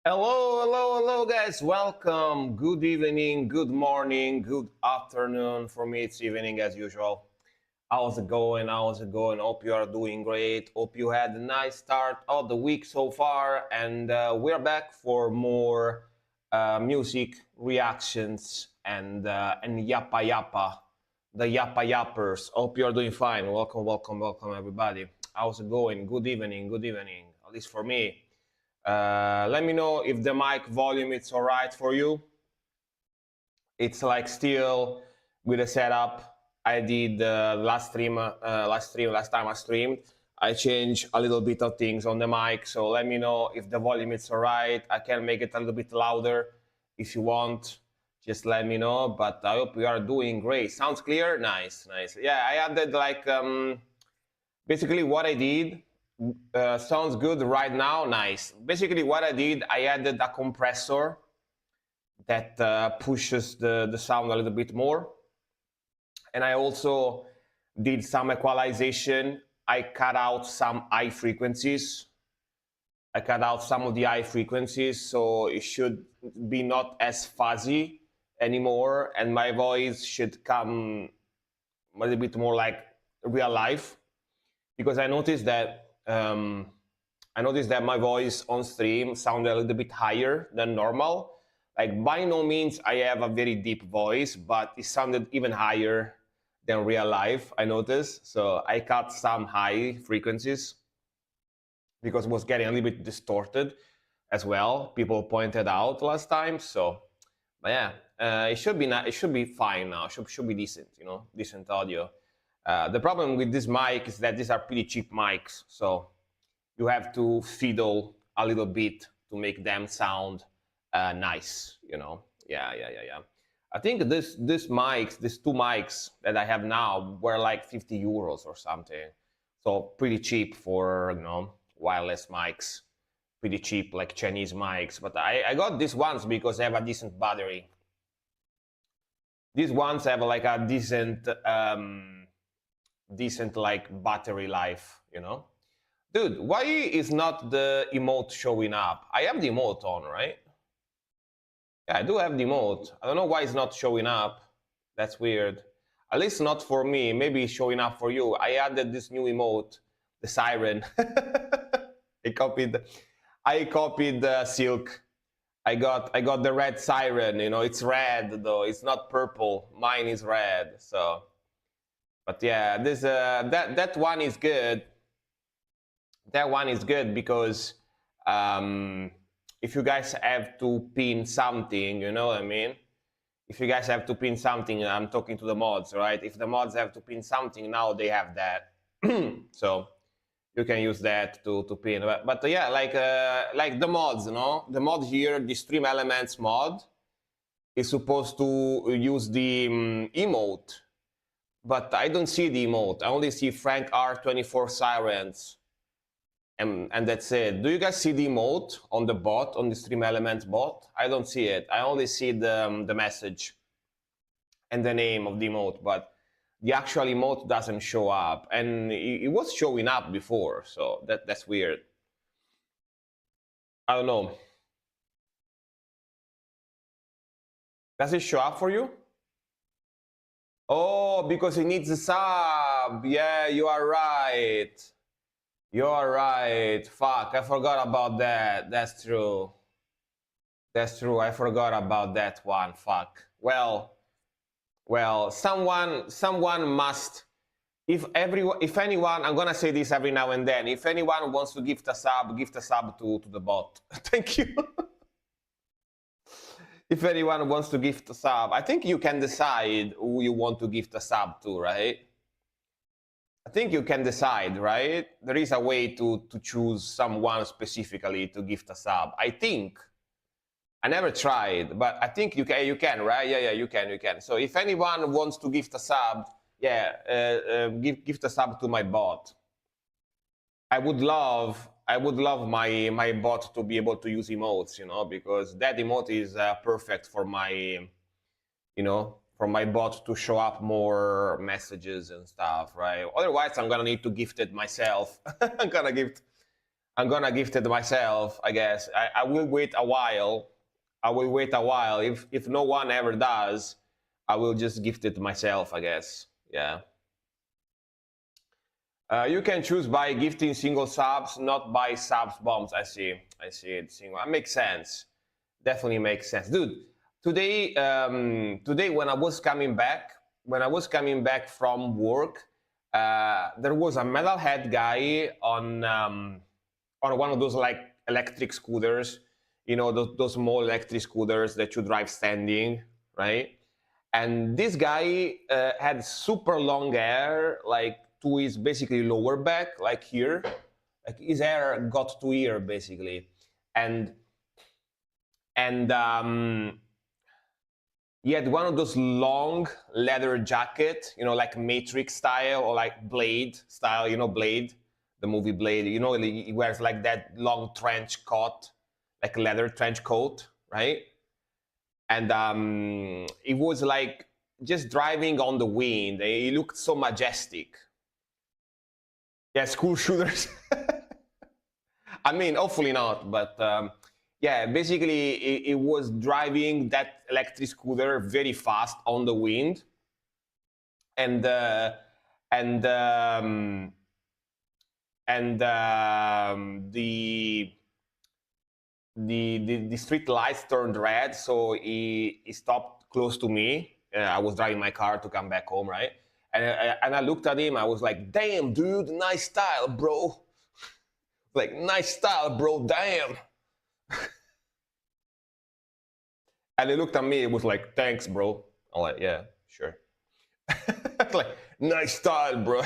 Hello, guys. Welcome. Good evening, good morning, good afternoon. For me, it's evening as usual. How's it going? How's it going? Hope you are doing great. Hope you had a nice start of the week so far. And we're back for more music reactions and yappa yappa, the yappa yappers. Hope you are doing fine. Welcome, everybody. How's it going? Good evening, good evening. At least for me. Let me know if the mic volume is all right for you. It's like still with the setup I did last time I streamed. I changed a little bit of things on the mic, so let me know if the volume is all right. I can make it a little bit louder if you want. Just let me know. But I hope you are doing great. Sounds clear? Nice. Yeah, I added like basically what I did. Sounds good right now. Nice. Basically, what I did, I added a compressor that pushes the sound a little bit more. And I also did some equalization. I cut out some high frequencies. I cut out some of the high frequencies, so it should be not as fuzzy anymore, and my voice should come a little bit more like real life. Because I noticed that my voice on stream sounded a little bit higher than normal. Like by no means I have a very deep voice, but it sounded even higher than real life, I noticed. So I cut some high frequencies because it was getting a little bit distorted as well. People pointed out last time. So, but yeah, it should be fine now. Should be decent, decent audio. The problem with this mic is that these are pretty cheap mics, so you have to fiddle a little bit to make them sound nice, Yeah. I think these two mics that I have now were like 50 euros or something. So pretty cheap for, wireless mics. Pretty cheap, like Chinese mics. But I got these ones because they have a decent battery. These ones have like a decent like battery life, Dude, why is not the emote showing up? I have the emote on, right? Yeah, I do have the emote. I don't know why it's not showing up. That's weird. At least not for me. Maybe it's showing up for you. I added this new emote, the siren. I copied Silk. I got the red siren. It's red though. It's not purple. Mine is red. So, but yeah, this that one is good. That one is good because if you guys have to pin something, you know what I mean? If you guys have to pin something, I'm talking to the mods, right? If the mods have to pin something, now they have that. So you can use that to pin. But yeah, like the mods, The mod here, the Stream Elements mod, is supposed to use the emote. But I don't see the emote. I only see Frank R24 Sirens. And that's it. Do you guys see the emote on the bot, on the Stream Elements bot? I don't see it. I only see the message and the name of the emote, but the actual emote doesn't show up. And it was showing up before, so that's weird. I don't know. Does it show up for you? Oh, because it needs a sub. Yeah, you are right. You're right. Fuck, I forgot about that. That's true. That's true. I forgot about that one. Fuck. Well, someone must. If anyone, I'm gonna say this every now and then. If anyone wants to gift a sub to the bot. Thank you. If anyone wants to gift a sub, I think you can decide who you want to gift a sub to, right? I think you can decide, right? There is a way to choose someone specifically to gift a sub. I think. I never tried, but I think you can, right? Yeah, you can. So if anyone wants to gift a sub, yeah, gift a sub to my bot. I would love my bot to be able to use emotes, because that emote is perfect for my, for my bot to show up more messages and stuff, right? Otherwise, I'm gonna need to gift it myself. I'm I'm gonna gift it myself, I guess. I will wait a while. I will wait a while. If no one ever does, I will just gift it myself, I guess. Yeah. You can choose by gifting single subs, not by subs bombs. I see. I see it. Single. That makes sense. Definitely makes sense, dude. Today when I was coming back, from work, there was a metalhead guy on one of those like electric scooters, you know, those small electric scooters that you drive standing, right? And this guy had super long hair, like to his basically lower back, like here, like his hair got to here basically, and he had one of those long leather jacket, you know, like Matrix style or like Blade style, you know, Blade, the movie Blade, you know, he wears like that long trench coat, like leather trench coat, right? And it was like just driving on the wind. He looked so majestic. Yeah, school shooters. I mean, hopefully not, but yeah, basically it was driving that electric scooter very fast on the wind, and and um, the street lights turned red, so he stopped close to me. I was driving my car to come back home, right? And I looked at him. I was like, "Damn, dude, nice style, bro." Like, nice style, bro. Damn. And he looked at me. It was like, "Thanks, bro." I'm like, "Yeah, sure." Like, nice style, bro.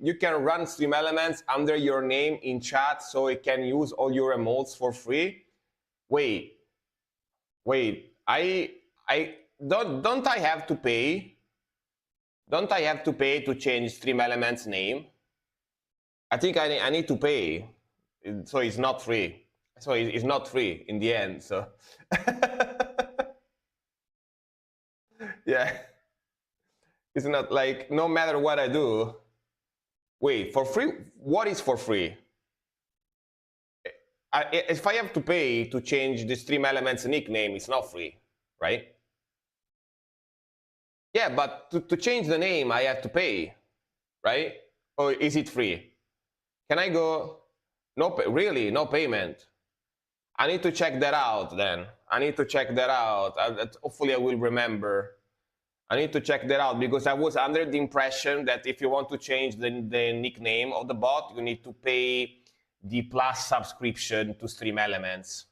You can run Stream Elements under your name in chat, so it can use all your emotes for free. Wait, I don't I have to pay? Don't I have to pay to change Stream Elements name? I think I need to pay, so it's not free. So it's not free in the end. So yeah, it's not like no matter what I do. Wait, for free? What is for free? If I have to pay to change the Stream Elements nickname, it's not free, right? Yeah, but to change the name, I have to pay, right? Or is it free? Can I go? No, really, no payment. I need to check that out then. I need to check that out. Hopefully I will remember. I need to check that out because I was under the impression that if you want to change the nickname of the bot, you need to pay the plus subscription to Stream Elements.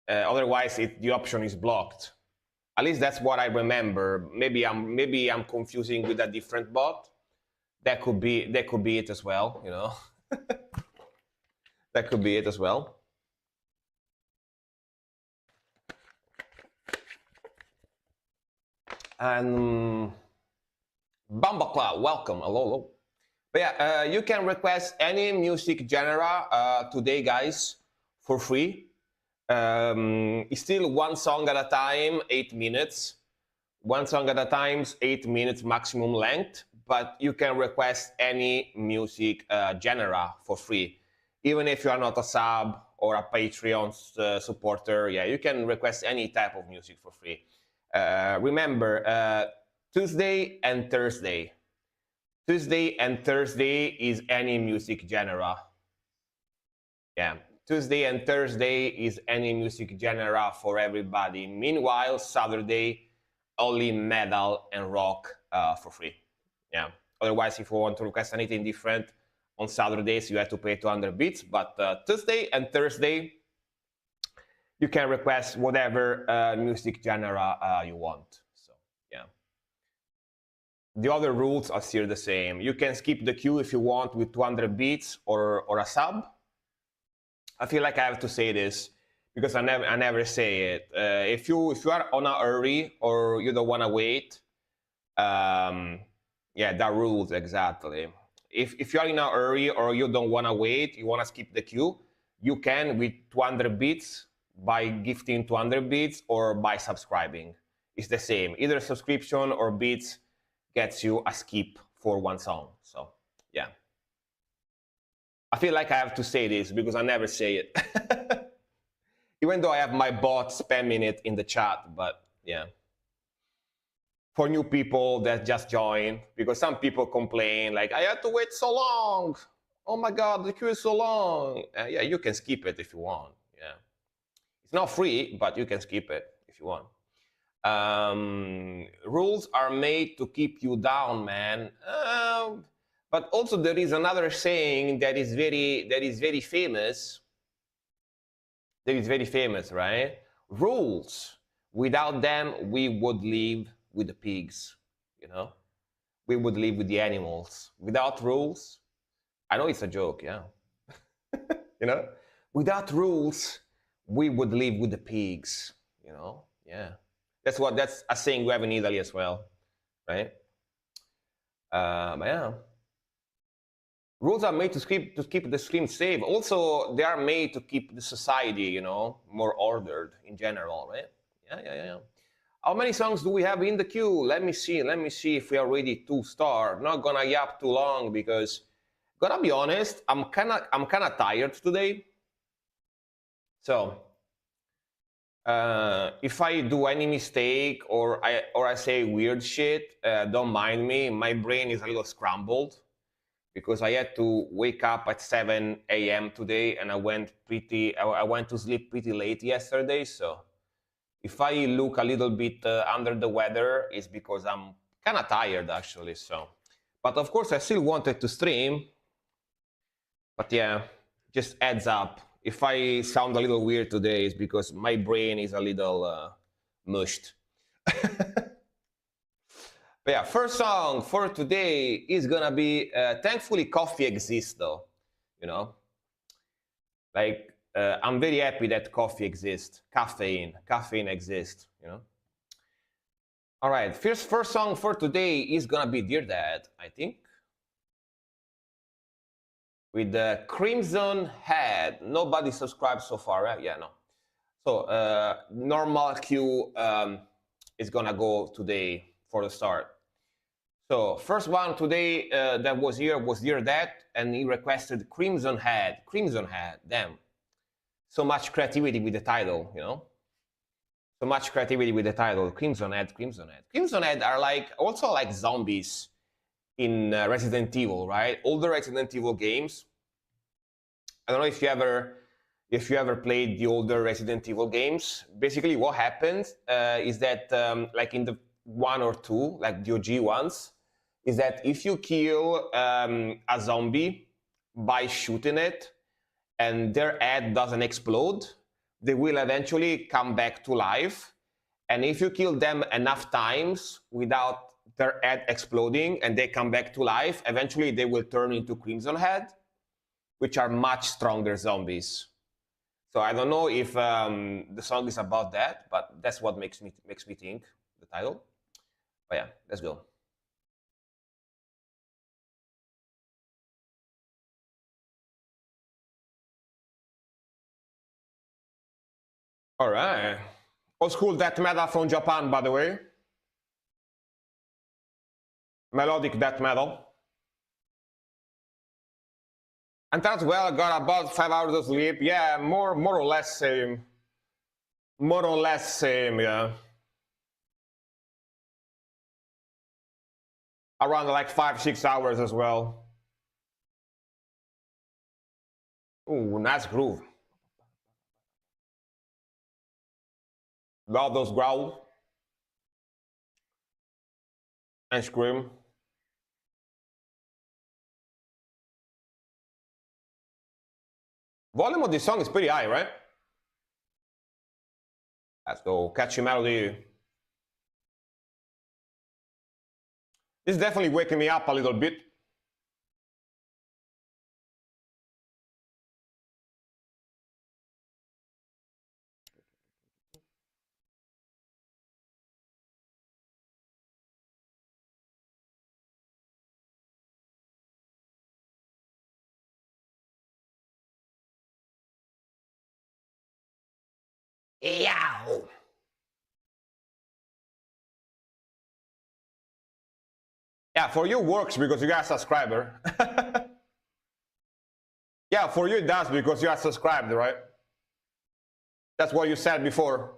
Otherwise, the option is blocked. At least that's what I remember. Maybe I'm confusing with a different bot. That could be it as well. You know, that could be it as well. And Bamba Cloud, welcome. Hello. But yeah, you can request any music genre today, guys, for free. It's still one song at a time, 8 minutes. One song at a time, 8 minutes maximum length. But you can request any music genre for free. Even if you are not a sub or a Patreon supporter, yeah, you can request any type of music for free. Remember, Tuesday and Thursday. Tuesday and Thursday is any music genre. Yeah, Tuesday and Thursday is any music genre for everybody. Meanwhile, Saturday, only metal and rock for free. Yeah. Otherwise, if you want to request anything different on Saturdays, you have to pay 200 bits. But Tuesday and Thursday, you can request whatever music genre you want. So yeah. The other rules are still the same. You can skip the queue if you want with 200 bits or a sub. I feel like I have to say this because I never say it. If you are on a hurry or you don't want to wait, yeah, that rules exactly. If you are in a hurry or you don't want to wait, you want to skip the queue, you can with 200 bits by gifting 200 bits or by subscribing. It's the same. Either subscription or bits gets you a skip for one song. So Yeah. I feel like I have to say this because I never say it. Even though I have my bot spamming it in the chat, but yeah. For new people that just join, because some people complain like, I had to wait so long. Oh my God, the queue is so long. Yeah, you can skip it if you want. Yeah. It's not free, but you can skip it if you want. Rules are made to keep you down, man. But also there is another saying that is very famous. That is very famous, right? Rules. Without them, we would live with the pigs. You know, we would live with the animals. Without rules, I know it's a joke, yeah. You know, without rules, we would live with the pigs. You know, yeah. That's a saying we have in Italy as well, right? But yeah, rules are made to keep the stream safe. Also, they are made to keep the society, more ordered in general, right? Yeah. How many songs do we have in the queue? Let me see. Let me see if we are ready to start. Not gonna yap too long because, gonna be honest, I'm kinda tired today. So if I do any mistake or I say weird shit, don't mind me. My brain is a little scrambled because I had to wake up at 7 a.m. today, and I went to sleep pretty late yesterday. So if I look a little bit under the weather, it's because I'm kind of tired actually. So, but of course I still wanted to stream. But yeah, just heads up. If I sound a little weird today, it's because my brain is a little mushed. But yeah, first song for today is gonna be thankfully coffee exists though, you know. Like I'm very happy that coffee exists. Caffeine exists, you know. All right, first song for today is gonna be Dear Dad, I think, with the Crimson Head. Nobody subscribed so far, right? Yeah, no. So normal queue is gonna go today for the start. So first one today that was here was Dear Dad, and he requested Crimson Head. Crimson Head, damn. So much creativity with the title, So much creativity with the title, Crimson Head, Crimson Head. Crimson Head are also like zombies in Resident Evil, right? Older Resident Evil games. I don't know if you ever played the older Resident Evil games. Basically, what happens is that like in the 1 or 2, like the OG ones, is that if you kill a zombie by shooting it and their head doesn't explode, they will eventually come back to life. And if you kill them enough times without their head exploding and they come back to life, eventually they will turn into Crimson Head, which are much stronger zombies. So I don't know if the song is about that, but that's what makes me think the title. But yeah, let's go. All right. Old school death metal from Japan, by the way. Melodic death metal. And as well, got about 5 hours of sleep. Yeah, more or less same. More or less same, yeah. Around like 5-6 hours as well. Ooh, nice groove. Love those growls and scream. Volume of this song is pretty high, right? Let's go. Catchy melody. This is definitely waking me up a little bit. Yeah. Yeah, for you works because you got a subscriber. Yeah, for you it does because you are subscribed, right? That's what you said before.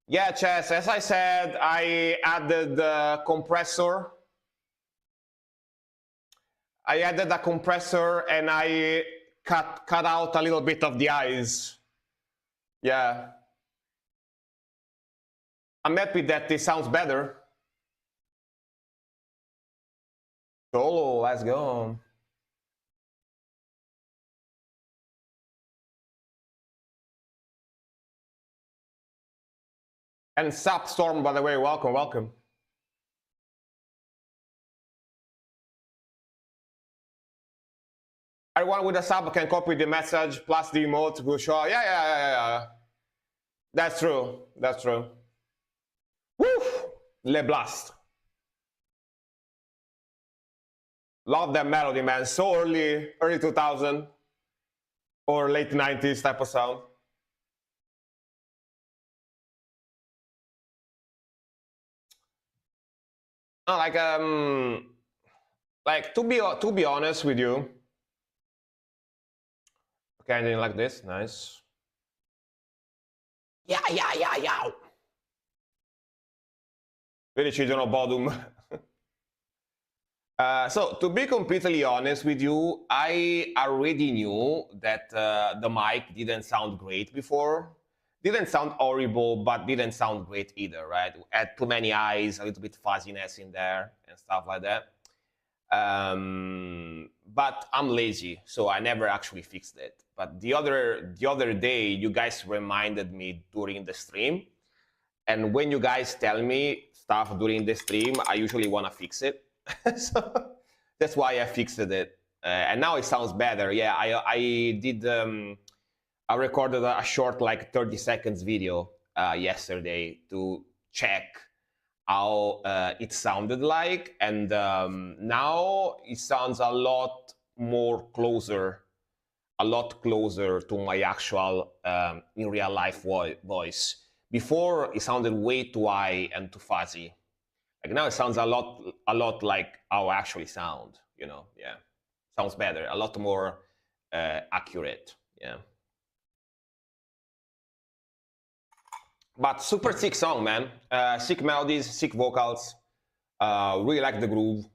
Yeah, Chess, as I said, I added the compressor. I added a compressor and I cut out a little bit of the eyes. Yeah. I'm happy that it sounds better. Solo, let's go. And Sapstorm, by the way, welcome, welcome. Everyone with a sub can copy the message plus the emote will show. Yeah. That's true. That's true. Woo! Le Blast. Love that melody, man. So early 2000 or late 90s type of sound. No, like to be honest with you. Okay, I didn't like this. Nice. Yeah. Vedi ci sono Bodum. So to be completely honest with you, I already knew that the mic didn't sound great before. Didn't sound horrible, but didn't sound great either, right? Had too many eyes, a little bit fuzziness in there and stuff like that. But I'm lazy, so I never actually fixed it. But the other day, you guys reminded me during the stream, and when you guys tell me stuff during the stream, I usually want to fix it. So that's why I fixed it, and now it sounds better. Yeah, I did. I recorded a short, like 30 seconds video yesterday to check how it sounded like, and now it sounds a lot closer to my actual in real life voice. Before it sounded way too high and too fuzzy. Like now it sounds a lot like how I actually sound. You know, yeah, sounds better, a lot more accurate. Yeah. But super sick song, man. Sick melodies, sick vocals. Really like the groove.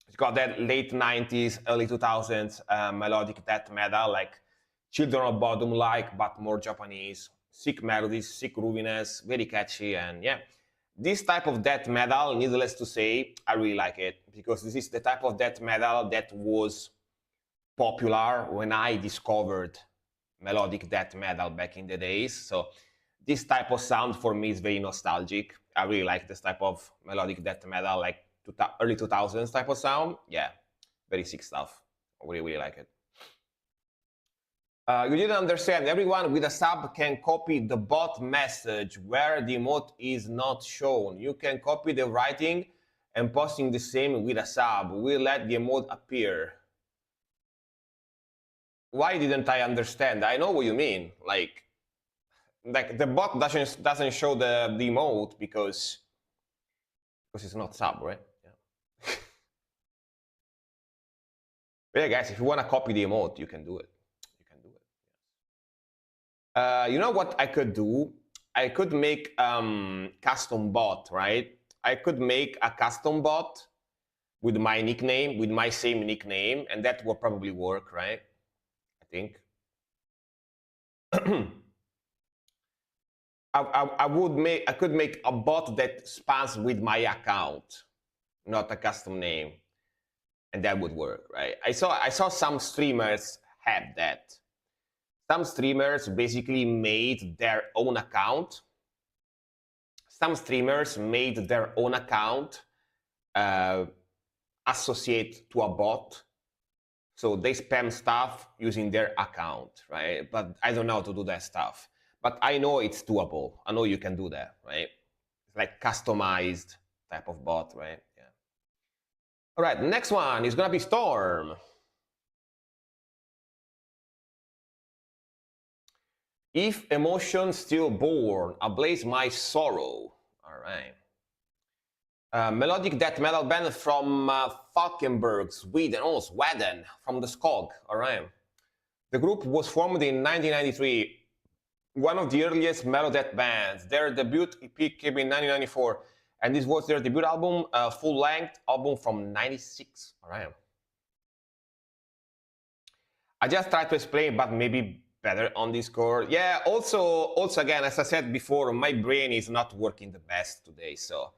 It's got that late 90s, early 2000s melodic death metal, like Children of Bodom like, but more Japanese. Sick melodies, sick grooviness, very catchy, and yeah. This type of death metal, needless to say, I really like it because this is the type of death metal that was popular when I discovered melodic death metal back in the days. So this type of sound for me is very nostalgic. I really like this type of melodic death metal, like early 2000s type of sound. Yeah, very sick stuff. I really like it. You didn't understand. Everyone with a sub can copy the bot message where the emote is not shown. You can copy the writing and posting the same with a sub. We'll let the emote appear. Why didn't I understand? I know what you mean. Like the bot doesn't show the emote because it's not sub, right? Yeah. But yeah, guys, if you want to copy the emote, you can do it. You can do it. You know what I could do? I could make custom bot, right? I could make a custom bot with my nickname, with my same nickname, and that will probably work, right? I think. I could make a bot that spans with my account, not a custom name, and that would work, right? I saw some streamers have that. Some streamers basically made their own account. Some streamers made their own account associate to a bot. So they spam stuff using their account, right? But I don't know how to do that stuff. But I know it's doable. I know you can do that, right? It's like customized type of bot, right? Yeah. All right, next one is gonna be Storm. If emotion still born, ablaze my sorrow. All right. Melodic death metal band from Falkenberg, Sweden. Oh, Sweden, from the Skog. All right. The group was formed in 1993, one of the earliest melodeath bands. Their debut EP came in 1994, and this was their debut album, full-length album from '96. All right. I just tried to explain, but maybe better on Discord. Yeah. Also, again, as I said before, my brain is not working the best today, so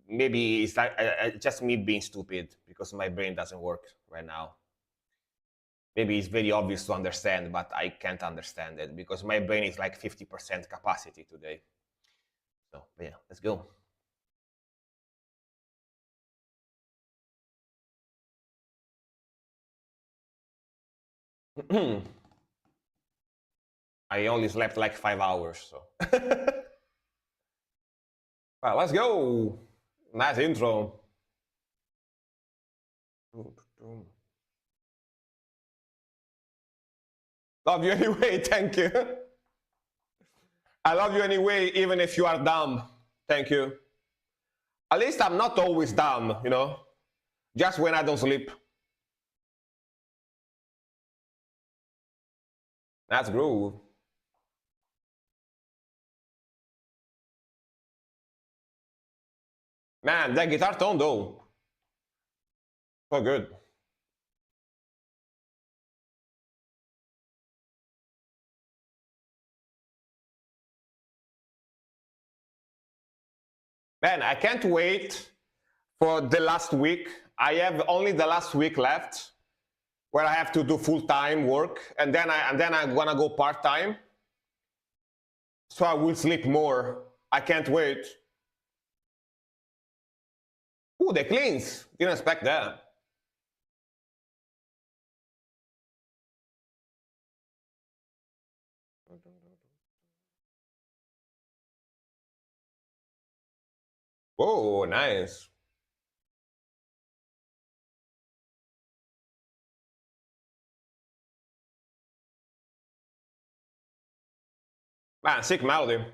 maybe it's like just me being stupid because my brain doesn't work right now. Maybe it's very obvious to understand, but I can't understand it because my brain is like 50% capacity today. So yeah, let's go. I only slept like 5 hours, so. Well, let's go. Nice intro. Love you anyway, thank you. I love you anyway, even if you are dumb. Thank you. At least I'm not always dumb, you know? Just when I don't sleep. That's groove. Man, that guitar tone though. So good. Man, I can't wait for the last week. I have only the last week left where I have to do full-time work, and then I'm gonna go part-time. So I will sleep more. I can't wait. Ooh, the cleans. Didn't expect that. Oh, nice. Man, sick melody.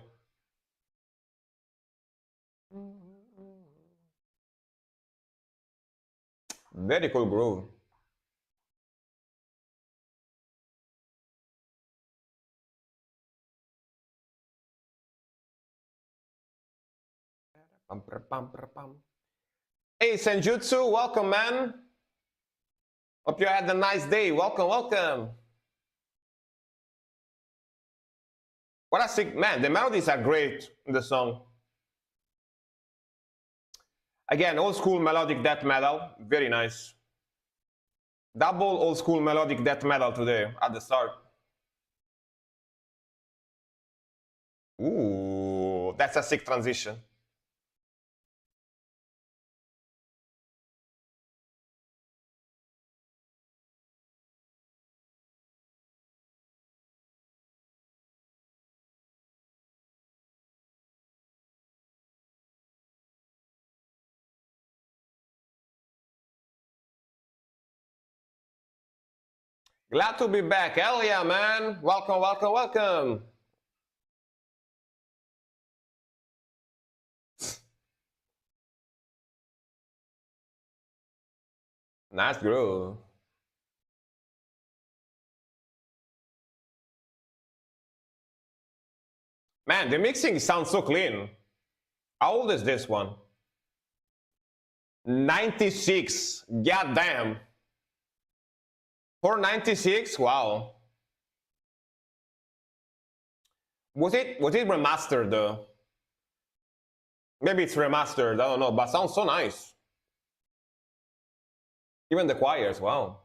Very cool groove. Hey, Senjutsu, welcome, man. Hope you had a nice day. Welcome, welcome. What a sick, man, the melodies are great in the song. Again, old school melodic death metal, very nice. Double old school melodic death metal today at the start. Ooh, that's a sick transition. Glad to be back. Hell yeah, man. Welcome, welcome, welcome. Nice groove. Man, the mixing sounds so clean. How old is this one? 96. God damn. For 96? Wow. Was it remastered though? Maybe it's remastered, I don't know, but sounds so nice. Even the choirs, wow.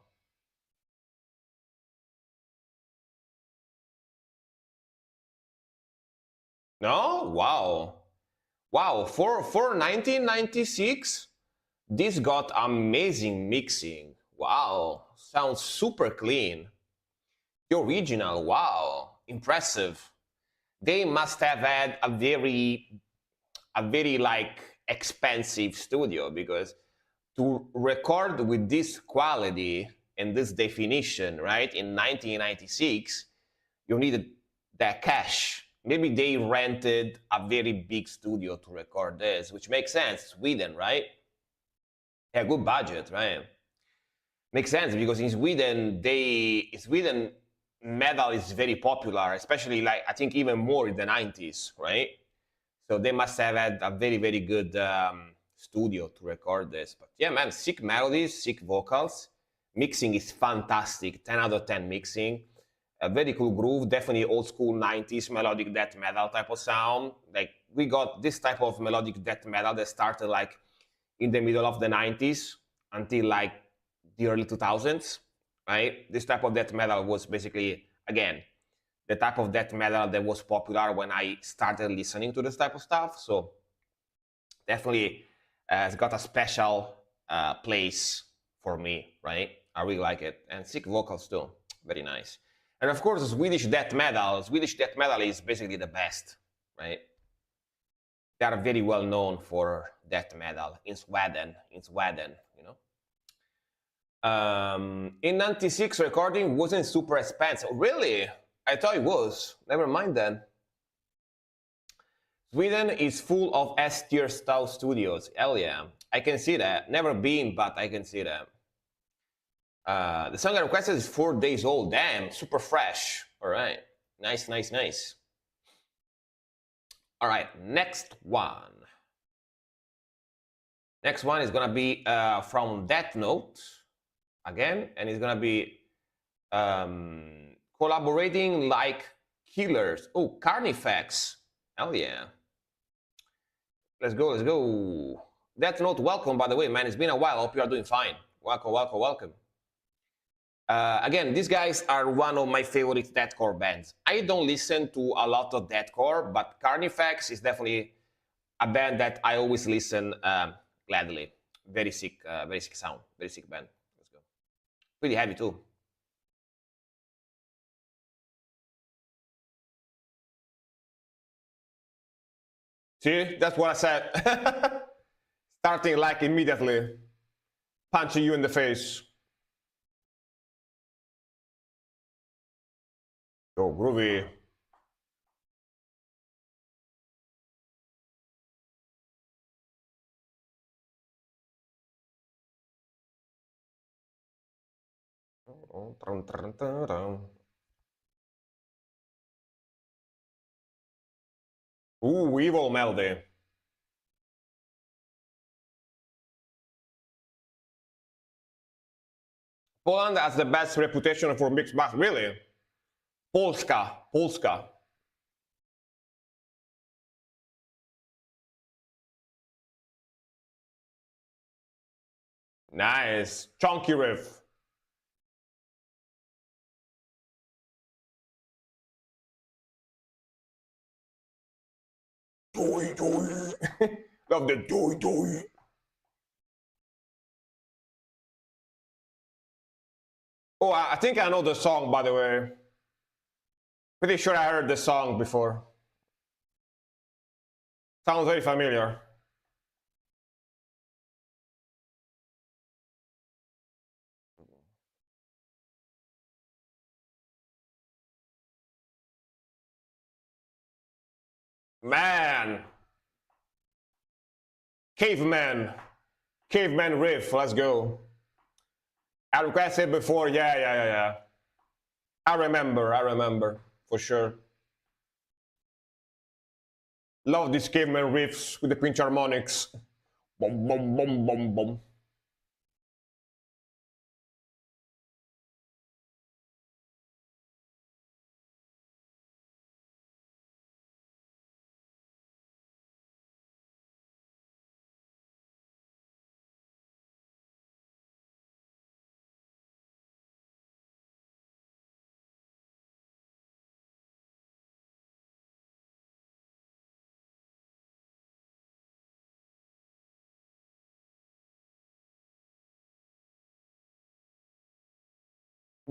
No? Wow. Wow, for 1996, this got amazing mixing. Wow, sounds super clean. The original, wow, impressive. They must have had a very like expensive studio, because to record with this quality and this definition, right, in 1996, you needed that cash. maybe they rented a very big studio to record this, which makes sense. Sweden, right? Yeah, good budget, right? Makes sense because in Sweden metal is very popular, especially like I think even more in the 90s, right? So they must have had a very good studio to record this. But yeah, man, sick melodies, sick vocals, mixing is fantastic. 10 out of 10 mixing. A very cool groove, definitely old school 90s melodic death metal type of sound. Like we got this type of melodic death metal that started like in the middle of the 90s until like the early 2000s, right? This type of death metal was basically, again, the type of death metal that was popular when I started listening to this type of stuff. So definitely it's got a special place for me, right? I really like it. And sick vocals too, very nice. And of course, Swedish death metal. Swedish death metal is basically the best, right? They are very well known for death metal in Sweden, you know. In 96, recording wasn't super expensive. Really? I thought it was. Never mind then. Sweden is full of S-tier style studios. Hell yeah. I can see that. Never been, but I can see that. The song I requested is 4 days old. Damn, super fresh. All right. Nice. All right, next one. Next one is going to be from Death Note again, and it's going to be collaborating like killers. Oh, Carnifex. Hell yeah. Let's go. Death Note, welcome, by the way, man. It's been a while. Hope you are doing fine. Welcome. Again, these guys are one of my favorite deathcore bands. I don't listen to a lot of deathcore, but Carnifex is definitely a band that I always listen gladly. Very sick sound, very sick band. Let's go. Pretty heavy too. See, that's what I said. Starting like immediately, punching you in the face. Oh, groovy. Ooh, evil melody. Poland has the best reputation for mixed master. Really? Polska. Nice. Chunky riff. Doi. Love the doi. Oh, I think I know the song, by the way. Pretty sure I heard the song before. Sounds very familiar. Man. Caveman riff, let's go. I requested before, yeah. I remember, for sure. Love these caveman riffs with the pinch harmonics. Boom.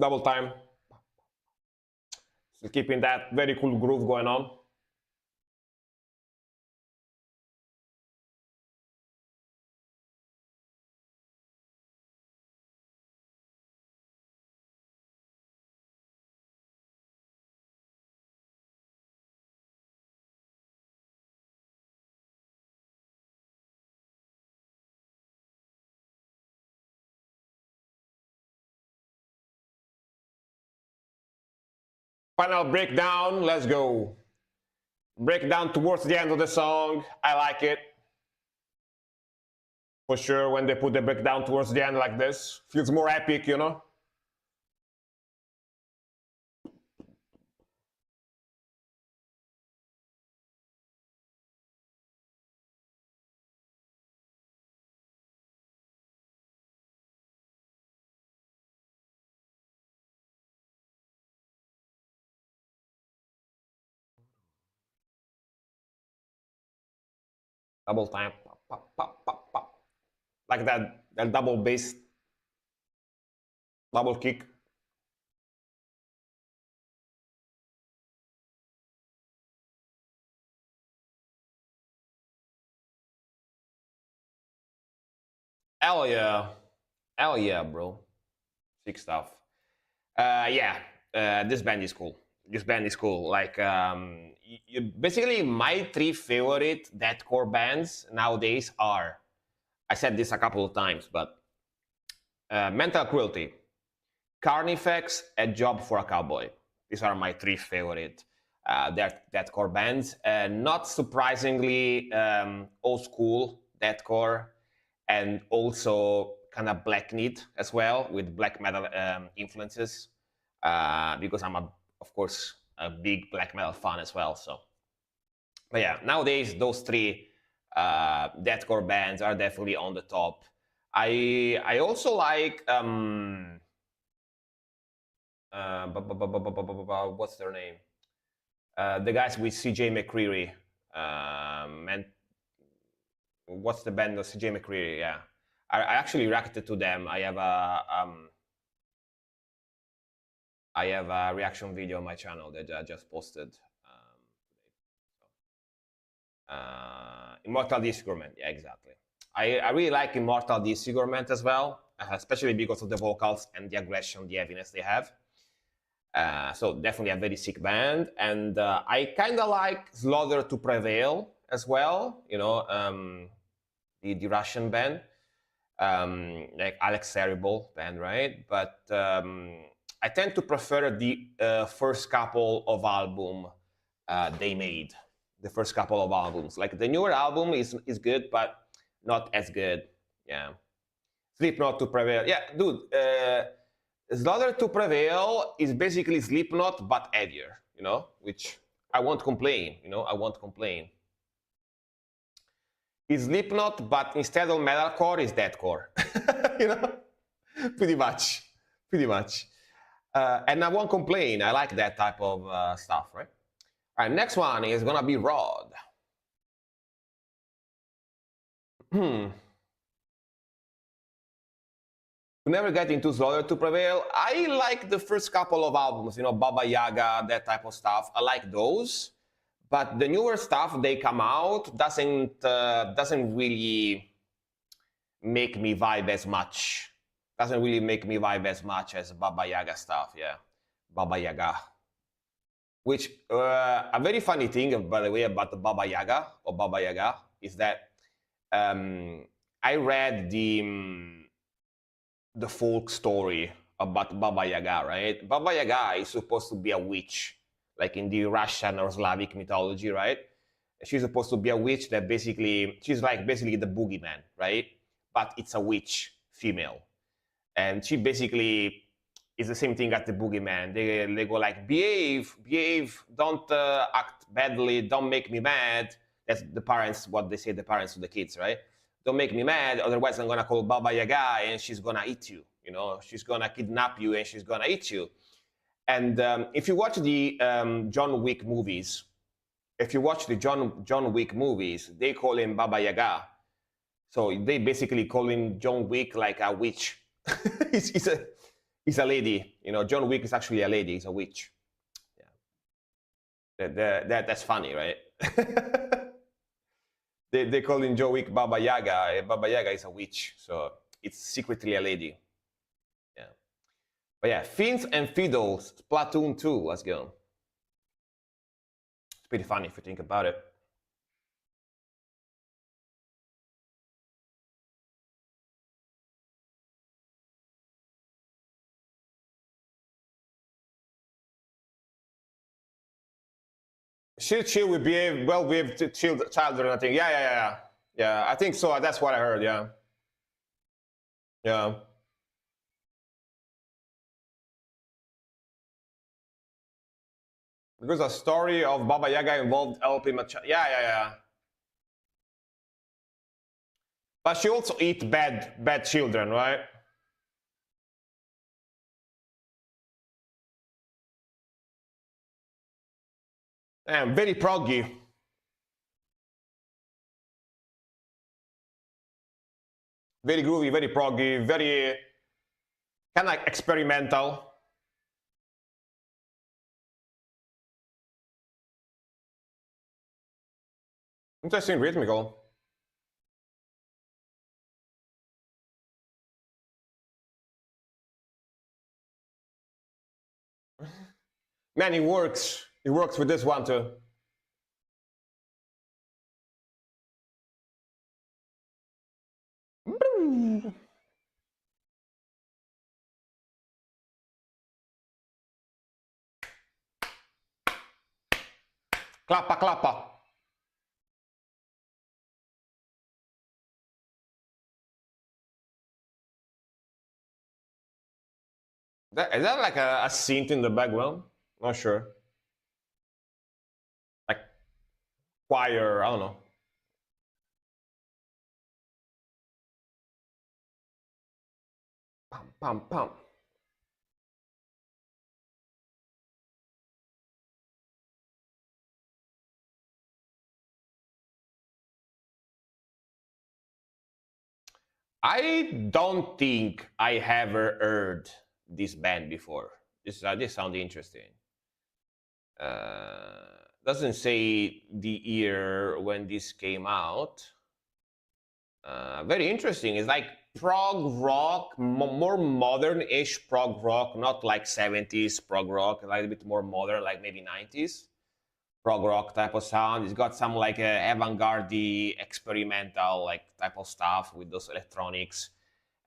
Double time. Still keeping that very cool groove going on. Final breakdown, let's go. Breakdown towards the end of the song, I like it. For sure, when they put the breakdown towards the end like this, feels more epic, you know? Double time, pop, pop, pop, pop, pop. Like that double bass, double kick. Hell yeah, bro. Sick stuff. Yeah, this band is cool. This band is cool. Like, basically, my three favorite deathcore bands nowadays are. I said this a couple of times, but Mental Cruelty, Carnifex, and Job for a Cowboy. These are my three favorite deathcore bands. Not surprisingly, old school deathcore, and also kind of Black Need as well, with black metal influences, because I'm, of course, a big black metal fan as well. So, but yeah, nowadays those three deathcore bands are definitely on the top. I also like what's their name? The guys with CJ McCreery. And what's the band of CJ McCreery? Yeah, I actually reacted to them. I have a reaction video on my channel that I just posted. Immortal Disfigurement, yeah, exactly. I really like Immortal Disfigurement as well, especially because of the vocals and the aggression, the heaviness they have. So definitely a very sick band, and I kind of like Slaughter to Prevail as well. You know, the Russian band, like Alex Terrible band, right? But I tend to prefer the first couple of album they made. The first couple of albums, like the newer album is good, but not as good. Yeah, Slipknot to Prevail. Yeah, dude. Slaughter to Prevail is basically Slipknot but heavier, you know, which I won't complain, you know, I won't complain. Is Slipknot, but instead of metalcore, is deathcore, you know, pretty much, pretty much. And I won't complain. I like that type of stuff, right? All right, next one is gonna be Rod. To never get into Slaughter to Prevail, I like the first couple of albums, you know, Baba Yaga, that type of stuff. I like those, but the newer stuff they come out doesn't really make me vibe as much. Doesn't really make me vibe as much as Baba Yaga stuff. Yeah, Baba Yaga. Which a very funny thing, by the way, about the Baba Yaga or Baba Yaga is that I read the folk story about Baba Yaga, right? Baba Yaga is supposed to be a witch, like in the Russian or Slavic mythology, right? She's supposed to be a witch that basically, she's like basically the boogeyman, right? But it's a witch, female. And she basically is the same thing as the boogeyman. They go like, behave, don't act badly, don't make me mad. That's the parents, what they say the parents to the kids, right? Don't make me mad, otherwise I'm gonna call Baba Yaga and she's gonna eat you. You know, she's gonna kidnap you and she's gonna eat you. And if you watch the John Wick movies, if you watch the John Wick movies, they call him Baba Yaga. So they basically call him John Wick like a witch. he's a lady. You know, John Wick is actually a lady. He's a witch. Yeah, that's funny, right? They call him John Wick Baba Yaga. Baba Yaga is a witch, so it's secretly a lady. Yeah, but yeah, Fins and Fiddles, Splatoon 2. Let's go. It's pretty funny if you think about it. She'll chill with well-behaved children, I think. Yeah, I think so. That's what I heard, yeah. Yeah. Because a story of Baba Yaga involved helping a child. Yeah. But she also eat bad children, right? And very proggy. Very groovy, very proggy, very kind of like experimental. Interesting rhythmical. Man, he works. He works with this one too. Clappa, clappa. Is that like a synth in the background? Not sure. Like choir, I don't know. Pam, pam, pam. I don't think I ever heard this band before. This sounds interesting. Doesn't say the year when this came out. Very interesting. It's like prog rock, more modern-ish prog rock, not like 70s prog rock, a little bit more modern, like maybe 90s prog rock type of sound. It's got some like avant-garde, experimental like type of stuff with those electronics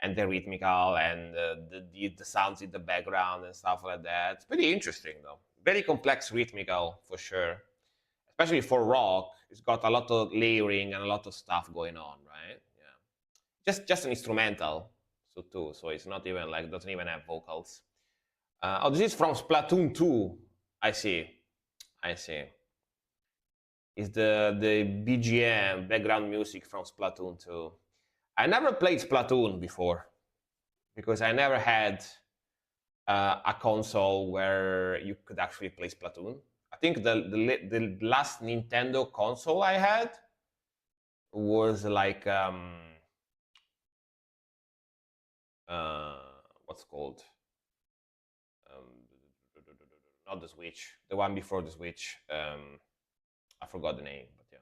and the rhythmical and the sounds in the background and stuff like that. It's pretty interesting though. Very complex rhythmical for sure, especially for rock. It's got a lot of layering and a lot of stuff going on, right? Yeah, just an instrumental, so too. So it's not even like doesn't even have vocals. Oh, this is from Splatoon 2. I see. I see. Is the BGM background music from Splatoon 2. I never played Splatoon before because I never had a console where you could actually play Splatoon. I think the last Nintendo console I had was like what's called not the Switch, the one before the Switch. I forgot the name, but yeah.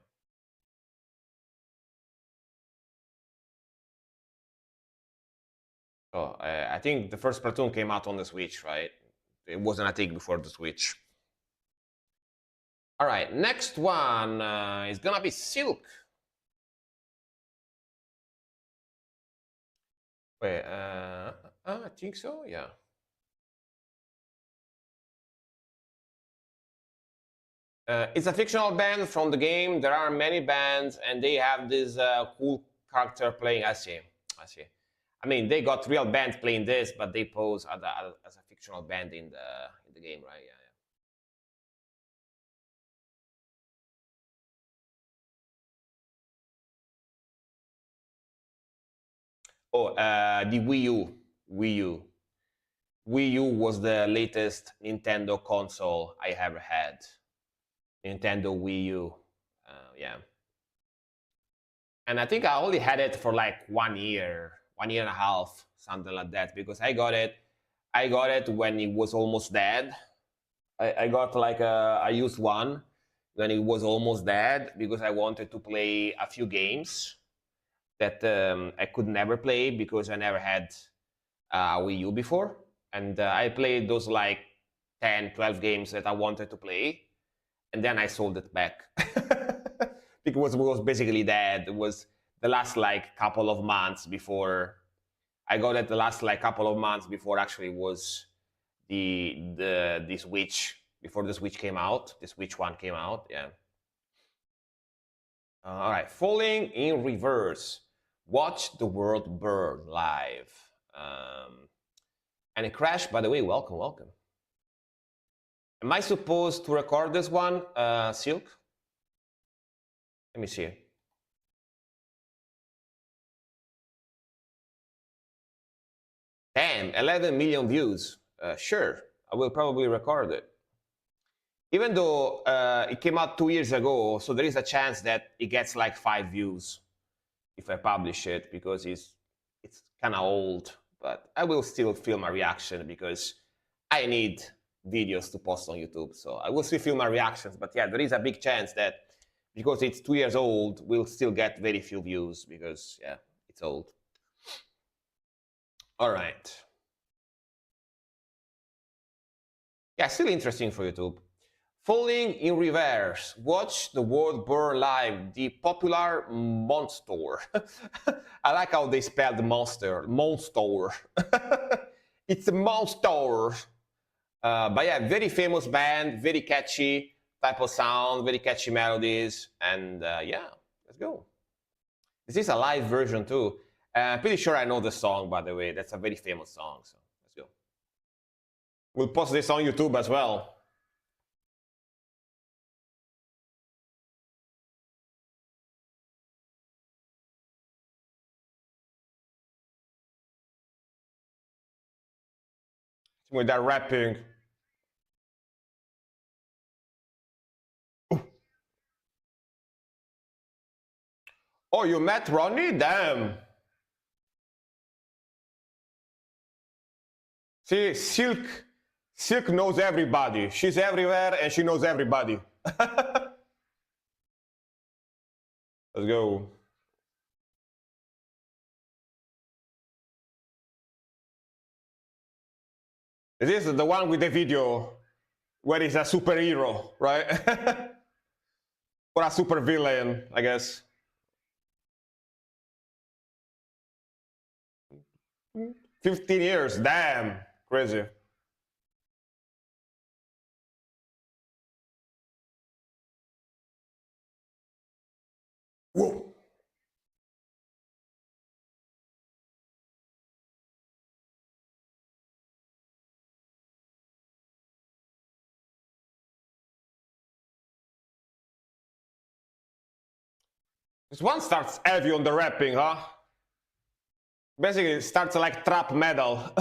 Oh, I think the first Splatoon came out on the Switch, right? It wasn't, I think, before the Switch. All right, next one is gonna be Silk. Wait, I think so, yeah. It's a fictional band from the game. There are many bands, and they have this cool character playing. I see. I mean, they got real bands playing this, but they pose as a fictional band in the game, right? Yeah. Oh, the Wii U. Wii U was the latest Nintendo console I ever had. Nintendo Wii U. Yeah. And I think I only had it for like 1 year and a half, something like that, because I got it when it was almost dead. I got like a used one when it was almost dead because I wanted to play a few games that I could never play because I never had a Wii U before. And I played those like 10, 12 games that I wanted to play. And then I sold it back because it was basically dead. It was the last like couple of months before I got it. The last like couple of months before actually was the Switch before the Switch came out. The Switch 1 came out, yeah. All right, Falling in Reverse. Watch the world burn live. And it crashed, by the way, welcome, welcome. Am I supposed to record this one, Silk? Let me see. Damn, 11 million views. Sure, I will probably record it. Even though it came out 2 years ago, so there is a chance that it gets like 5 views if I publish it, because it's kind of old. But I will still film a reaction because I need videos to post on YouTube. So I will still film my reactions. But yeah, there is a big chance that because it's 2 years old, we'll still get very few views because, yeah, it's old. All right. Yeah, still interesting for YouTube. Falling in Reverse. Watch the world burn live. The popular monster. I like how they spelled monster. Monster. It's a monster. But yeah, very famous band, very catchy type of sound, very catchy melodies, and yeah, let's go. This is a live version too. Pretty sure I know the song, by the way. That's a very famous song, so let's go. We'll post this on YouTube as well. With that rapping. Oh, you met Ronnie? Damn. See, Silk knows everybody. She's everywhere and she knows everybody. Let's go. This is the one with the video where he's a superhero, right? Or a super villain, I guess. 15 years, damn, crazy. Whoa. This one starts heavy on the rapping, huh? Basically, it starts like trap metal.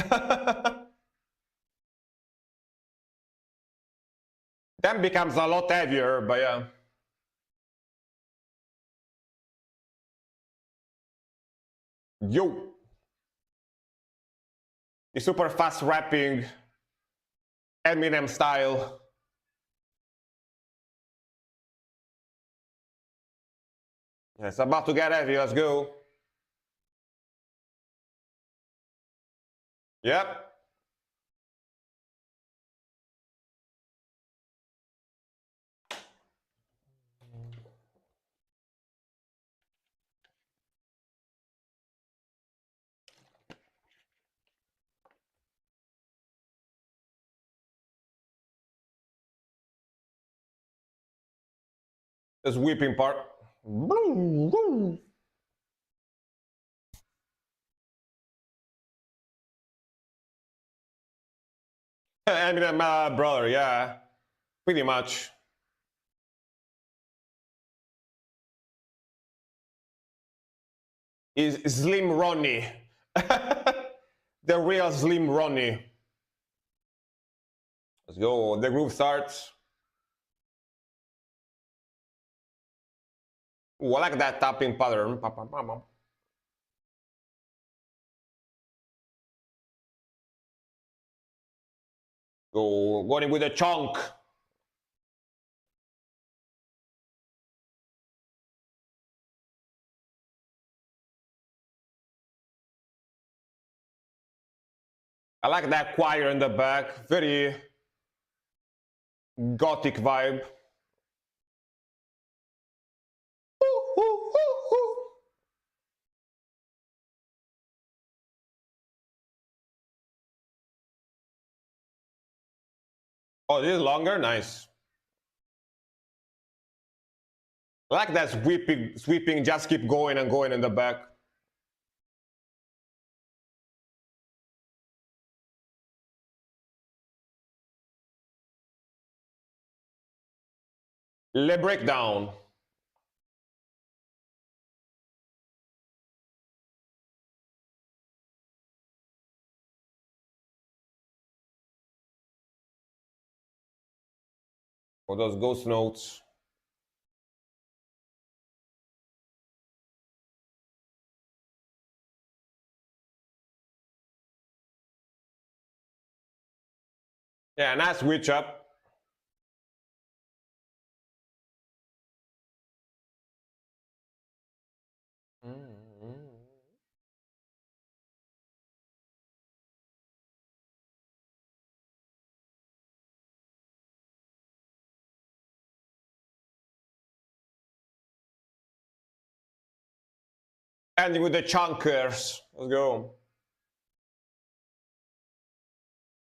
Then becomes a lot heavier, but yeah. Yo. The super fast rapping, Eminem style. Yeah, it's about to get heavy, let's go. Yep. This whipping part. Eminem, brother, yeah, pretty much. Is Slim Ronnie. The real Slim Ronnie. Let's go, the groove starts. Ooh, I like that tapping pattern. Go, going with a chunk. I like that choir in the back, very gothic vibe. Oh, this is longer? Nice. I like that sweeping, just keep going and going in the back. Le breakdown. For those ghost notes. Yeah, nice switch up. Ending with the chunkers. Let's go.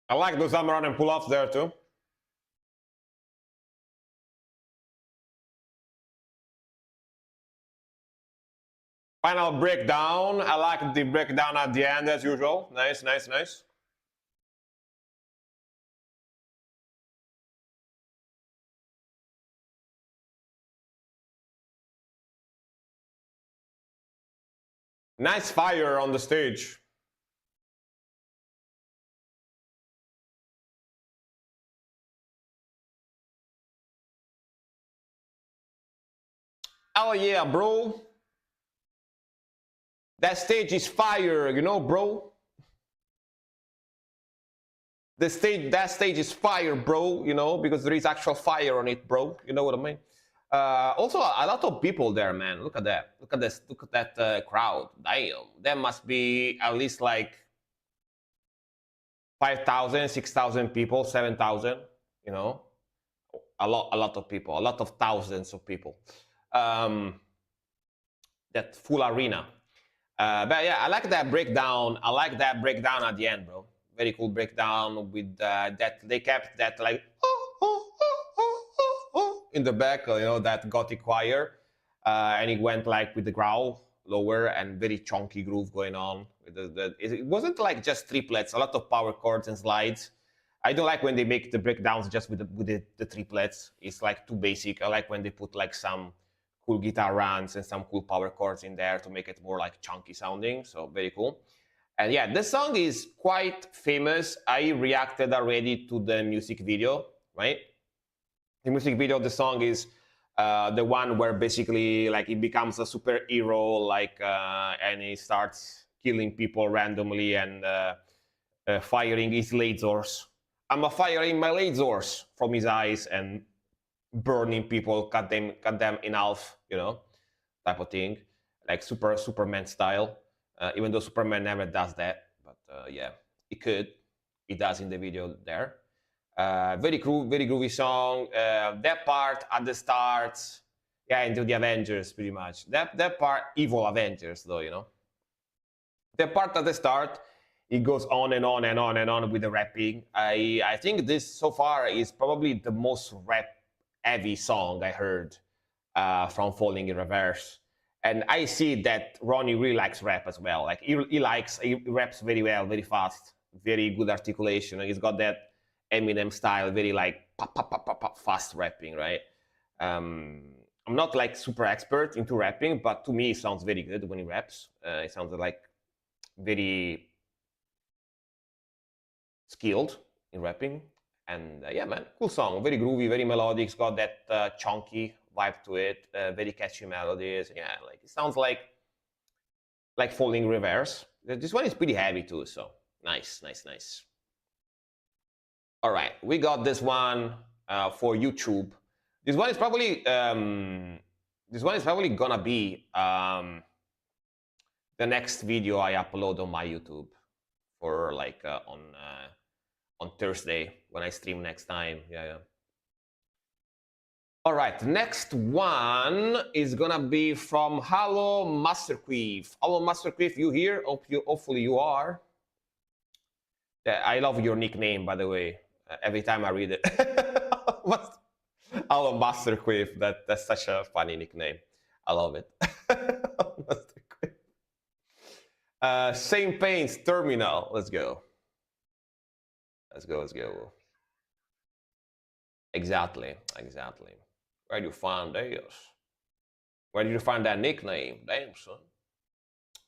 I like those Amaran and pull-offs there too. Final breakdown. I like the breakdown at the end as usual. Nice, nice, nice. Nice fire on the stage. Oh yeah, bro. That stage is fire, you know, bro. That stage is fire, bro, you know, because there is actual fire on it, bro. You know what I mean? Also, a lot of people there, man. Look at that. Look at this. Look at that crowd. Damn. There must be at least like 5,000, 6,000 people, 7,000, you know? A lot of people, a lot of thousands of people. That full arena. But yeah, I like that breakdown. I like that breakdown at the end, bro. Very cool breakdown with that. They kept that like in the back, you know, that gothic choir, and it went like with the growl lower and very chunky groove going on. It wasn't like just triplets, a lot of power chords and slides. I don't like when they make the breakdowns just with the triplets. It's like too basic. I like when they put like some cool guitar runs and some cool power chords in there to make it more like chunky sounding. So very cool. And yeah, this song is quite famous. I reacted already to the music video, right? The music video of the song is the one where basically like he becomes a superhero, like and he starts killing people randomly and firing his lasers. I'm firing my lasers from his eyes and burning people, cut them in half, you know, type of thing, like Superman style. Even though Superman never does that, but yeah, he could. He does in the video there. Very cool, very groovy song. That part at the start, yeah, into the Avengers pretty much. That part, evil Avengers though, you know. The part at the start, it goes on and on and on and on with the rapping. I think this so far is probably the most rap heavy song I heard from Falling in Reverse. And I see that Ronnie really likes rap as well. Like he raps very well, very fast, very good articulation. And he's got that Eminem style, very like pop, pop, pop, pop, pop, fast rapping, right? I'm not like super expert into rapping, but to me it sounds very good when he raps. It sounds like very skilled in rapping. And yeah, man, cool song, very groovy, very melodic. It's got that chunky vibe to it, very catchy melodies. Yeah, like it sounds like Falling Reverse. This one is pretty heavy too, so nice, nice, nice. All right, we got this one for YouTube. This one is probably gonna be the next video I upload on my YouTube for like on Thursday when I stream next time. Yeah. All right, next one is gonna be from Hello Masterqueef. Hello Masterqueef, you here? Hopefully you are. Yeah, I love your nickname, by the way. every time I read it. Alan Masterquiff, that's such a funny nickname. I love it. Same Pains Terminal. Let's go. Let's go. Let's go. Exactly. Exactly. Where do you find this? Where did you find that nickname? Damn, son.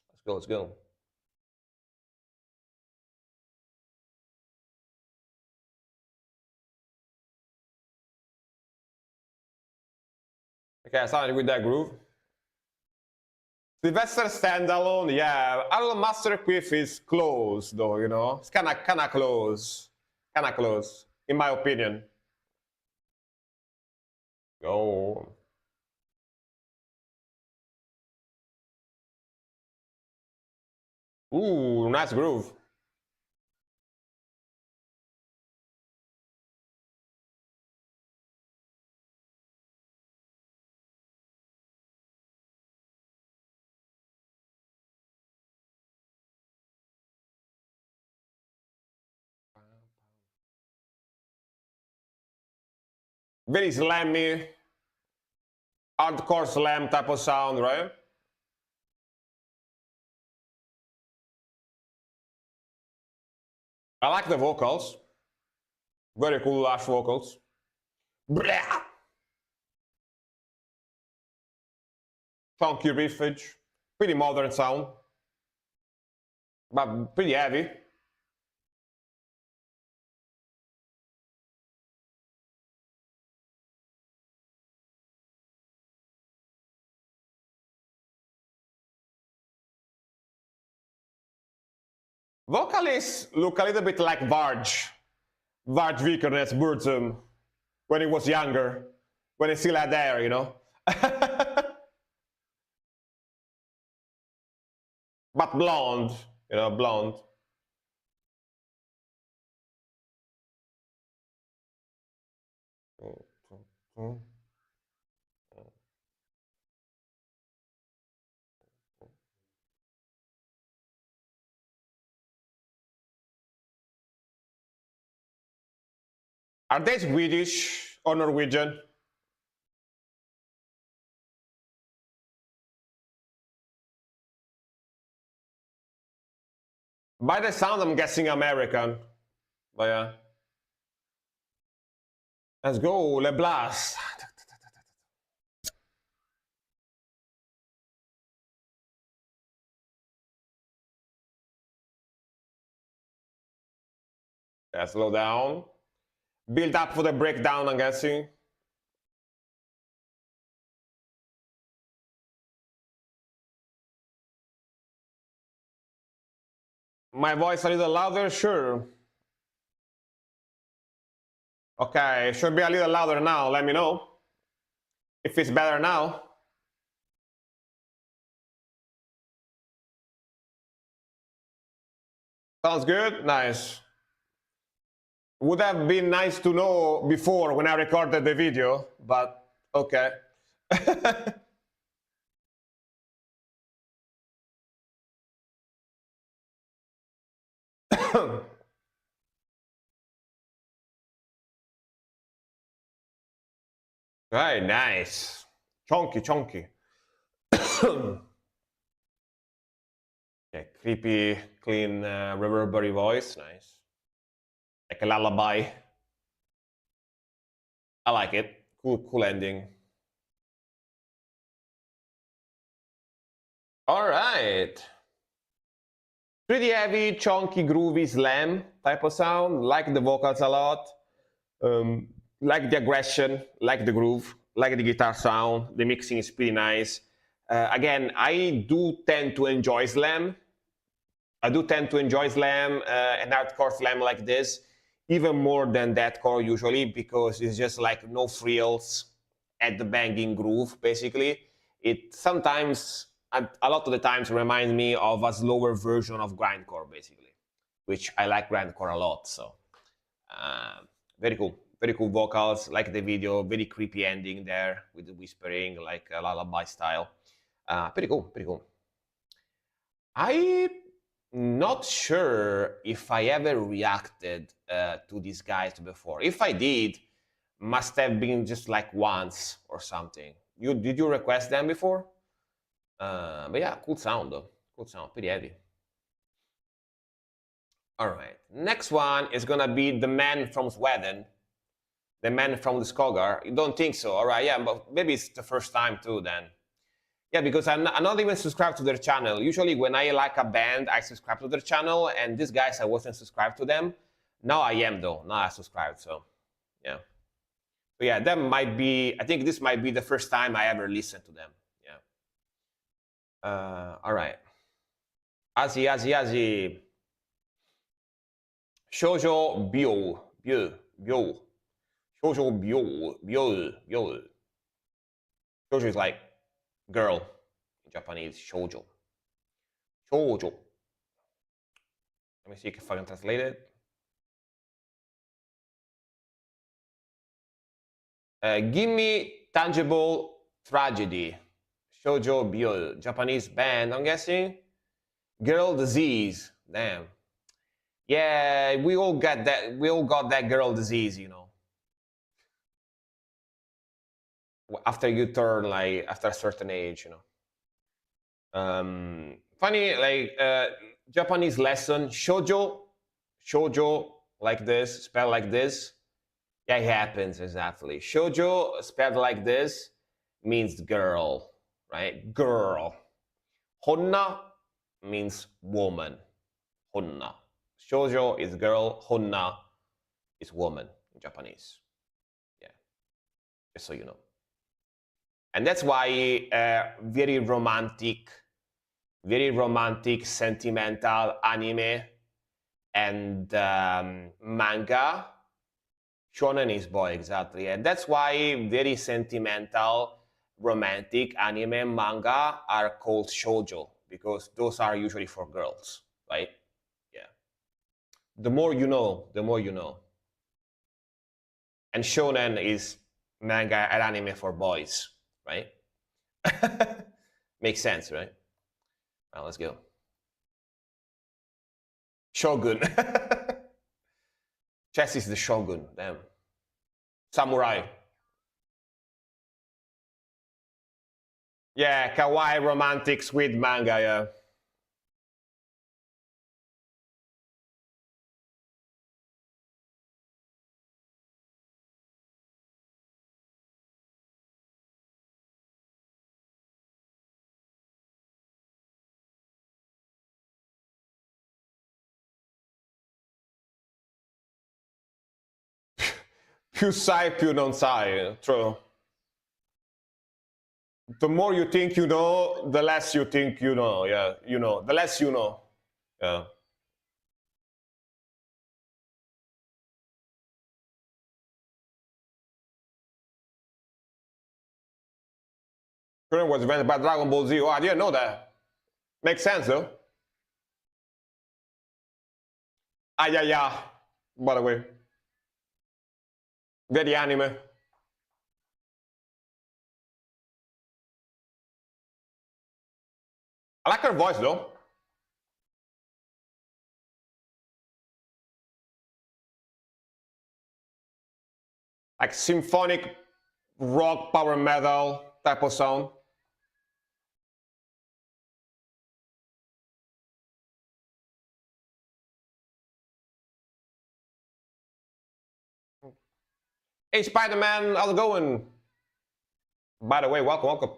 Let's go. Let's go. Okay, I started with that groove. Sylvester Standalone, yeah. Alan Masterquiff is close, though, you know. It's kind of close. Kind of close, in my opinion. Go. Ooh, nice groove. Very slammy, hardcore slam type of sound, right? I like the vocals. Very cool Lush vocals. Blah! Funky riffage. Pretty modern sound. But pretty heavy. Vocalists look a little bit like Varg Vikernes Burzum when he was younger, when he still had hair, you know. But blonde, you know, blonde. Are they Swedish or Norwegian? By the sound, I'm guessing American. But yeah. Let's go, Le Blast. Yeah, slow down. Build up for the breakdown, I'm guessing. My voice a little louder? Sure. Okay, should be a little louder now. Let me know if it's better now. Sounds good? Nice. Would have been nice to know before when I recorded the video, but okay. Very nice. Chunky, chunky. Okay, creepy, clean, reverberary voice. Nice. Like a lullaby. I like it. Cool ending. All right. Pretty heavy, chunky, groovy slam type of sound. Like the vocals a lot. Like the aggression, like the groove, like the guitar sound. The mixing is pretty nice. Again, I do tend to enjoy slam. I do tend to enjoy slam and hardcore slam like this, even more than deathcore usually, because it's just like no frills at the banging groove, basically. It sometimes, a lot of the times, reminds me of a slower version of grindcore, basically, which I like grindcore a lot. So very cool vocals, like the video, very creepy ending there with the whispering, like a lullaby style. Pretty cool. not sure if I ever reacted to these guys before. If I did, must have been just like once or something. Did you request them before? But yeah, cool sound though. Cool sound, pretty heavy. All right, next one is gonna be the man from Sweden, the man from the Skogar. You don't think so? All right, yeah, but maybe it's the first time too then. Yeah, because I'm not even subscribed to their channel. Usually when I like a band, I subscribe to their channel, and these guys, I wasn't subscribed to them. Now I am though, now I subscribed, so yeah. So yeah, that might be, I think this might be the first time I ever listened to them, yeah. All right. Asi. Shoujo Byo. Shoujo Byo. Shoujo is like girl in Japanese. Shoujo. Let me see if I can translate it. Give me tangible tragedy. Shoujo Byo. Japanese band, I'm guessing. Girl disease. Damn. Yeah, we all got that. We all got that girl disease, you know. After you turn, like, after a certain age, you know. Funny, like, Japanese lesson, shoujo, like this, spelled like this. Yeah, it happens, exactly. Shoujo, spelled like this, means girl, right? Girl. Honna means woman. Honna. Shoujo is girl, honna is woman in Japanese. Yeah, just so you know. And that's why very romantic, sentimental anime and manga, shonen is boy, exactly. And that's why very sentimental, romantic anime and manga are called shoujo, because those are usually for girls, right? Yeah. The more you know, the more you know. And shonen is manga and anime for boys, right? Makes sense, right? Well, let's go. Shogun. Chess is the shogun, damn. Samurai. Yeah, kawaii, romantic, sweet manga, yeah. Più sai, più non sai. True. The more you think you know, the less you think you know. Yeah, you know. The less you know. Yeah. Current was invented by Dragon Ball Z. Oh, I didn't know that. Makes sense though. Ah, yeah. By the way. Very anime. I like her voice though. Like symphonic rock power metal type of sound. Hey Spider-Man, how's it going? By the way, welcome.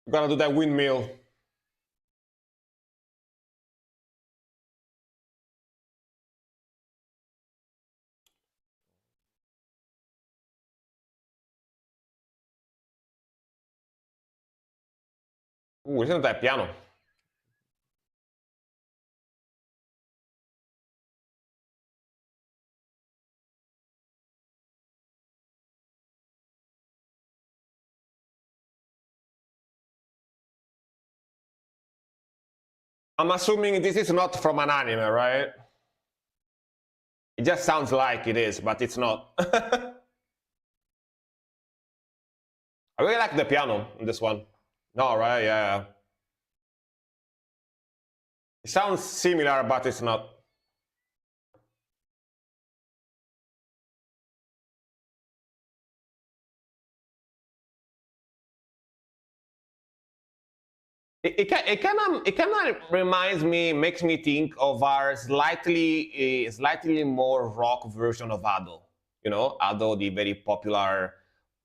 Gonna do that windmill. Questo non è piano. I'm assuming this is not from an anime, right? It just sounds like it is, but it's not. I really like the piano in this one. No, right? Yeah. It sounds similar, but it's not. It kind of reminds me, makes me think of our slightly more rock version of Ado. You know, Ado, the very popular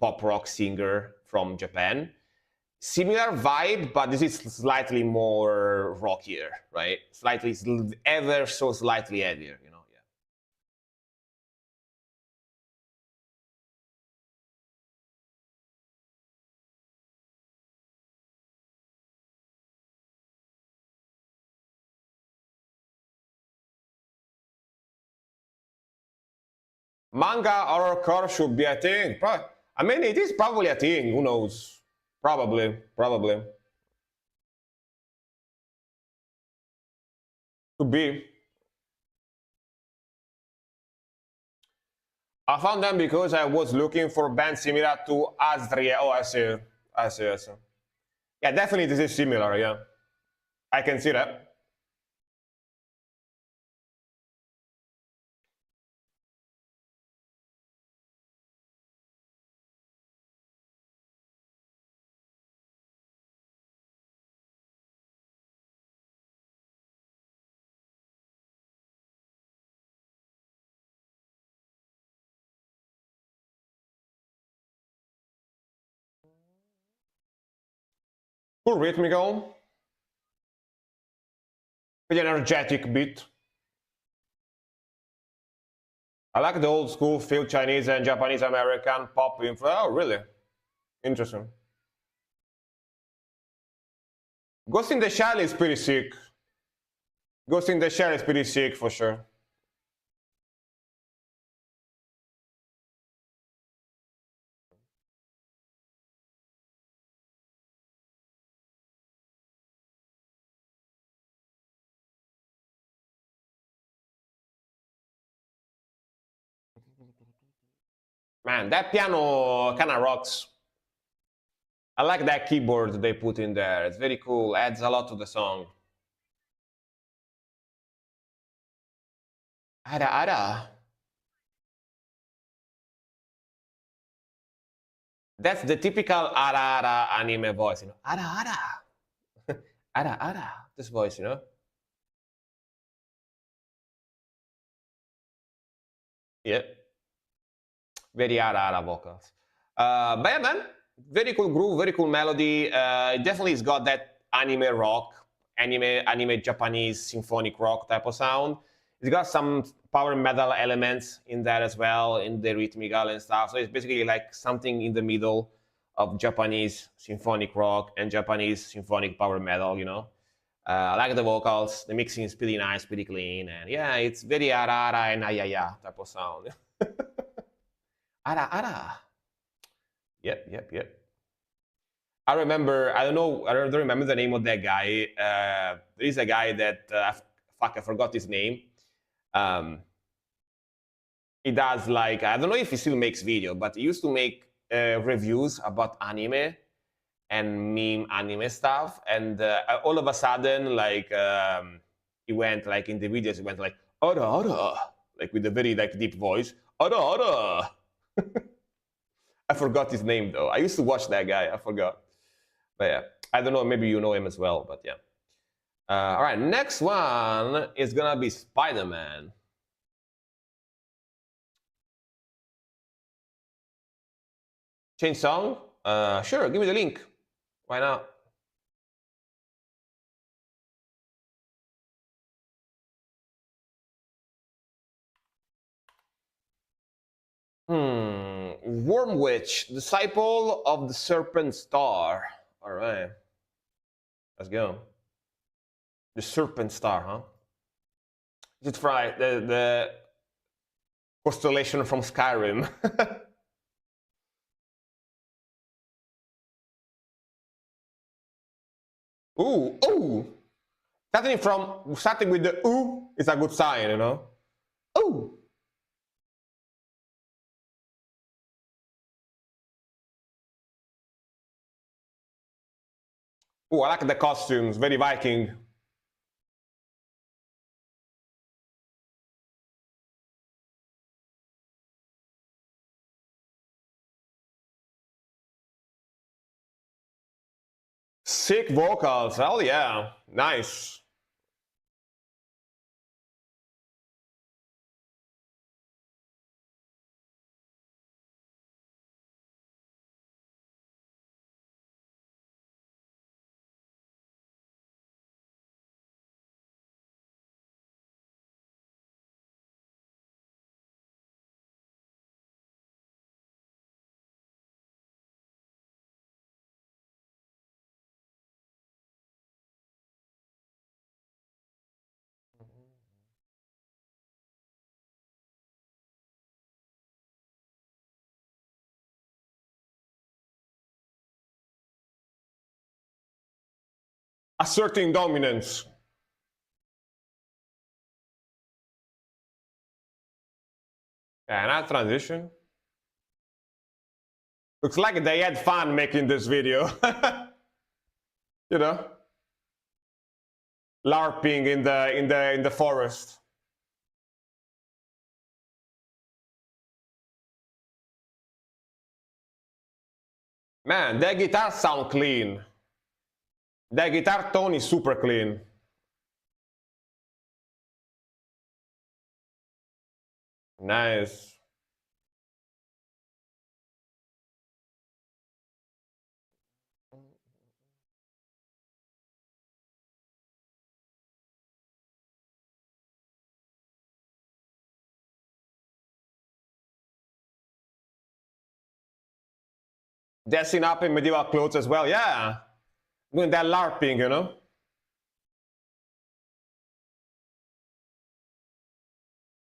pop rock singer from Japan. Similar vibe, but this is slightly more rockier, right? Slightly, ever so slightly heavier. You know, yeah. Manga horrorcore should be a thing. I mean, it is probably a thing. Who knows? Probably could be. I found them because I was looking for bands similar to Azria. Oh, I see. Yeah, definitely this is similar. Yeah, I can see that. Cool rhythmical, very energetic beat. I like the old school feel Chinese and Japanese American pop info. Oh, really? Interesting. Ghost in the Shell is pretty sick. Ghost in the Shell is pretty sick for sure. Man, that piano kind of rocks. I like that keyboard they put in there. It's very cool. Adds a lot to the song. Ada ada. That's the typical ara ara anime voice, you know. Ara ara. Ara ara. This voice, you know. Yeah. Very ara ara vocals. But yeah, man, very cool groove, very cool melody. It definitely has got that anime rock, anime Japanese symphonic rock type of sound. It's got some power metal elements in that as well, in the rhythmical and stuff. So it's basically like something in the middle of Japanese symphonic rock and Japanese symphonic power metal, you know. I like the vocals. The mixing is pretty nice, pretty clean, and yeah, it's very ara and ayaya type of sound. Ara. Yep. I remember. I don't know. I don't remember the name of that guy. There is a guy that fuck. I forgot his name. Um, he does like I don't know if he still makes video, but he used to make reviews about anime and meme anime stuff. And all of a sudden, like he went like in the videos, he went like ara, like with a very like deep voice, ara. I forgot his name though. I used to watch that guy. I forgot. But yeah, I don't know. Maybe you know him as well. But yeah. All right, next one is gonna be Spider-Man. Change song? Sure. Give me the link. Why not? Worm Witch, disciple of the Serpent Star. All right, let's go. The Serpent Star, huh? Is it right? The constellation from Skyrim. Ooh. Starting with the ooh is a good sign, you know. Ooh. Oh, I like the costumes, very Viking. Sick vocals, hell yeah, nice. Asserting dominance. Yeah, not transition. Looks like they had fun making this video. You know, LARPing in the forest. Man, their guitar sound clean. Their guitar tone is super clean. Nice. Dressing up in medieval clothes as well, yeah. Doing that LARPing, you know.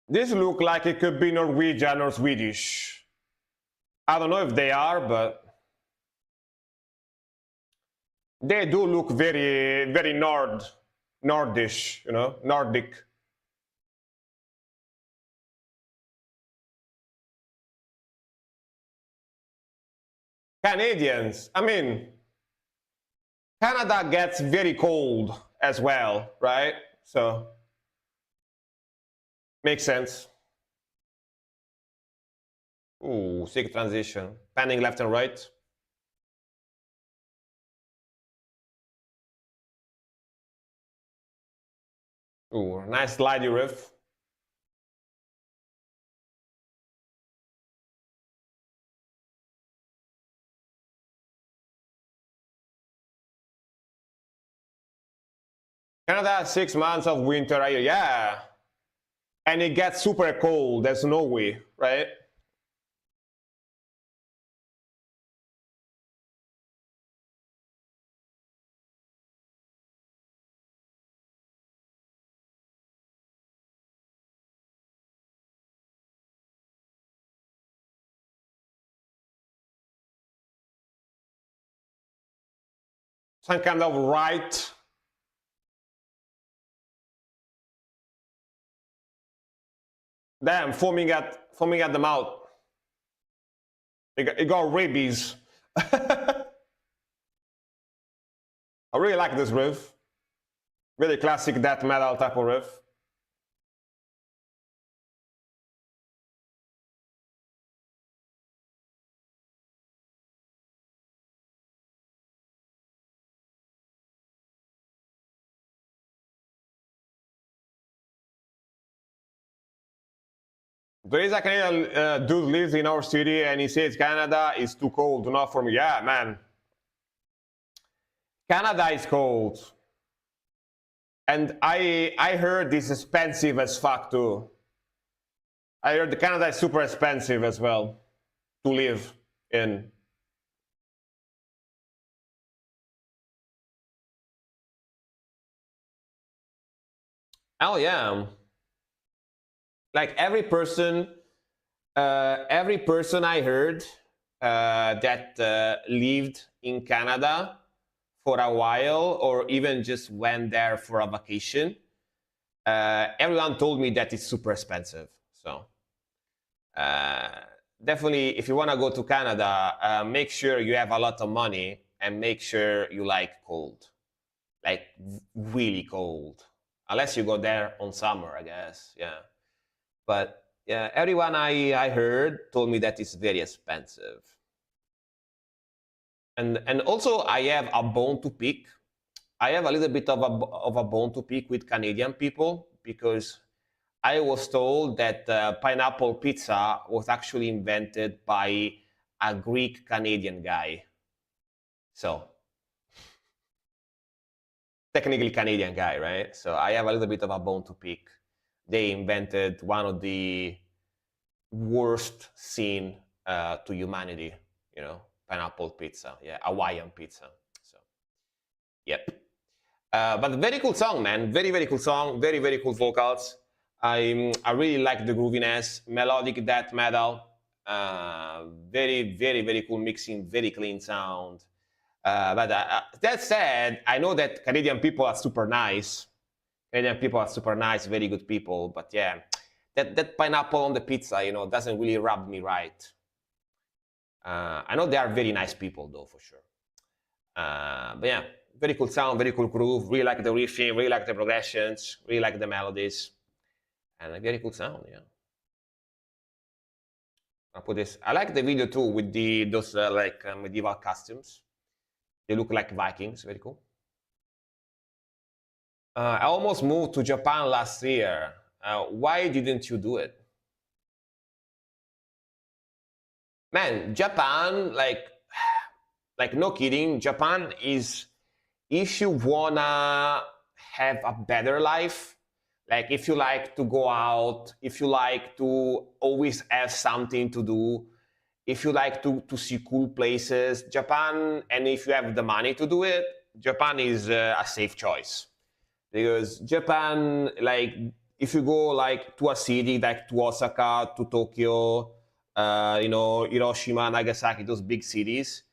This look like it could be Norwegian or Swedish. I don't know if they are, but they do look very, very Nordish, you know, Nordic. Canadians, I mean, Canada gets very cold as well, right? So, makes sense. Ooh, sick transition. Panning left and right. Ooh, nice slidey riff. Canada has 6 months of winter right here, yeah. And it gets super cold, there's no way, right? Some kind of right. Damn, foaming at the mouth. It got rabies. I really like this riff. Really classic death metal type of riff. There is a Canadian dude lives in our city and he says Canada is too cold, not for me. Yeah, man. Canada is cold. And I heard it's expensive as fuck too. I heard Canada is super expensive as well to live in. Oh yeah. Like every person I heard that lived in Canada for a while or even just went there for a vacation, everyone told me that it's super expensive. So definitely, if you want to go to Canada, make sure you have a lot of money and make sure you like cold, like really cold, unless you go there on summer, I guess. Yeah, but yeah, everyone I heard told me that it's very expensive. And also I have a bone to pick. I have a little bit of a bone to pick with Canadian people, because I was told that pineapple pizza was actually invented by a Greek Canadian guy. So technically Canadian guy, right? So I have a little bit of a bone to pick. They invented one of the worst sin to humanity, pineapple pizza, yeah, Hawaiian pizza. So, yep. But very cool song, man. Very, very cool song. Very, very cool vocals. I really like the grooviness, melodic death metal. Very, very, very cool mixing, very clean sound. But that said, I know that Canadian people are super nice. Canadian people are super nice, very good people. But yeah, that pineapple on the pizza, doesn't really rub me right. I know they are very nice people, though, for sure. But yeah, very cool sound, very cool groove. Really like the riffing, really like the progressions, really like the melodies, and a very cool sound. Yeah. I'll put this. I like the video too with those medieval costumes. They look like Vikings. Very cool. I almost moved to Japan last year. Why didn't you do it? Man, Japan, like no kidding, Japan is, if you wanna have a better life, like if you like to go out, if you like to always have something to do, if you like to see cool places, Japan, and if you have the money to do it, Japan is a safe choice. Because Japan, like if you go like to a city like to Osaka, to Tokyo, Hiroshima, Nagasaki, those big cities,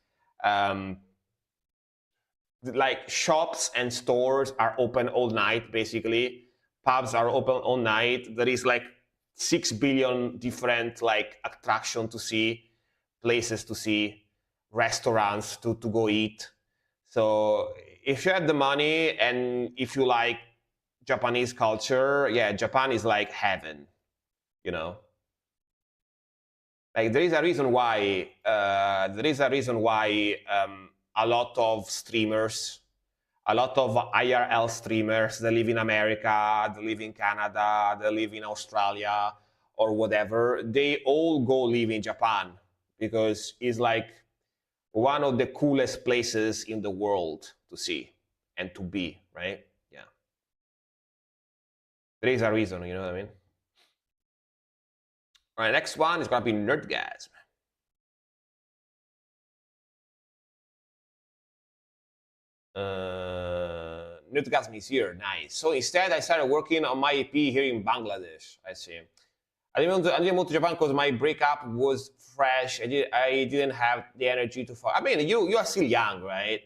like shops and stores are open all night, basically. Pubs are open all night. There is like 6 billion different like attraction to see, places to see, restaurants to go eat. So if you have the money and if you like Japanese culture, yeah, Japan is like heaven, you know. Like there is a reason why a lot of streamers, a lot of IRL streamers, they live in America, they live in Canada, they live in Australia or whatever, they all go live in Japan because it's like one of the coolest places in the world to see and to be, right? Yeah. There is a reason, you know what I mean? All right, next one is gonna be Nerdgasm. Nerdgasm is here, nice. So instead, I started working on my EP here in Bangladesh. I see. I didn't move to Japan because my breakup was fresh. I didn't have the energy to I mean, you are still young, right?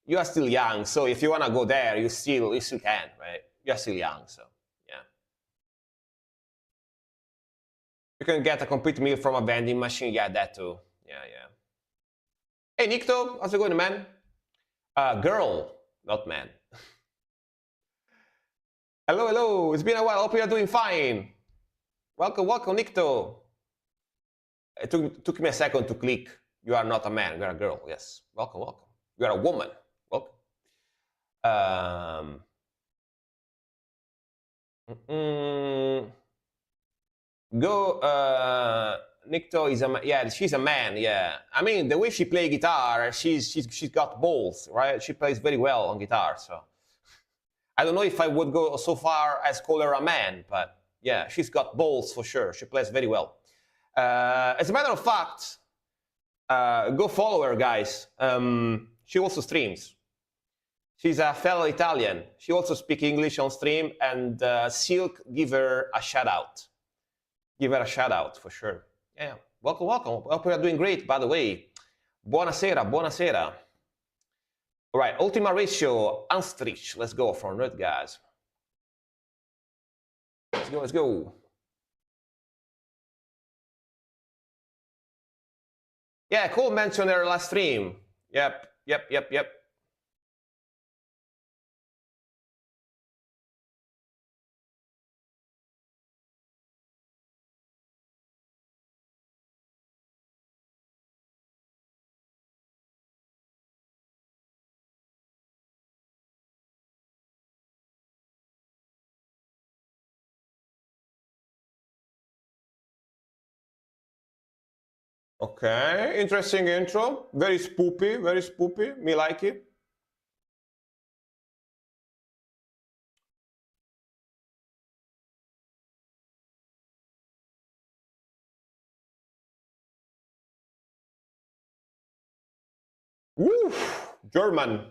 You are still young, so if you wanna go there, you still can, right? You are still young, so yeah. You can get a complete meal from a vending machine. Yeah, that too. Yeah, yeah. Hey, Nikto, how's it going, man? Girl, not man. Hello, hello. It's been a while. Hope you are doing fine. Welcome, welcome, Nikto. It took me a second to click. You are not a man. You are a girl. Yes. Welcome, welcome. You are a woman. Welcome. Nikto is she's a man. Yeah. I mean, the way she plays guitar, she's got balls, right? She plays very well on guitar. So I don't know if I would go so far as call her a man, but yeah, she's got balls for sure. She plays very well. As a matter of fact, go follow her, guys. She also streams. She's a fellow Italian. She also speaks English on stream, and Silk, give her a shout out. Give her a shout out for sure. Yeah, welcome, welcome. Hope you are doing great, by the way. Buonasera, buonasera. All right, Ultima Ratio, Anstrich. Let's go for Nerdgasm. Let's go, let's go. Yeah, Cole mentioned her last stream. Yep, Yep. Okay, interesting intro. Very spoopy, very spoopy. Me like it. Woo! German.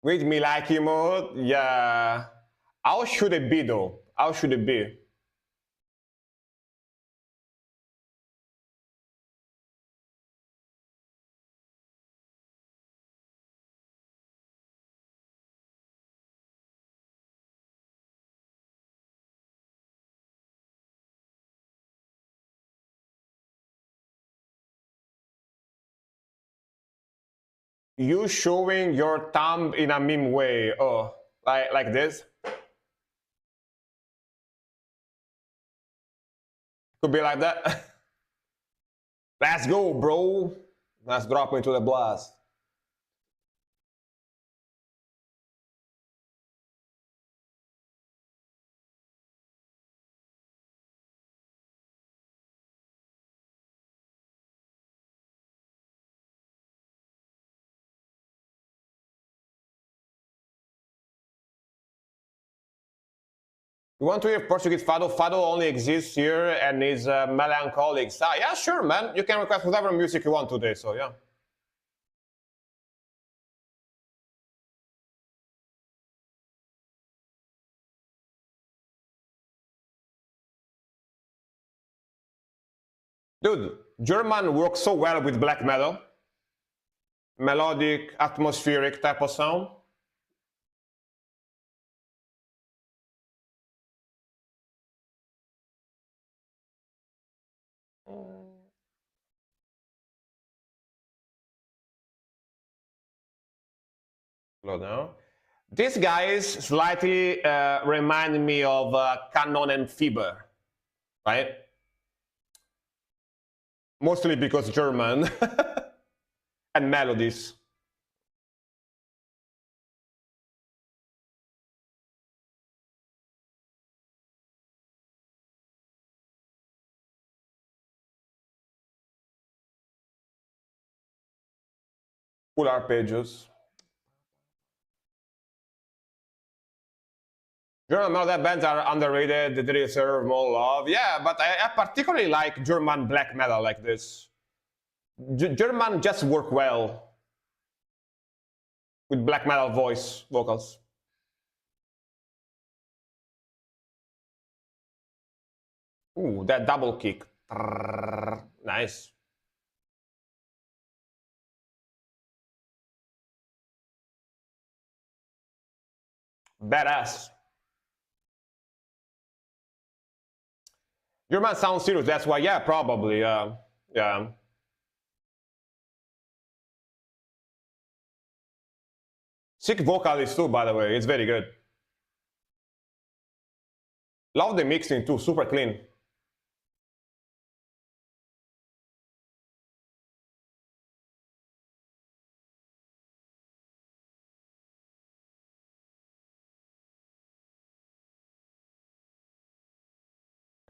With me like it mode, yeah. How should it be though? How should it be? You showing your thumb in a meme way. Oh, like this? Could be like that. Let's go, bro. Let's drop into the blast. You want to hear Portuguese Fado? Fado only exists here and is melancholic. So, yeah, sure, man. You can request whatever music you want today, so yeah. Dude, German works so well with black metal. Melodic, atmospheric type of sound. Slow down. These guys slightly remind me of Canon and Fieber, right? Mostly because German and melodies. Full arpeggios. German metal bands are underrated. They deserve more love. Yeah, but I particularly like German black metal like this. German just work well with black metal voice vocals. Ooh, that double kick. Nice. Badass. German sounds serious. That's why, yeah, probably. Yeah. Sick vocalist too, by the way. It's very good. Love the mixing too. Super clean.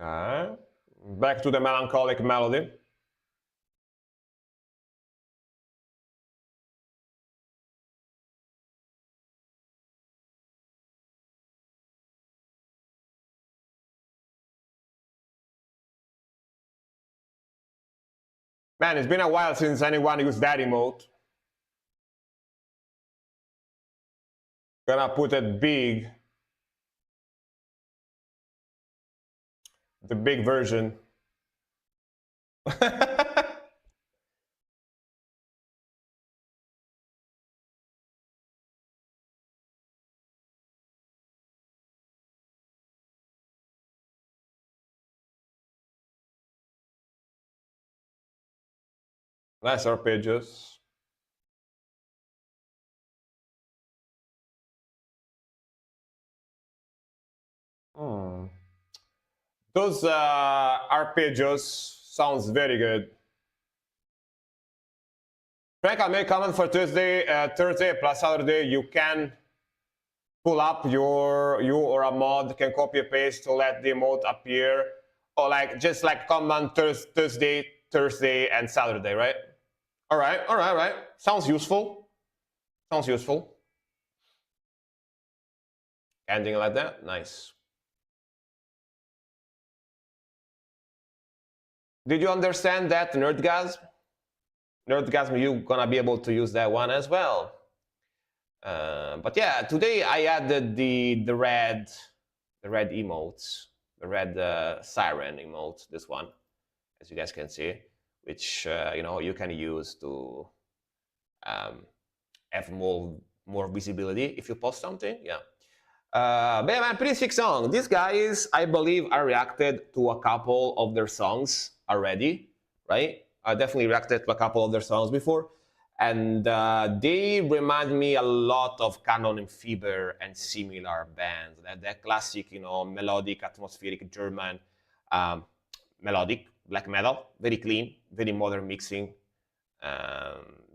Okay. Back to the melancholic melody. Man, it's been a while since anyone used that emote. Gonna put it big. The big version. Nice arpeggios. Hmm. Those arpeggios sounds very good. Frank, I made comment for Tuesday, Thursday plus Saturday. You can pull up you or a mod can copy and paste to let the emote appear, or like just like command Thursday, and Saturday, right? All right. Sounds useful. Sounds useful. Ending like that, nice. Did you understand that, Nerdgasm? Nerdgasm, you're gonna be able to use that one as well. But yeah, today I added the red emotes, the red siren emote. This one, as you guys can see, which you can use to have more visibility if you post something. Yeah. But yeah, man, pretty sick song. These guys, I believe, I reacted to a couple of their songs already, right? I definitely reacted to a couple of their songs before, and they remind me a lot of Canon and Fieber and similar bands. That classic, melodic, atmospheric German melodic black metal, very clean, very modern mixing,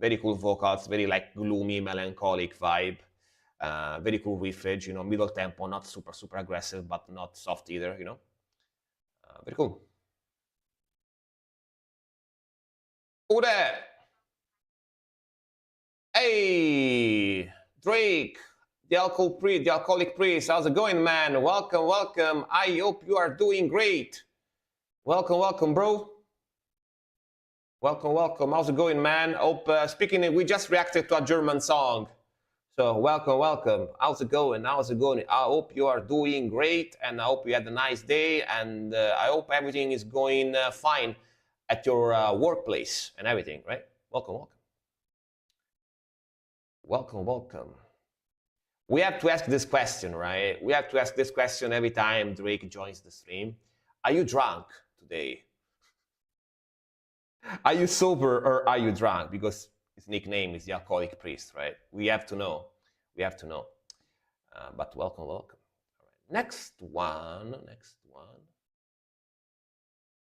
very cool vocals, very like gloomy, melancholic vibe. Very cool riffage, middle tempo, not super aggressive, but not soft either, very cool. Ure! Hey, Drake, the alcoholic priest. How's it going, man? Welcome. I hope you are doing great. Welcome, bro. Welcome. How's it going, man? Hope we just reacted to a German song. So welcome. How's it going? I hope you are doing great, and I hope you had a nice day, and I hope everything is going fine at your workplace and everything, right? Welcome. We have to ask this question, right? We have to ask this question every time Drake joins the stream. Are you drunk today? Are you sober or are you drunk? Because his nickname is the alcoholic priest, right? We have to know. But welcome. All right. Next one.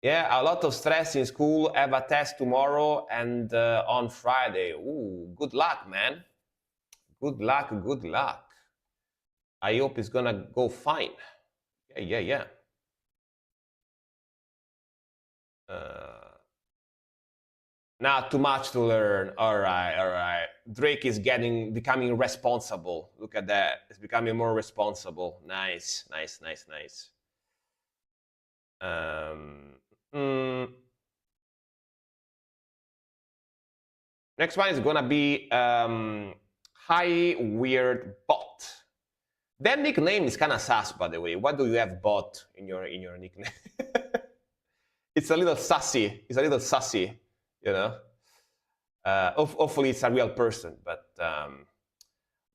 Yeah, a lot of stress in school. I have a test tomorrow and on Friday. Ooh, good luck, man. Good luck. I hope it's gonna go fine. Yeah. Not too much to learn. All right. Drake is becoming responsible. Look at that. It's becoming more responsible. Nice. Next one is gonna be High Weird Bot. That nickname is kind of sus, by the way. Why do you have bot in your nickname? It's a little sassy. Hopefully it's a real person, but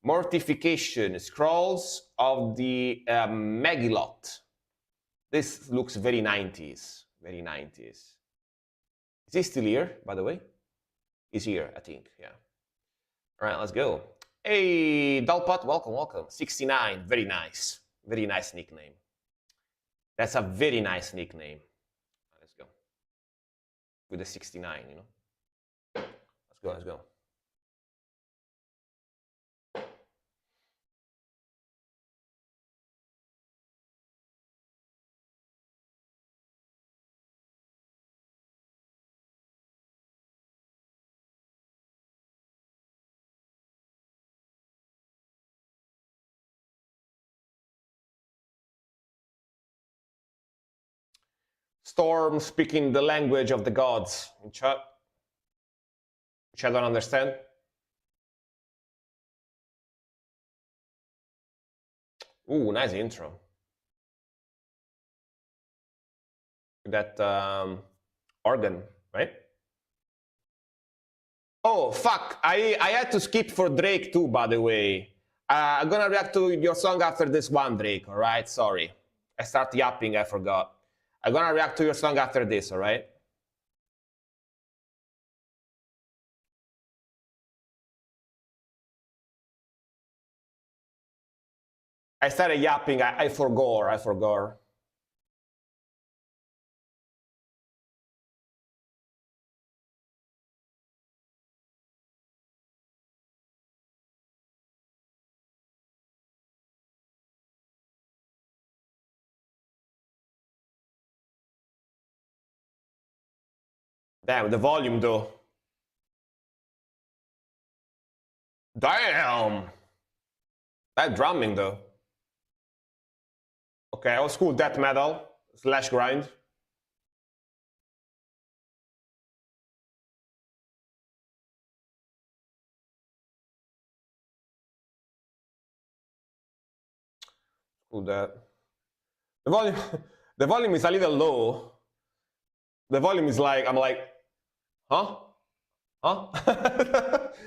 Mortification, Scrolls of the Megillot. This looks very 90s. Is he still here, by the way? He's here, I think, yeah. All right, let's go. Hey, Dalpot, welcome. 69, very nice nickname. That's a very nice nickname. Let's go. With the 69, Let's go. Storm speaking the language of the gods in chat. Which I don't understand. Ooh, nice intro. That organ, right? Oh, fuck. I had to skip for Drake too, by the way. I'm gonna react to your song after this one, Drake, all right? Sorry. I start yapping, I forgot. I'm gonna react to your song after this, all right? I started yapping. I forgot. I forgot. Damn, the volume though. Damn. That drumming though. Okay, old school death metal slash grind. Cool that. The volume, the volume is a little low. The volume is like, I'm like, huh? Huh?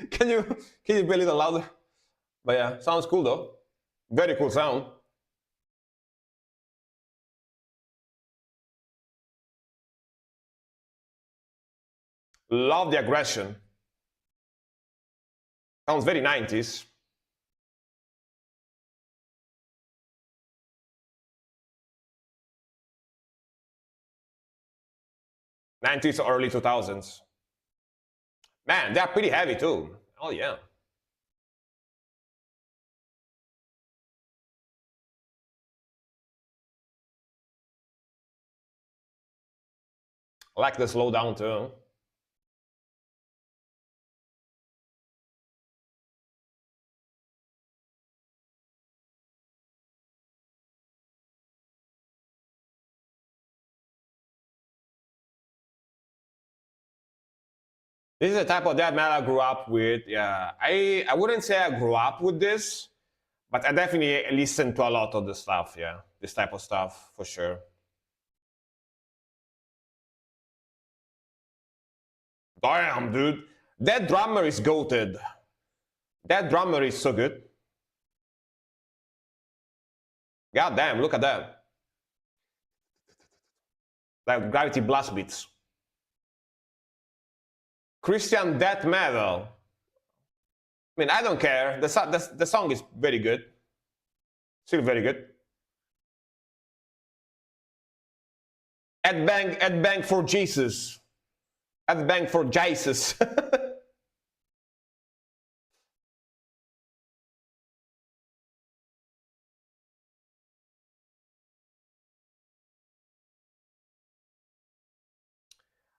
can you be a little louder? But yeah, sounds cool though. Very cool sound. Love the aggression. Sounds very 90s. 90s or early 2000s. Man, they're pretty heavy too. Oh yeah. I like the slowdown too. This is the type of death metal I grew up with. Yeah, I wouldn't say I grew up with this, but I definitely listened to a lot of the stuff. Yeah, this type of stuff for sure. Damn, dude, that drummer is goated. That drummer is so good. God damn, look at that. Like Gravity Blast beats. Christian death metal. I mean, I don't care. The song is very good. Still very good. Ed Bang for Jesus. Ed Bang for Jesus.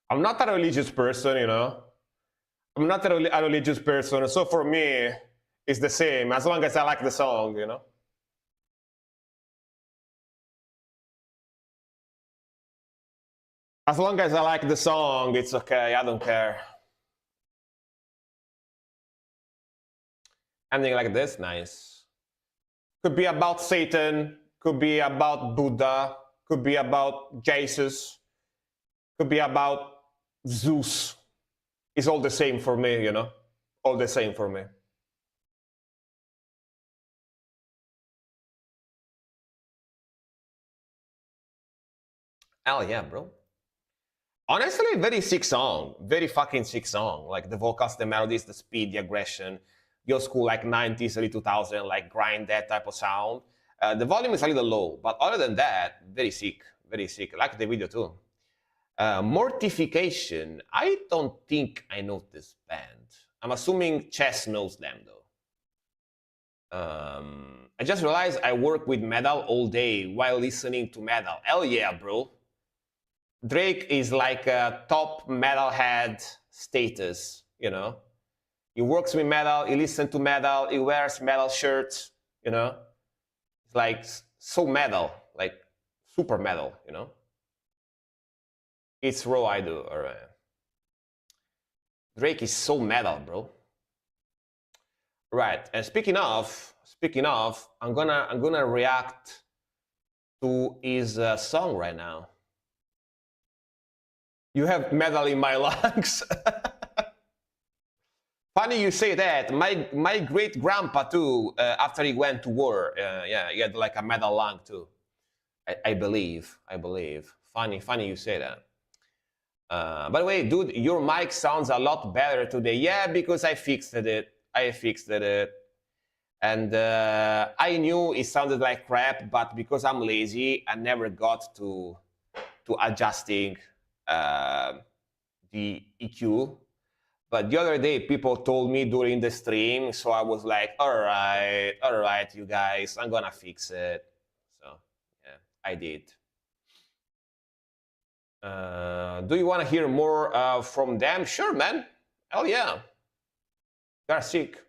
I'm not a religious person, you know. I'm not a religious person, so for me, it's the same as long as I like the song, you know. As long as I like the song, it's okay. I don't care. Ending like this, nice. Could be about Satan, could be about Buddha, could be about Jesus, could be about Zeus. It's all the same for me, you know? All the same for me. Hell yeah, bro. Honestly, very sick song. Very fucking sick song. Like the vocals, the melodies, the speed, the aggression. The old school, like 90s, early 2000, like grind, that type of sound. The volume is a little low, but other than that, very sick. Very sick. I like the video too. Mortification. I don't think I know this band. I'm assuming Chess knows them though. I just realized I work with metal all day while listening to metal. Hell yeah, bro. Drake is like a top metalhead status, you know. He works with metal, he listens to metal, he wears metal shirts, you know. It's like so metal, like super metal, you know. It's raw, I do, alright. Drake is so metal, bro. Right, and speaking of, I'm gonna react to his song right now. You have metal in my lungs. Funny you say that. My great grandpa too. After he went to war, yeah, he had like a metal lung too. I believe. Funny you say that. By the way, dude, your mic sounds a lot better today. Yeah, because I fixed it. And I knew it sounded like crap, but because I'm lazy, I never got to adjusting the EQ. But the other day, people told me during the stream, so I was like, all right, you guys, I'm gonna fix it. So yeah, I did. Do you want to hear more from them? Sure, man. Hell yeah. They're sick.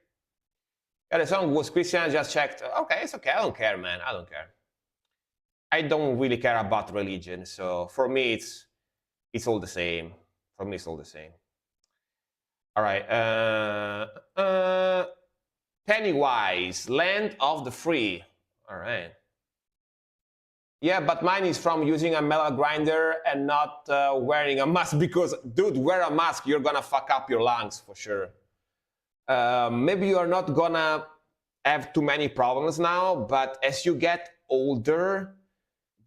Yeah, the song was Christian. I just checked. Okay, it's okay. I don't care, man. I don't care. I don't really care about religion, so for me, it's all the same. For me, it's all the same. All right. Pennywise, Land of the Free. All right. Yeah, but mine is from using a metal grinder and not wearing a mask because, dude, wear a mask, you're gonna fuck up your lungs for sure. Maybe you're not gonna have too many problems now, but as you get older,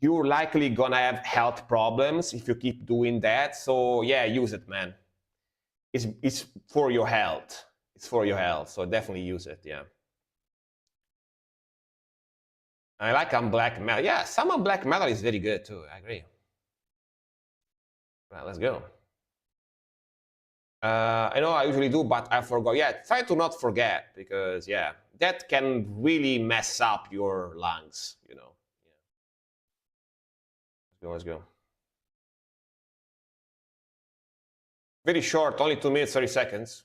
you're likely gonna have health problems if you keep doing that. So yeah, use it, man. It's for your health. It's for your health, so definitely use it, yeah. I like black metal. Yeah, some black metal is very good too. I agree. Right, let's go. I know I usually do, but I forgot. Yeah, try to not forget because yeah, that can really mess up your lungs. You know. Yeah. Let's go. Very short, only 2 minutes 30 seconds.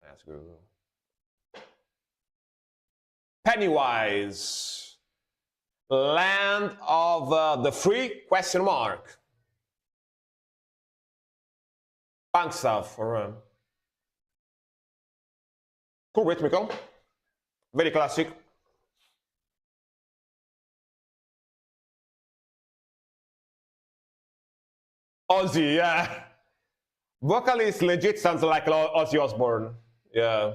That's good. Pennywise, Land of the Free? Question mark. Punk stuff for cool rhythmical, very classic. Ozzy, yeah. Vocalist legit sounds like Ozzy Osbourne. Yeah.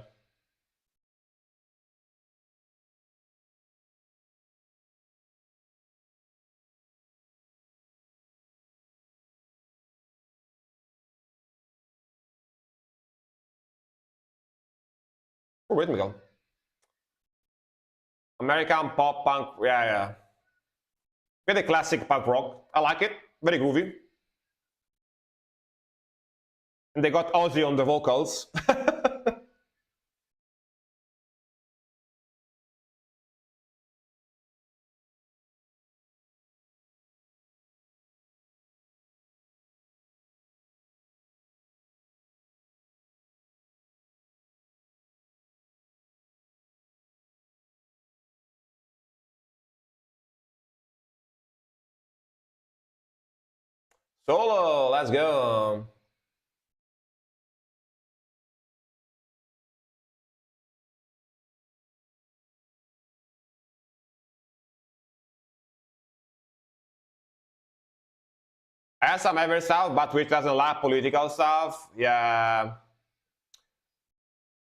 Rhythmical. American pop punk, yeah. Very classic punk rock. I like it. Very groovy. And they got Ozzy on the vocals. Solo, let's go. I have some ever stuff, but which doesn't like political stuff. Yeah.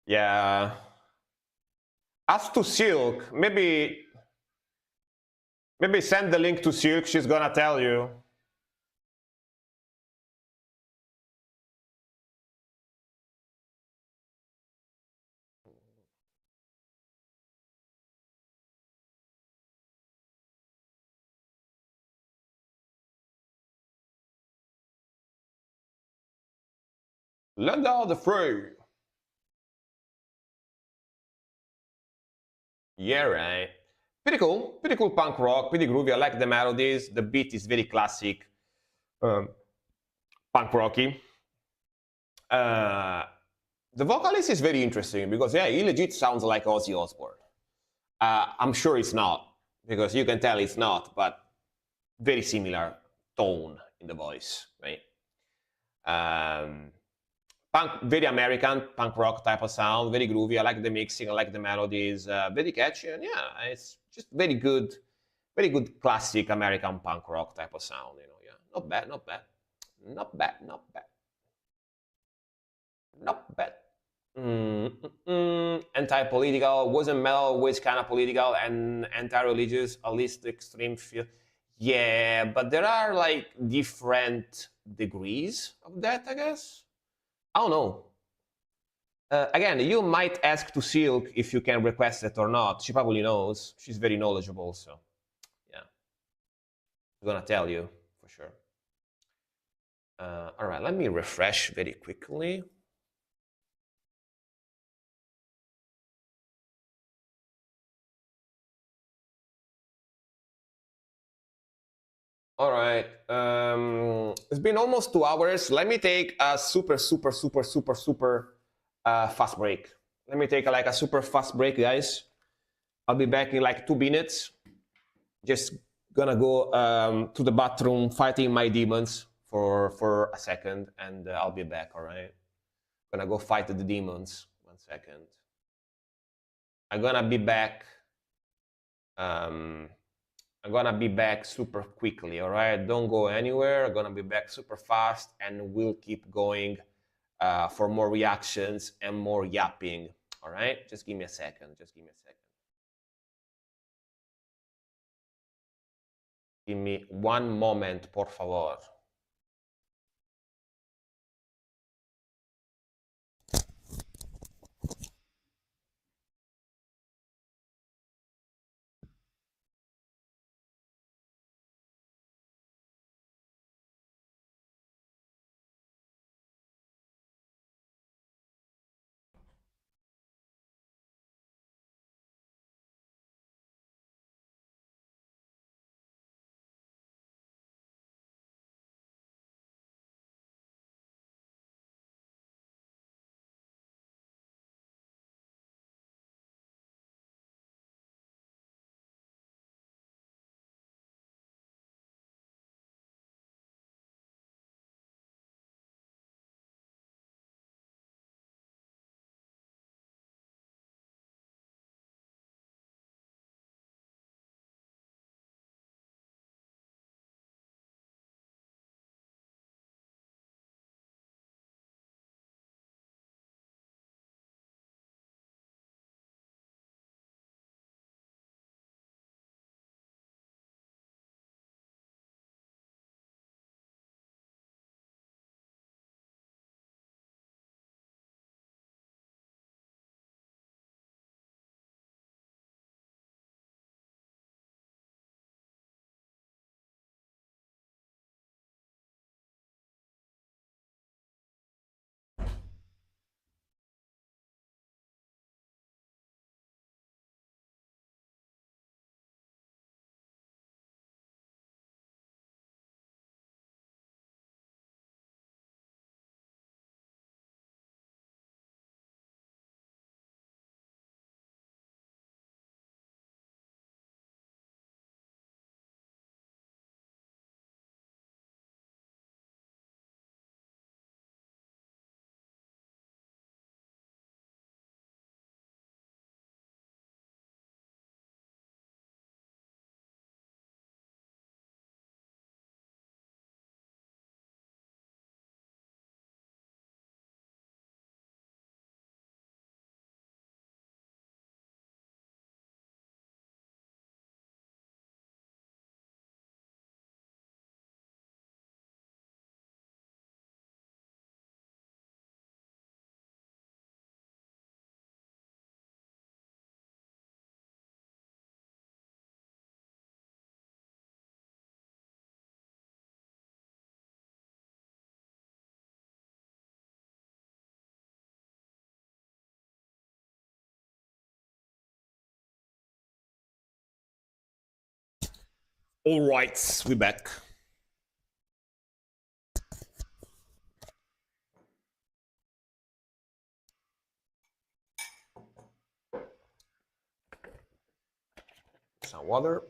Yeah. As to Silk, maybe send the link to Silk. She's gonna tell you. Land of the Free. Yeah, right. Pretty cool punk rock, pretty groovy. I like the melodies. The beat is very classic, punk rocky. The vocalist is very interesting because yeah, he legit sounds like Ozzy Osbourne. I'm sure it's not because you can tell it's not, but very similar tone in the voice, right? Punk, very American punk rock type of sound, very groovy. I like the mixing, I like the melodies, very catchy, and yeah, it's just very good classic American punk rock type of sound. You know, yeah, not bad, not bad, not bad, not bad, not bad. Anti-political, wasn't metal, which kind of political and anti-religious, at least extreme feel. Yeah, but there are like different degrees of that, I guess. I don't know. Again, you might ask to Silk if you can request it or not. She probably knows. She's very knowledgeable, so yeah. I'm gonna tell you for sure. All right, let me refresh very quickly. All right. It's been almost 2 hours. Let me take a super fast break. Let me take like a super fast break, guys. I'll be back in like 2 minutes. Just gonna go to the bathroom, fighting my demons for a second, and I'll be back. All right. Gonna go fight the demons. 1 second. I'm gonna be back. I'm gonna be back super quickly, all right? Don't go anywhere. I'm gonna be back super fast, and we'll keep going for more reactions and more yapping, all right? Just give me a second. Just give me a second. Give me one moment, por favor. All right, we're back. Some water.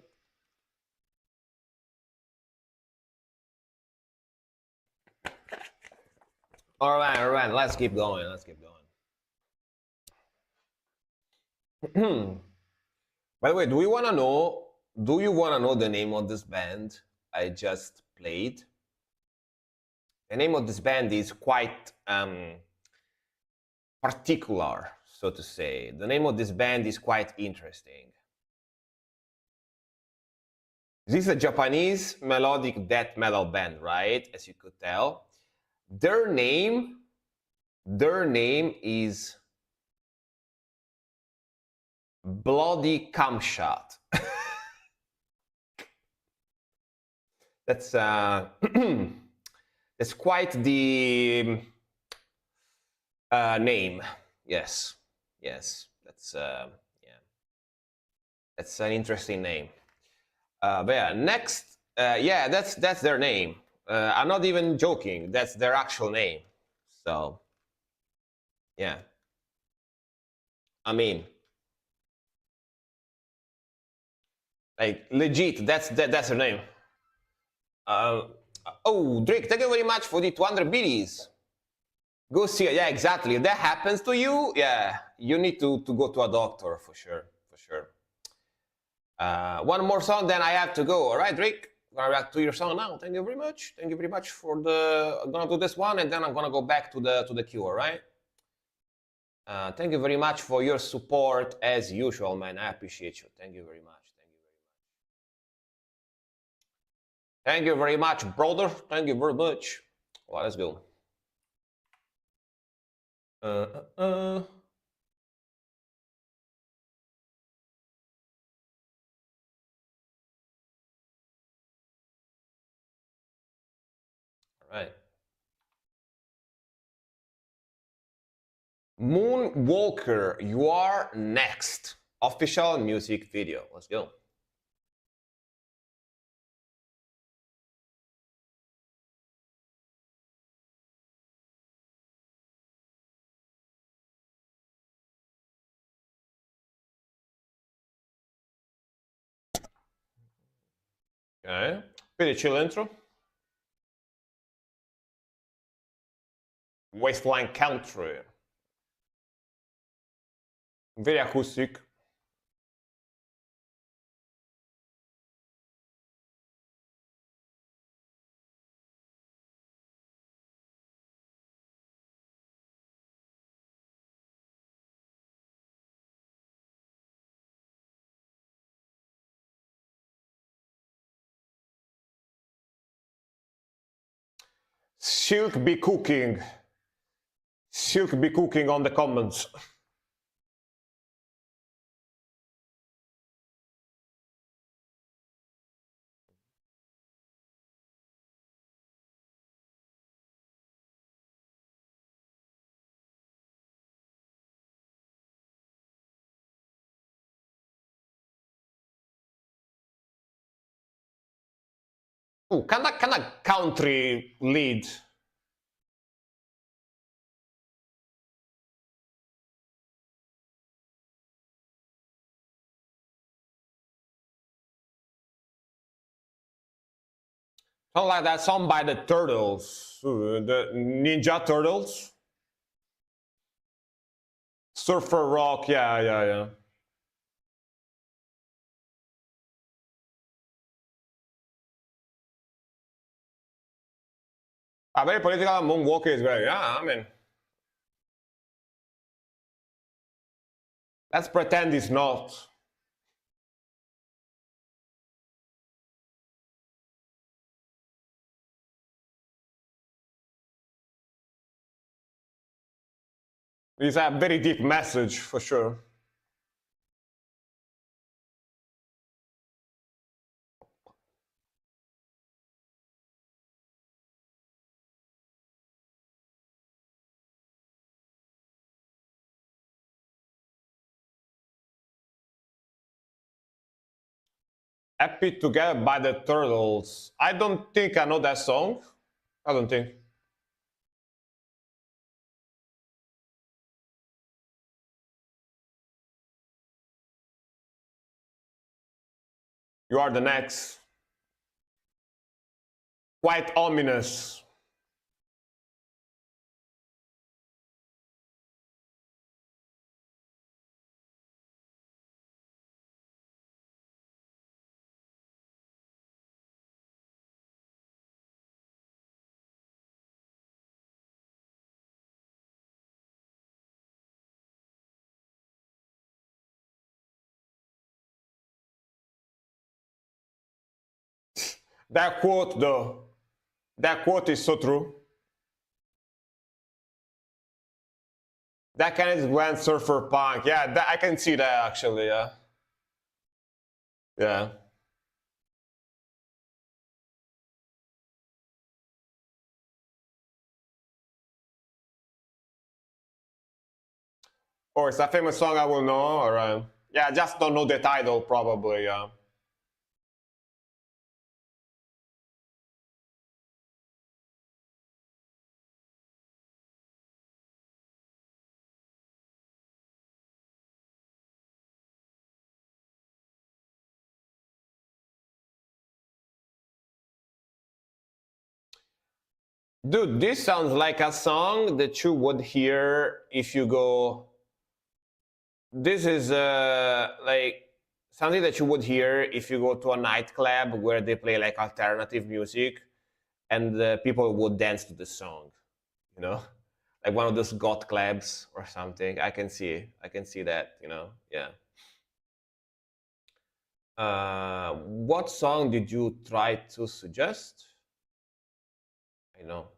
All right, let's keep going. Let's keep going. By the way, do you want to know? Do you want to know the name of this band I just played? The name of this band is quite particular, so to say. The name of this band is quite interesting. This is a Japanese melodic death metal band, right? As you could tell. Their name is Bloody Camshot. That's that's quite the name. Yes, yes, that's yeah, that's an interesting name. But yeah, next, yeah, that's their name. I'm not even joking. That's their actual name. So, yeah. I mean, like legit. That's their name. Uh, oh, Drake, thank you very much for the 200 biddies. Go see it. Yeah, exactly. If that happens to you, yeah, you need to go to a doctor for sure. For sure. One more song, then I have to go. All right, Drake. I'm gonna back to your song now. Thank you very much. Thank you very much for the. I'm gonna do this one, and then I'm gonna go back to the queue. All right. Thank you very much for your support as usual, man. I appreciate you. Thank you very much. Thank you very much. Thank you very much, brother. Thank you very much. Well, let's go. Uh, uh, uh. All right. Moonwalker, you are next. Official music video. Let's go. Okay. Pretty chill intro. Wasteland Country. Very acoustic. Silk be cooking. Silk be cooking on the comments. Ooh, kind of country lead. Something like that song by the Turtles. The Ninja Turtles. Surfer Rock, yeah. A very political Moonwalker is great. Yeah, I mean, let's pretend it's not. It's a very deep message for sure. Happy Together by the Turtles. I don't think I know that song. I don't think. You are the next. Quite ominous. That quote, though, that quote is so true. That kind of went surfer punk. Yeah, that, I can see that actually. Yeah, yeah. Or it's a famous song I will know, or yeah, I just don't know the title probably. Yeah. Dude, this sounds like a song that you would hear if you go. This is like something that you would hear if you go to a nightclub where they play like alternative music, and people would dance to the song. You know, like one of those goth clubs or something. I can see that. You know, yeah. What song did you try to suggest? I know.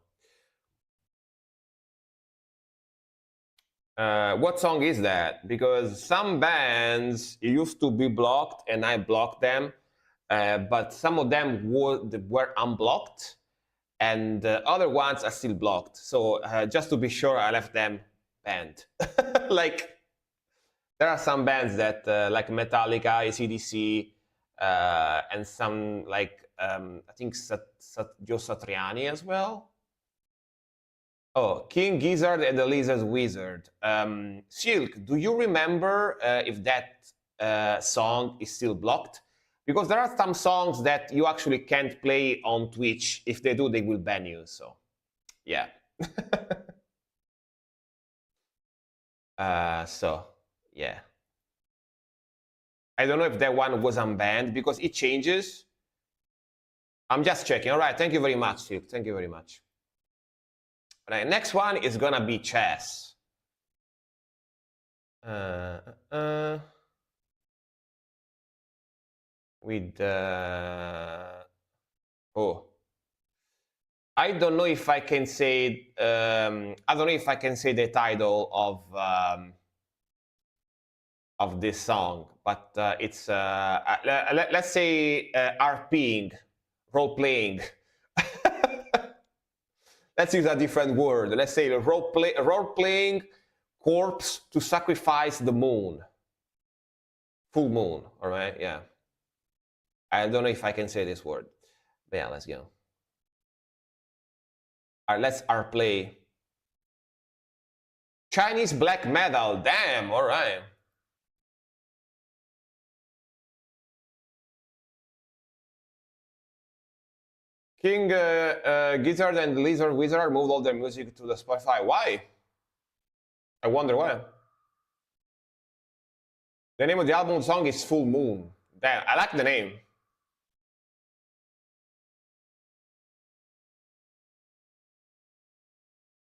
What song is that? Because some bands used to be blocked and I blocked them, but some of them were unblocked and other ones are still blocked. So just to be sure, I left them banned. Like there are some bands that like Metallica, AC/DC, and some like I think Joe Satriani as well. Oh, King Gizzard and the Lizard Wizard. Silk, do you remember if that song is still blocked? Because there are some songs that you actually can't play on Twitch. If they do, they will ban you. So, yeah. So, yeah. I don't know if that one was unbanned because it changes. I'm just checking. All right. Thank you very much, Silk. Thank you very much. All right. Next one is going to be chess. Uh, uh, with oh, I don't know if I can say I don't know if I can say the title of this song, but it's let's say RPing, role playing. Let's use a different word. Let's say role playing corpse to sacrifice the moon, full moon. All right, yeah. I don't know if I can say this word. But yeah, let's go. All right, let's R play. Chinese black metal. Damn. All right. King Gizzard and Lizard Wizard moved all their music to the Spotify. Why? I wonder why. The name of the album song is Full Moon. Damn, I like the name.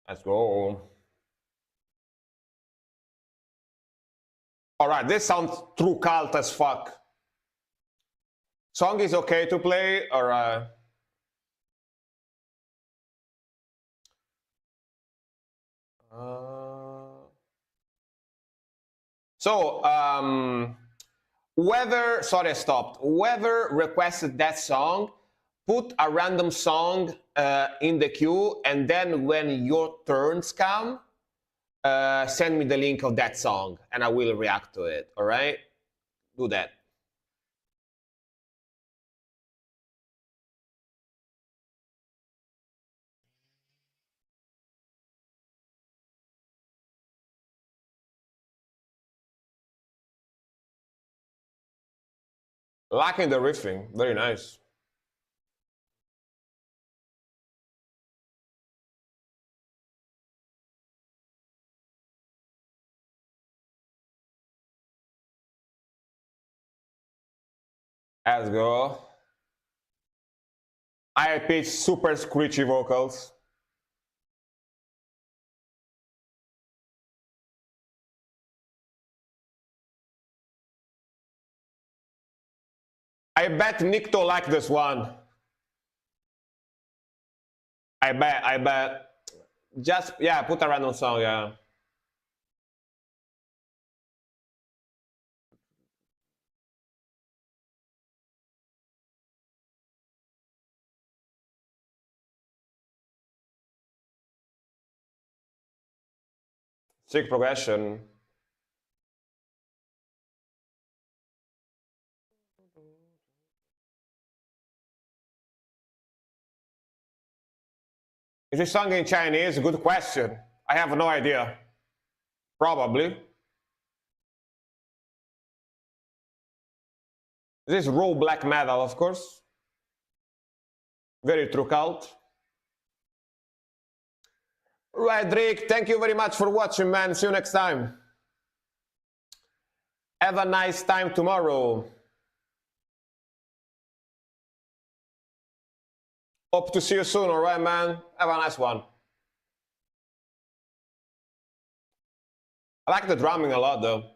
Let's go. All right, this sounds true cult as fuck. Song is okay to play, or so whoever, sorry, I stopped. Whoever requested that song, put a random song in the queue, and then when your turns come, send me the link of that song, and I will react to it. All right, do that. Liking the riffing, very nice. Let's go. High pitched, super screechy vocals. I bet Nikto liked this one. I bet. Just, yeah, put a random song, yeah. Sick progression. Is this song in Chinese? Good question. I have no idea. Probably. This is raw black metal, of course. Very true cult. Right, Rick, thank you very much for watching, man. See you next time. Have a nice time tomorrow. Hope to see you soon, all right, man? Have a nice one. I like the drumming a lot, though.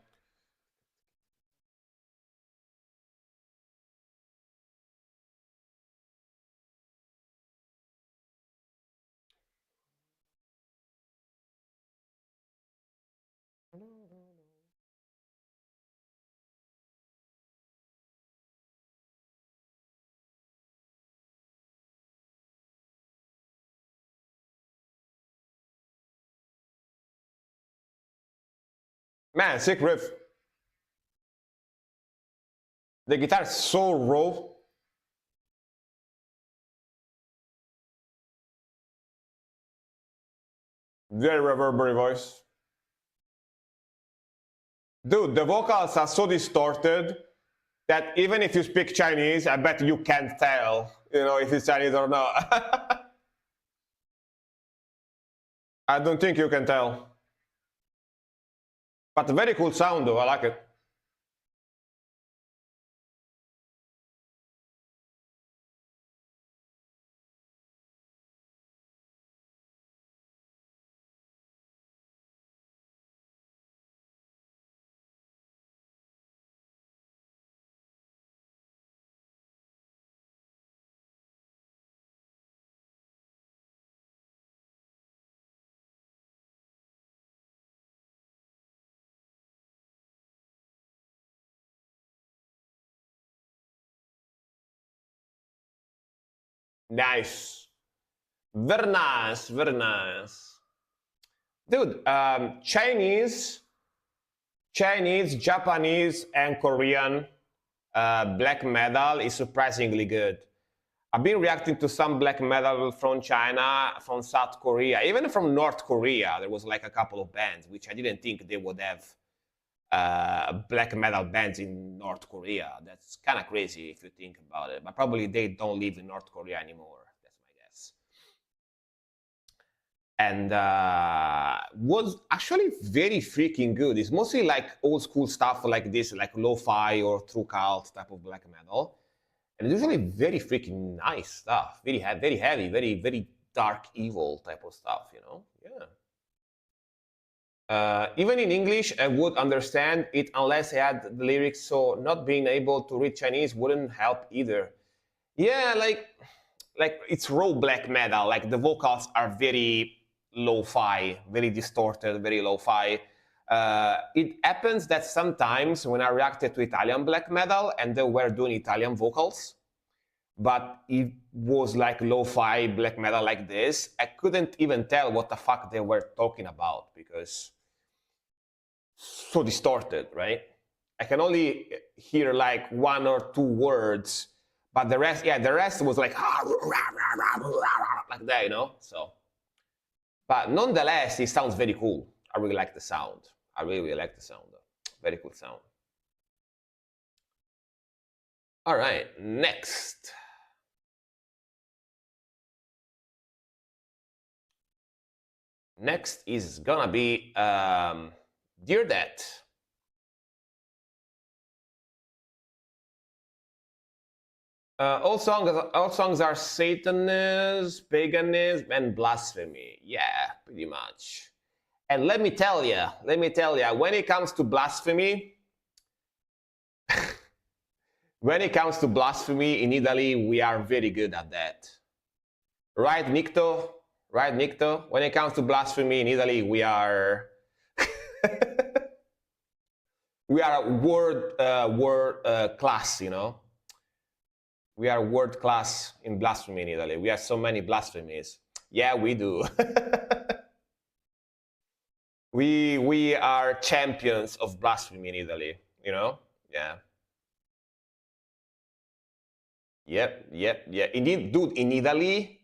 Man, sick riff. The guitar is so raw. Very reverberant voice. Dude, the vocals are so distorted that even if you speak Chinese, I bet you can't tell, if it's Chinese or not. I don't think you can tell. But very cool sound, though. I like it. Nice. Very nice, very nice. Dude, Chinese, Japanese, and Korean black metal is surprisingly good. I've been reacting to some black metal from China, from South Korea, even from North Korea. There was like a couple of bands, which I didn't think they would have black metal bands in North Korea. That's kind of crazy if you think about it. But probably they don't live in North Korea anymore. That's my guess. And was actually very freaking good. It's mostly like old school stuff like this, like lo-fi or true cult type of black metal. And it's usually very freaking nice stuff. Very heavy, very dark, evil type of stuff, Yeah. Even in English, I would understand it unless I had the lyrics, so not being able to read Chinese wouldn't help either. Yeah, like it's raw black metal. Like the vocals are very lo-fi, very distorted, very lo-fi. It happens that sometimes when I reacted to Italian black metal and they were doing Italian vocals, but it was like lo-fi black metal like this, I couldn't even tell what the fuck they were talking about because so distorted, right? I can only hear like one or two words, but the rest was like like that, So, but nonetheless, it sounds very cool. I really like the sound. I really like the sound. Very cool sound. All right, next. Next is gonna be Dear Death. All songs are Satanism, paganism, and blasphemy. Yeah, pretty much. And let me tell you, when it comes to blasphemy, in Italy, we are very good at that. Right, Nikto? right, Nicto? When it comes to blasphemy in Italy, we are we are world class, you know. We are world class in blasphemy in Italy. We have so many blasphemies. Yeah, we do. we are champions of blasphemy in Italy, you know? Yeah. Yep. Indeed, dude, in Italy,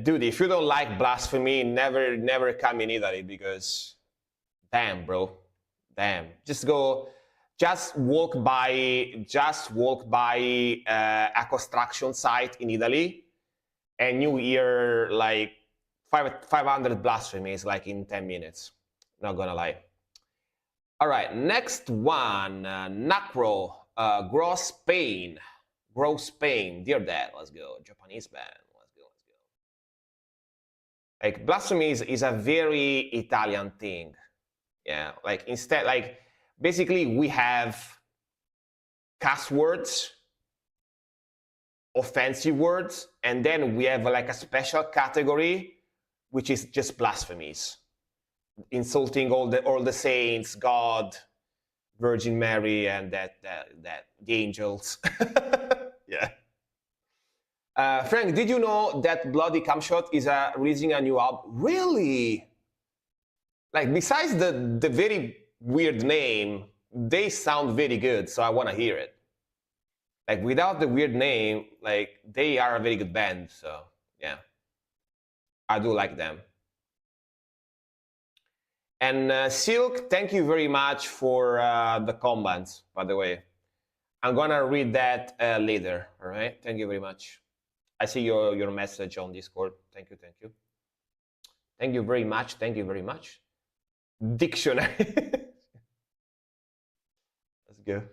dude, if you don't like blasphemy, never come in Italy because damn, bro. Damn. Just walk by a construction site in Italy and you hear like 500 blasphemies like in 10 minutes. Not gonna lie. All right, next one, Nacro, Gross Pain. Gross Pain, Dear Dad, let's go. Japanese band, let's go. Like blasphemy is a very Italian thing. Yeah, like instead, like basically we have cuss words, offensive words, and then we have like a special category which is just blasphemies, insulting all the saints, God, Virgin Mary, and that the angels. Yeah. Frank, did you know that Bloody Camshot is releasing a new album? Really? Like besides the very weird name, they sound very good, so I want to hear it. Like without the weird name, like they are a very good band, so yeah, I do like them. And Silk, thank you very much for the comments, by the way. I'm gonna read that later, all right? Thank you very much. I see your message on Discord. Thank you. Thank you very much. Dictionary. Let's go.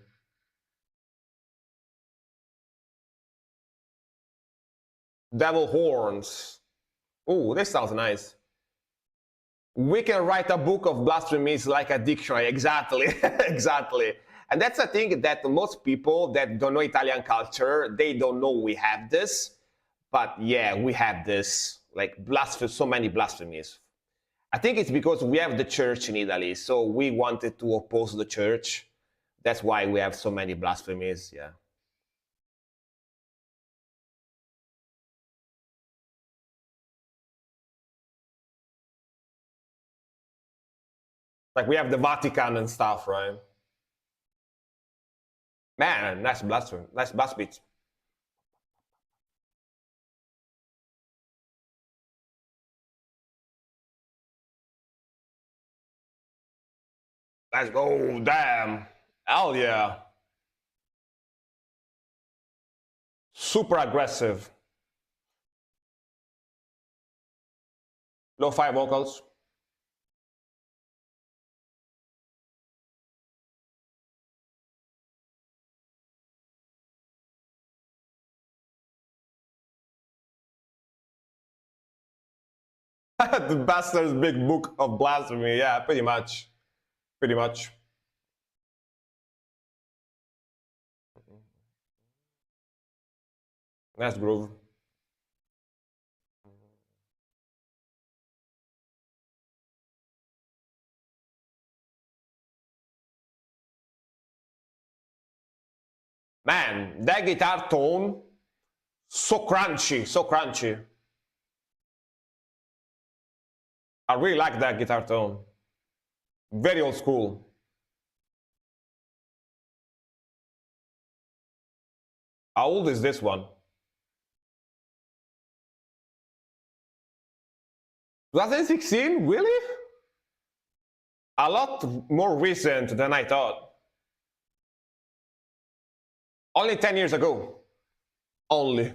Devil horns. Oh, this sounds nice. We can write a book of blasphemies like a dictionary. Exactly. Exactly. And that's a thing that most people that don't know Italian culture, they don't know we have this. But yeah, we have this, like so many blasphemies. I think it's because we have the church in Italy, so we wanted to oppose the church. That's why we have so many blasphemies, yeah. Like we have the Vatican and stuff, right? Man, nice blasphemy, nice blast beats. Let's go, damn. Hell yeah. Super aggressive. Lo-fi vocals. The bastard's big book of blasphemy, yeah, pretty much. Pretty much. Nice groove. Man, that guitar tone, so crunchy, so crunchy. I really like that guitar tone. Very old school. How old is this one? 2016? Really? A lot more recent than I thought. Only 10 years ago. Only.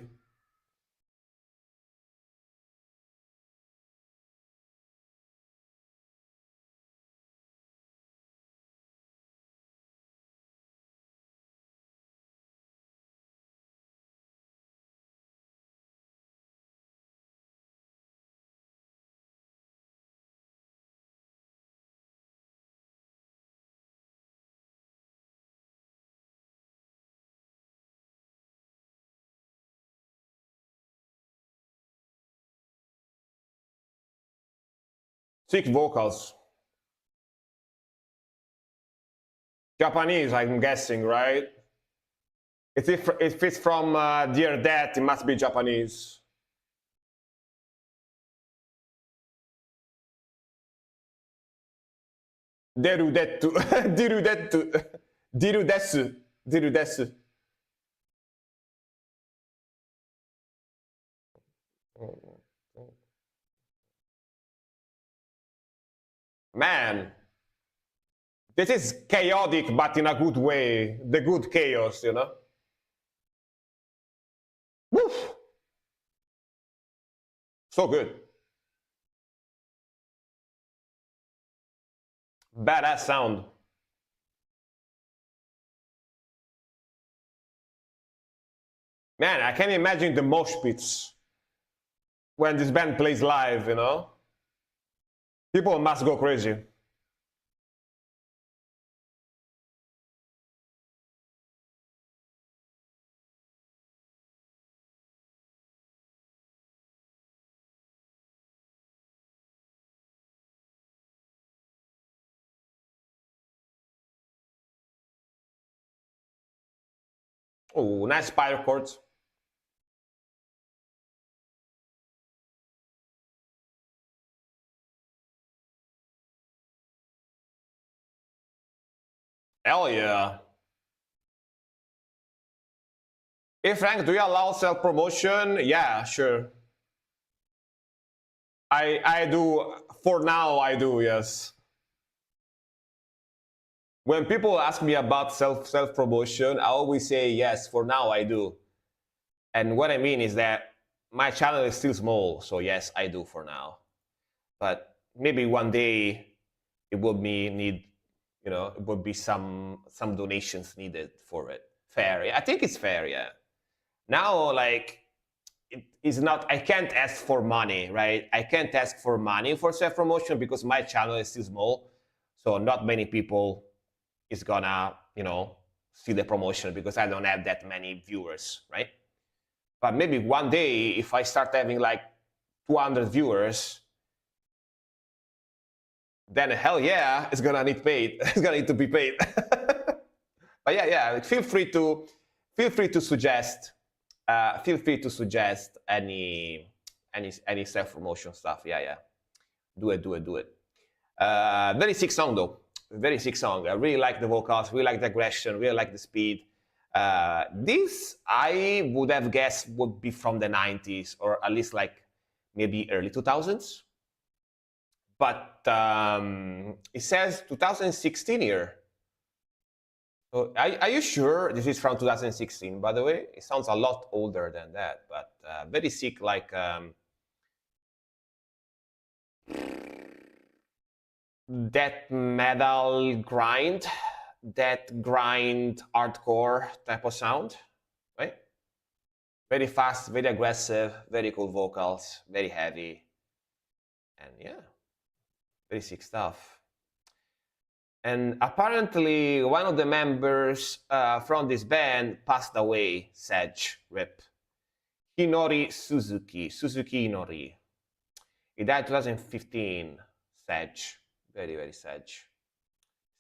Thick vocals. Japanese, I'm guessing, right? If it's from Dear Dad, it must be Japanese. Derudettu. Dirudettu. Dirudesu. Dirudesu. Man, this is chaotic, but in a good way. The good chaos, you know? Woof! So good. Badass sound. Man, I can imagine the mosh pits when this band plays live, you know? People must go crazy. Oh, nice spiral chords. Hell yeah. Hey Frank, do you allow self-promotion? Yeah, sure. I do. For now, I do, yes. When people ask me about self-promotion, I always say yes, for now I do. And what I mean is that my channel is still small, so yes, I do for now. But maybe one day it will be it would be some donations needed for it. Fair. I think it's fair, yeah. Now, like, it is not, I can't ask for money, right? I can't ask for money for self-promotion because my channel is still small. So not many people is gonna, see the promotion because I don't have that many viewers, right? But maybe one day, if I start having like 200 viewers, then hell yeah, it's gonna need paid. It's gonna need to be paid. But yeah, feel free to suggest. Feel free to suggest any self-promotion stuff. Yeah. Do it. Very sick song though. Very sick song. I really like the vocals, really like the aggression, really like the speed. This I would have guessed would be from the 90s or at least like maybe early 2000s. But it says 2016 here. So are you sure this is from 2016, by the way? It sounds a lot older than that, but very sick, like death metal grind, hardcore type of sound, right? Very fast, very aggressive, very cool vocals, very heavy, and yeah, very sick stuff. And apparently, one of the members from this band passed away. Sedge, rip. Hinori Suzuki, Suzuki Hinori. He died 2015. Sedge, very, very Sedge.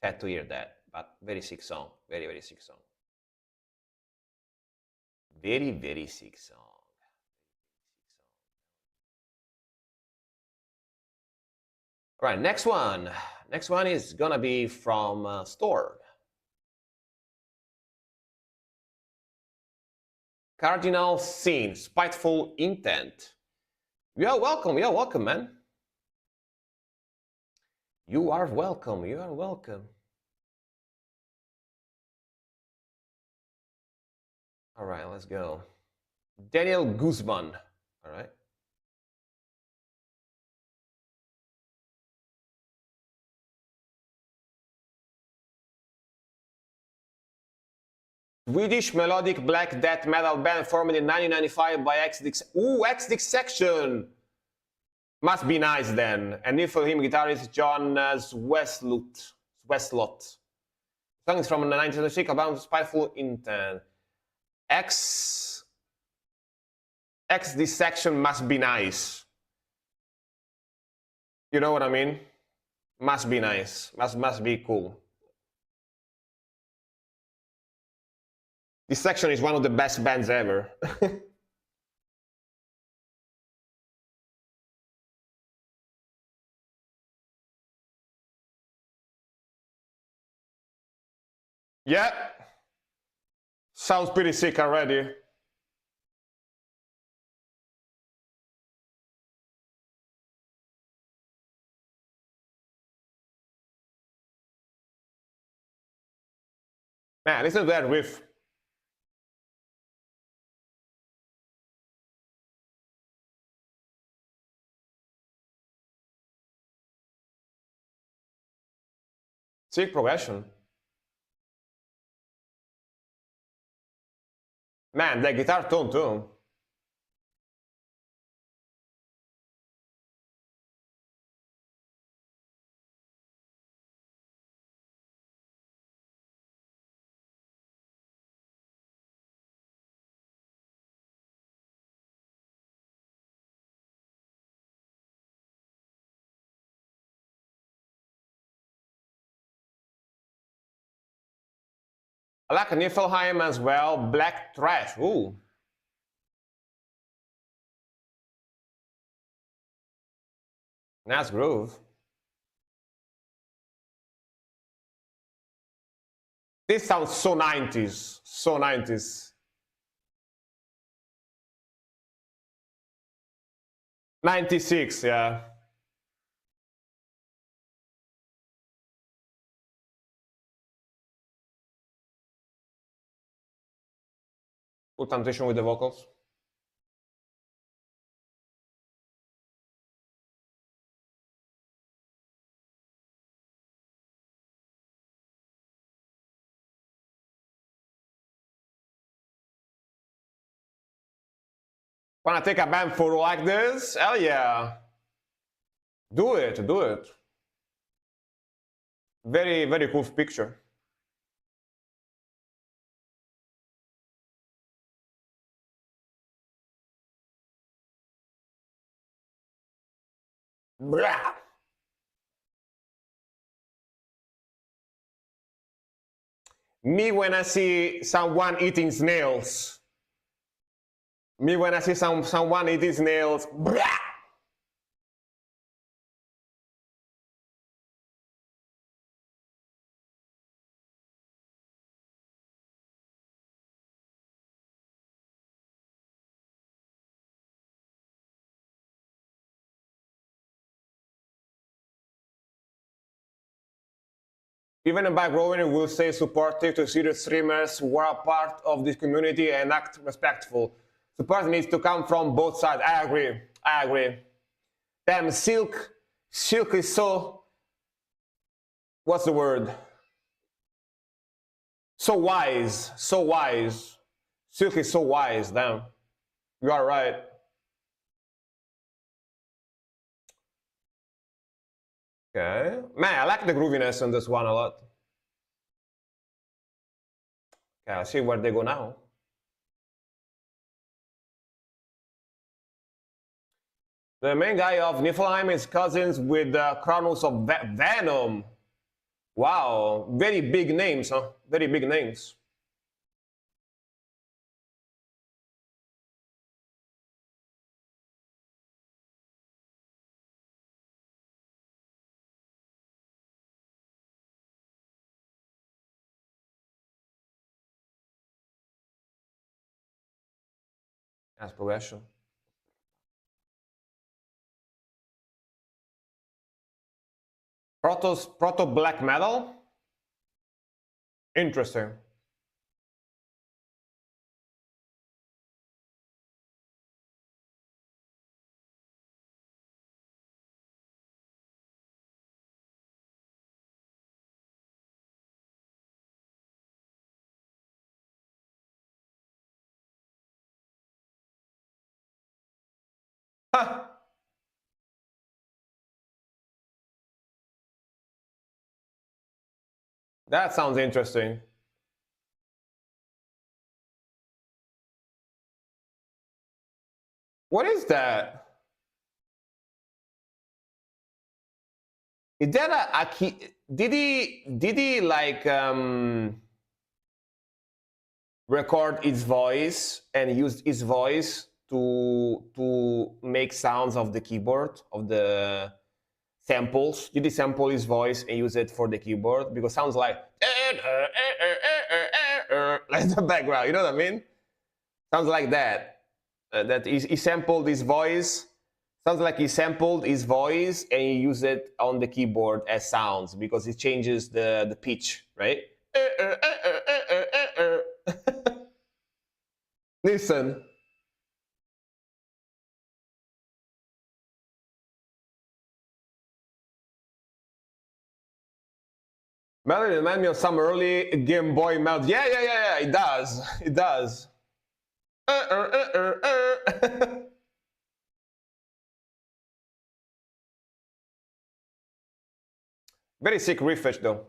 Sad to hear that, but very sick song. Very, very sick song. Very, very sick song. All right, next one. Next one is gonna be from Storm. Cardinal Sin, Spiteful Intent. You are welcome, man. You are welcome. All right, let's go. Daniel Guzman, all right. Swedish melodic black death metal band formed in 1995 by XDissection. Must be nice then. And if for him, guitarist John Westlot. Song is from the 1996 album Spiteful Intent. XDissection must be nice. You know what I mean? Must be nice. Must be cool. This section is one of the best bands ever. Yeah. Sounds pretty sick already. Man, listen to that riff. Sick progression. Man, the guitar tone too. I like Niflheim as well. Black Trash. Ooh. Nice groove. This sounds so 90s. So 90s. 96, yeah. Good transition with the vocals. Wanna take a band photo like this? Hell yeah. Do it, do it. Very, very cool picture. Blah. Me when I see someone eating snails. Me when I see someone eating snails. Blah. Even by growing, we'll stay supportive to serious streamers who are a part of this community and act respectful. Support needs to come from both sides. I agree. I agree. Damn, Silk is so. What's the word? So wise. So wise. Silk is so wise. Damn. You are right. Okay. Man, I like the grooviness on this one a lot. Okay, let's see where they go now. The main guy of Niflheim is cousins with Kronos of Venom. Wow, very big names, huh? Very big names. That's progression. Proto black metal? Interesting. Huh. That sounds interesting. What is that? Is that a key? Did he like record his voice and use his voice to make sounds of the keyboard, of the samples? Did he sample his voice and use it for the keyboard? Because it sounds like like the background, you know what I mean? Sounds like that. That he sampled his voice. Sounds like he sampled his voice and he used it on the keyboard as sounds because it changes the pitch, right? Listen. Melody remind me of some early Game Boy melody. Yeah, it does. It does. Very sick refresh though.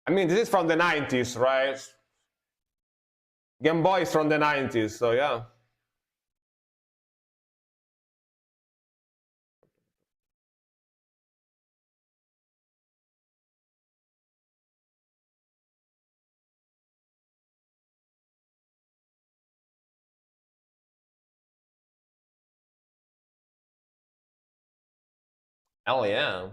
I mean, this is from the 90s, right? Game Boy is from the 90s, so yeah. Hell yeah.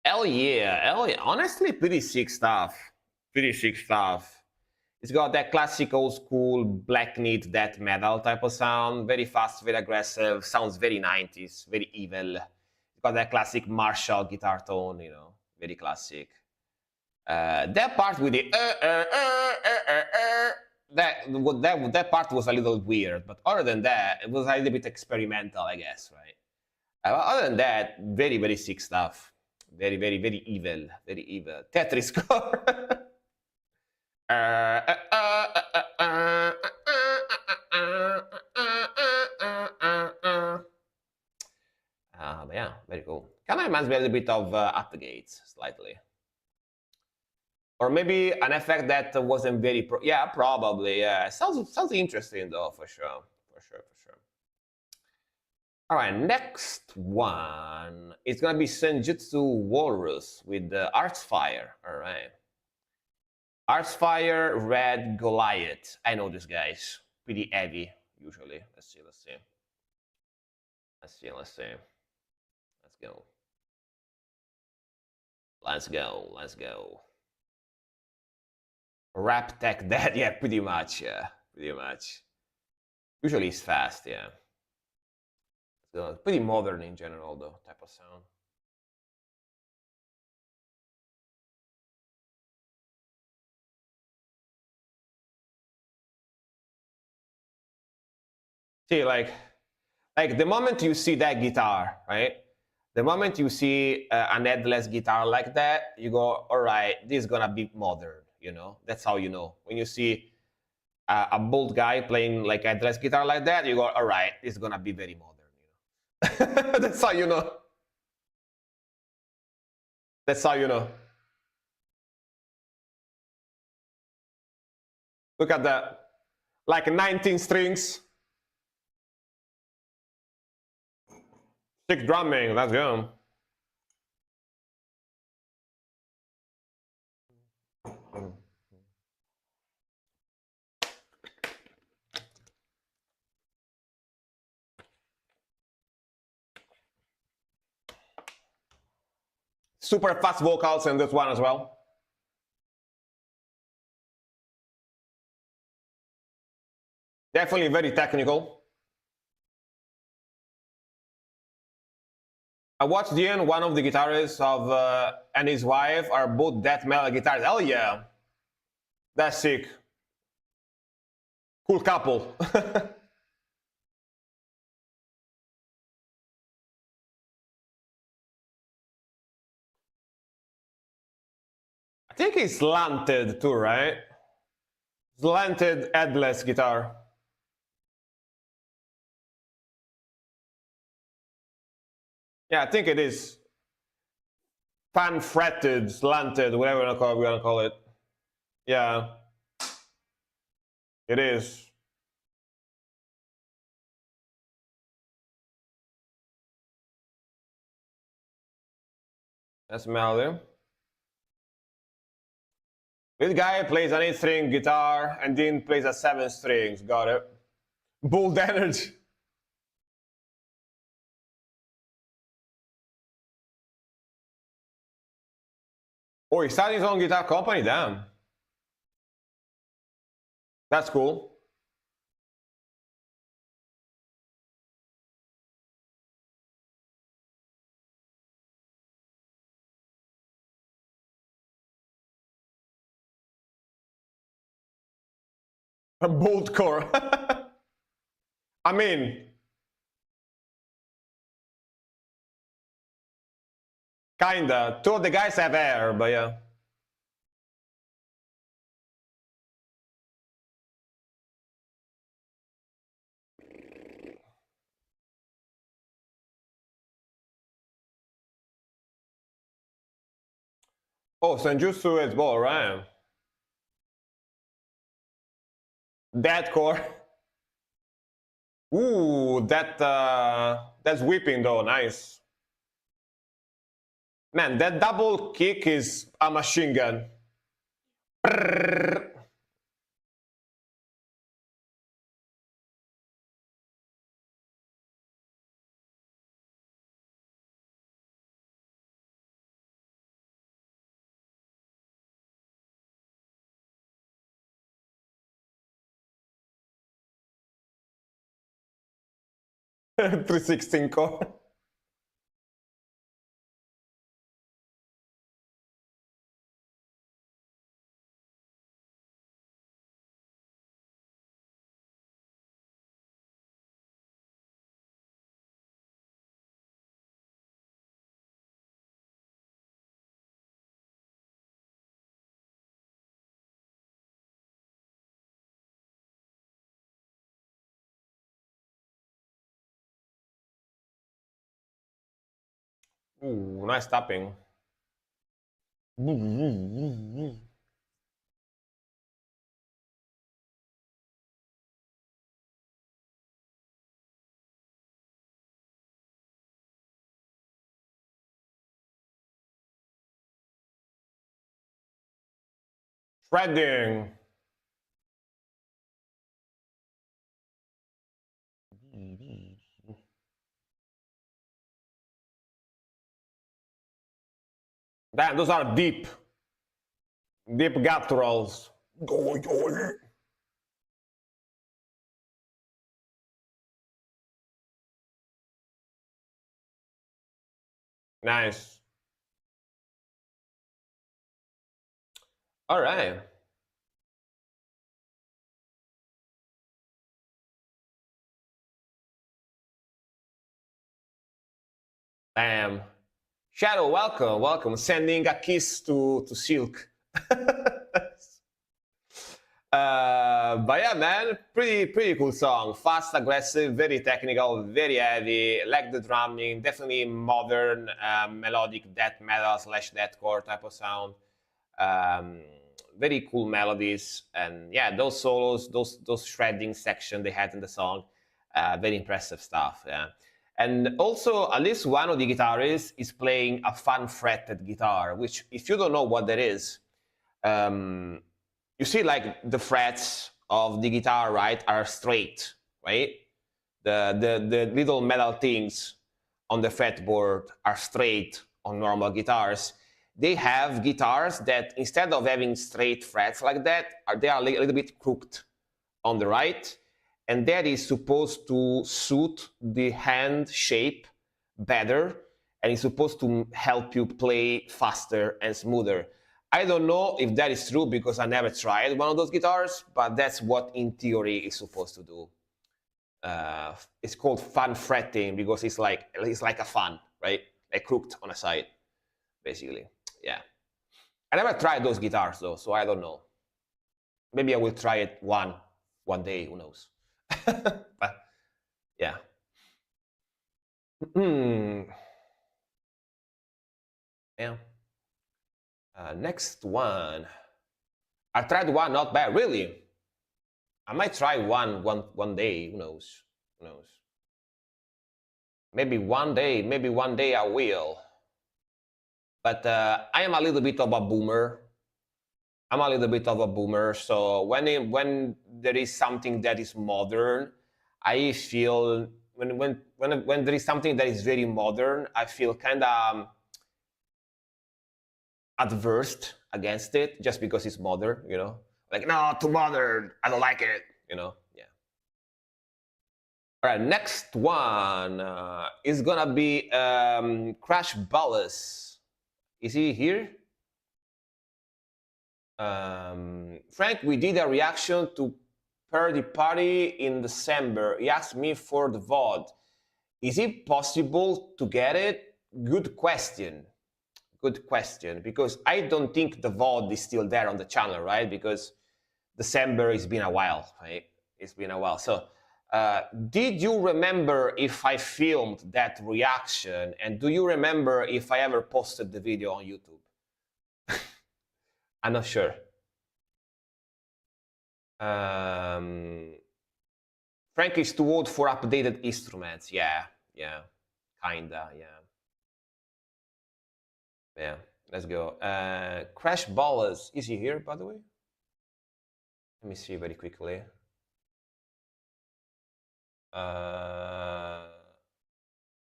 Hell yeah. Hell yeah. Honestly, pretty sick stuff. Pretty sick stuff. It's got that classic old school black knit death metal type of sound. Very fast, very aggressive. Sounds very 90s, very evil. It's got that classic Marshall guitar tone, you know, very classic. That part with the that part was a little weird, but other than that, it was a little bit experimental, I guess, right? Other than that, very, very sick stuff. Very, very, very evil. Very evil. Tetris score. But yeah, very cool. Kind of reminds me a little bit of Upgates, slightly. Or maybe an effect that wasn't very yeah, probably. Yeah, sounds interesting though, for sure. All right, next one. It's gonna be Senjutsu Walrus with the Archfire. All right. Archfire, Red Goliath. I know this guy's pretty heavy usually. Let's see. Let's go. Rap tech dead, yeah, pretty much. Usually it's fast, yeah. So pretty modern in general, though, type of sound. See, like the moment you see that guitar, right? The moment you see an headless guitar like that, you go, all right, this is gonna be modern, you know? That's how you know. When you see a bald guy playing like a headless guitar like that, you go, all right, this is gonna be very modern, you know? That's how you know. That's how you know. Look at that, like 19 strings. Sick drumming, let's go. Super fast vocals in this one as well. Definitely very technical. I watched Ian, one of the guitarists of and his wife are both death metal guitarists. Hell yeah, that's sick. Cool couple. I think it's slanted too, right? Slanted headless guitar. Yeah, I think it is fan fretted, slanted, whatever we're gonna call it. Yeah, it is. That's melody. This guy plays an 8-string guitar and Dean plays a 7 strings. Got it. Bold energy. Oh, he started his own guitar company? Damn. That's cool. A bold core. I mean, kinda. Two of the guys have hair, but yeah. Oh, Senjutsu is ball, right? Deadcore. Ooh, that's whipping though. Nice. Man, that double kick is a machine gun. 316 core. Ooh, nice tapping. Shredding. Damn, those are deep. Deep gutturals. Nice. All right. Damn. Shadow, welcome, welcome. Sending a kiss to Silk. But yeah, man, pretty cool song. Fast, aggressive, very technical, very heavy. Like the drumming, definitely modern melodic death metal slash deathcore type of sound. Um, very cool melodies, and yeah, those solos, those shredding section they had in the song, very impressive stuff. Yeah. And also, at least one of the guitarists is playing a fan fretted guitar, which, if you don't know what that is, you see like the frets of the guitar, right, are straight, right? The little metal things on the fretboard are straight on normal guitars. They have guitars that, instead of having straight frets like that, they are a little bit crooked on the right, and that is supposed to suit the hand shape better, and it's supposed to help you play faster and smoother. I don't know if that is true because I never tried one of those guitars, but that's what in theory is supposed to do. It's called fan fretting because it's like a fan, right? Like crooked on a side, basically. Yeah. I never tried those guitars though, so I don't know. Maybe I will try it one day. Who knows? But yeah. Yeah. Next one. I tried one, not bad. Really? I might try one day. Who knows? Who knows? Maybe one day I will. But I am a little bit of a boomer. I'm a little bit of a boomer. So when there is something that is modern, I feel when there is something that is very modern, I feel kind of adverse against it just because it's modern. Like no, too modern. I don't like it. Yeah. All right, next one is gonna be Crash Ballas. Is he here? Frank, we did a reaction to Party Party in December. He asked me for the VOD. Is it possible to get it? Good question. Good question. Because I don't think the VOD is still there on the channel, right? Because December, it's been a while, right? It's been a while. So, did you remember if I filmed that reaction? And do you remember if I ever posted the video on YouTube? I'm not sure. Frank is too old for updated instruments. Yeah, kinda, yeah. Let's go. Crash Ballas, is he here, by the way? Let me see very quickly.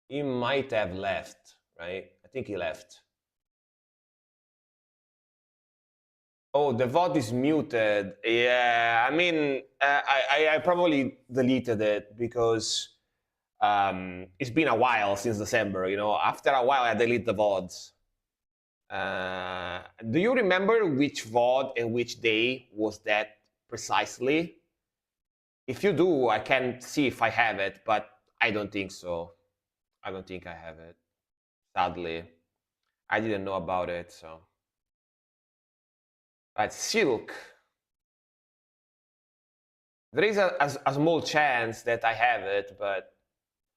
He might have left, right? I think he left. Oh, the VOD is muted. Yeah, I mean, I probably deleted it because it's been a while since December. After a while, I delete the VODs. Do you remember which VOD and which day was that precisely? If you do, I can see if I have it, but I don't think so. I don't think I have it. Sadly, I didn't know about it. So, right, Silk. There is a small chance that I have it, but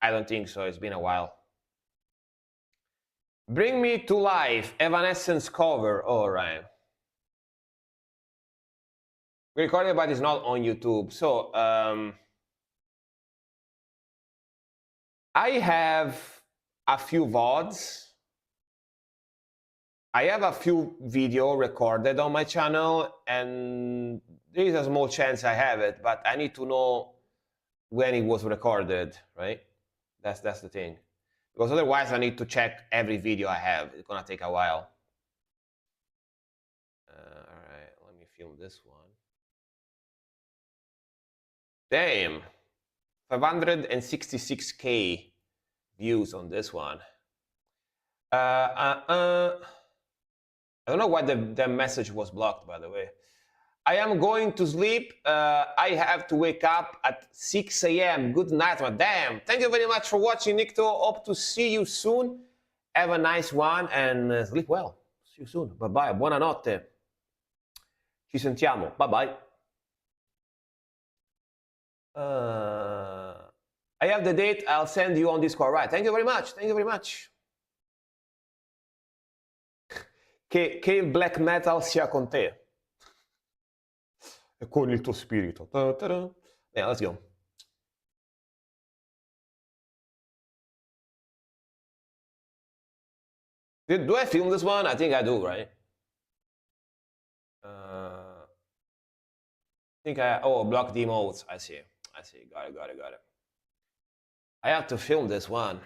I don't think so. It's been a while. Bring Me to Life, Evanescence cover. All right. We recorded, but it's not on YouTube. So I have a few VODs. I have a few video recorded on my channel, and there is a small chance I have it, but I need to know when it was recorded, right? That's the thing. Because otherwise I need to check every video I have. It's gonna take a while. All right, let me film this one. Damn, 566K views on this one. I don't know why the message was blocked, by the way. I am going to sleep. I have to wake up at 6 a.m. Good night, madam. Thank you very much for watching, Nicto. Hope to see you soon. Have a nice one and sleep well. See you soon. Bye bye. Buonanotte. Ci sentiamo. Bye bye. I have the date. I'll send you on Discord. Right. Thank you very much. Thank you very much. Che il black metal sia con te. E con il tuo spirito. Yeah, let's go. Do I film this one? I think I do, right? I think block the emotes. I see. Got it. I have to film this one.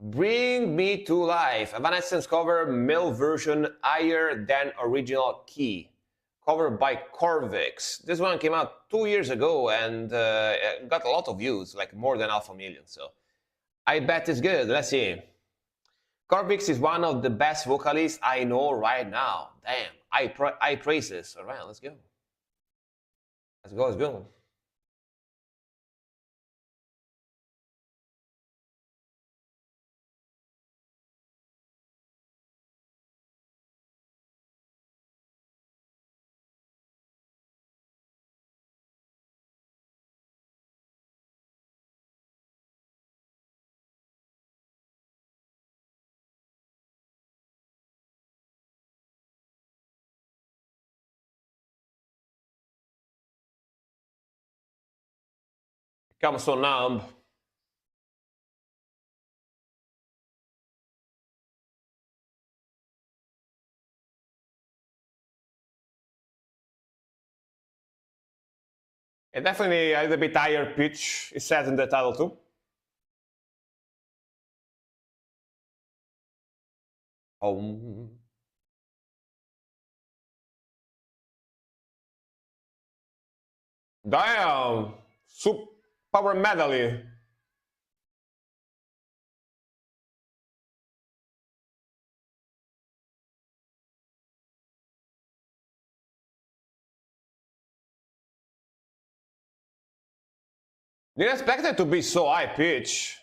Bring Me to Life. Evanescence cover, male version, higher than original key. Covered by Corvix. This one came out 2 years ago and got a lot of views, like more than 500,000. So I bet it's good. Let's see. Corvix is one of the best vocalists I know right now. Damn, I praise this. All right, let's go. Let's go. Become so numb. And definitely a little bit higher pitch is said in the title too. Oh. Damn! Power medley. Didn't expect it to be so high pitch.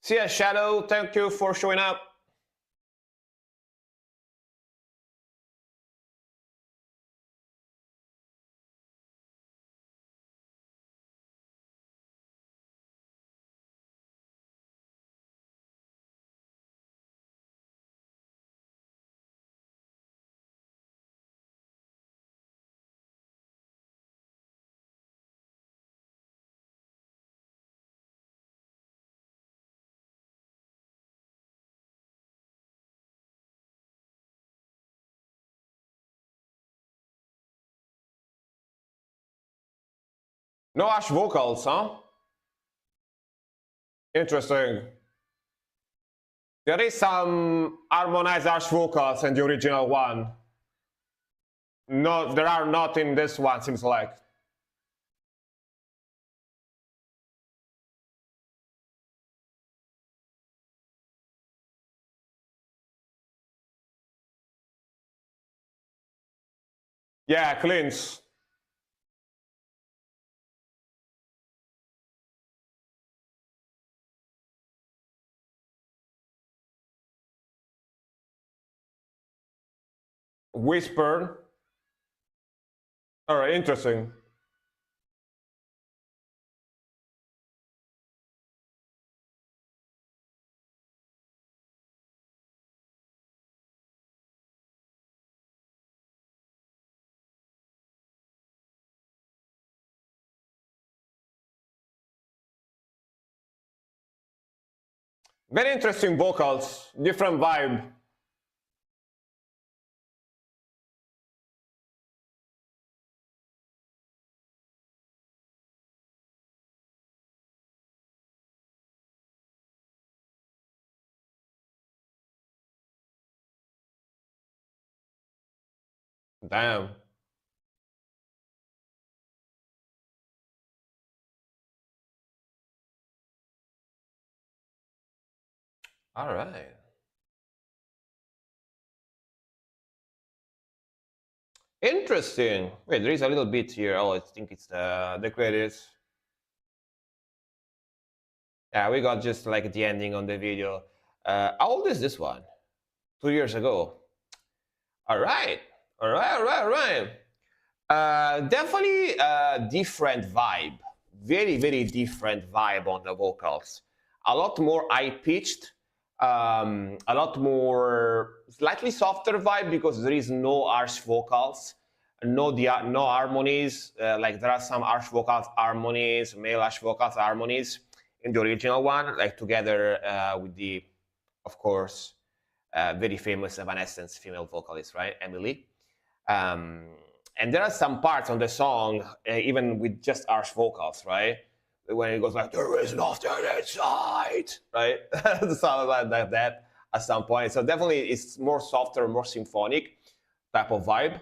See ya, Shadow. Thank you for showing up. No Ash vocals, huh? Interesting. There is some harmonized Ash vocals in the original one. No, there are not in this one, seems like. Yeah, cleans. Whisper. All right, interesting. Very interesting vocals, different vibe. Damn. All right. Interesting. Wait, there is a little bit here. Oh, I think it's the credits. Yeah, we got just like the ending on the video. How old is this one? 2 years ago. All right. All right, all right, all right. Definitely a different vibe. Very, very different vibe on the vocals. A lot more high pitched, a lot more slightly softer vibe because there is no harsh vocals, no harmonies. Like there are some harsh vocals harmonies, male harsh vocals harmonies in the original one, like together with the, of course, very famous Evanescence female vocalist, right, Emily. And there are some parts on the song, even with just harsh vocals, right? When it goes like, there is nothing inside, right? Something like that at some point. So definitely it's more softer, more symphonic type of vibe.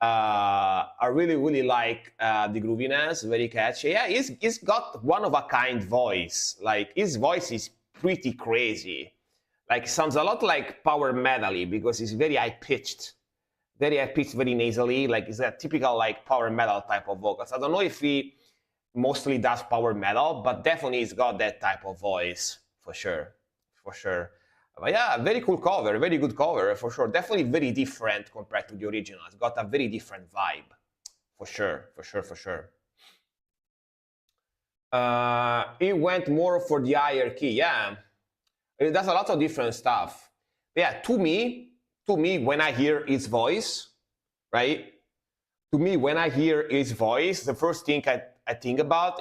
I really, really like the grooviness, very catchy. Yeah, he's got one of a kind voice. Like his voice is pretty crazy. Like sounds a lot like power metal-y because it's very high pitched, very nasally. Like it's a typical like power metal type of vocals. I don't know if he mostly does power metal, but definitely he's got that type of voice for sure, for sure. But yeah, very cool cover, very good cover for sure. Definitely very different compared to the original. It's got a very different vibe, for sure, for sure, for sure. It went more for the higher key, yeah. It does a lot of different stuff. Yeah, to me, when I hear his voice, right? To me, when I hear his voice, the first thing I think about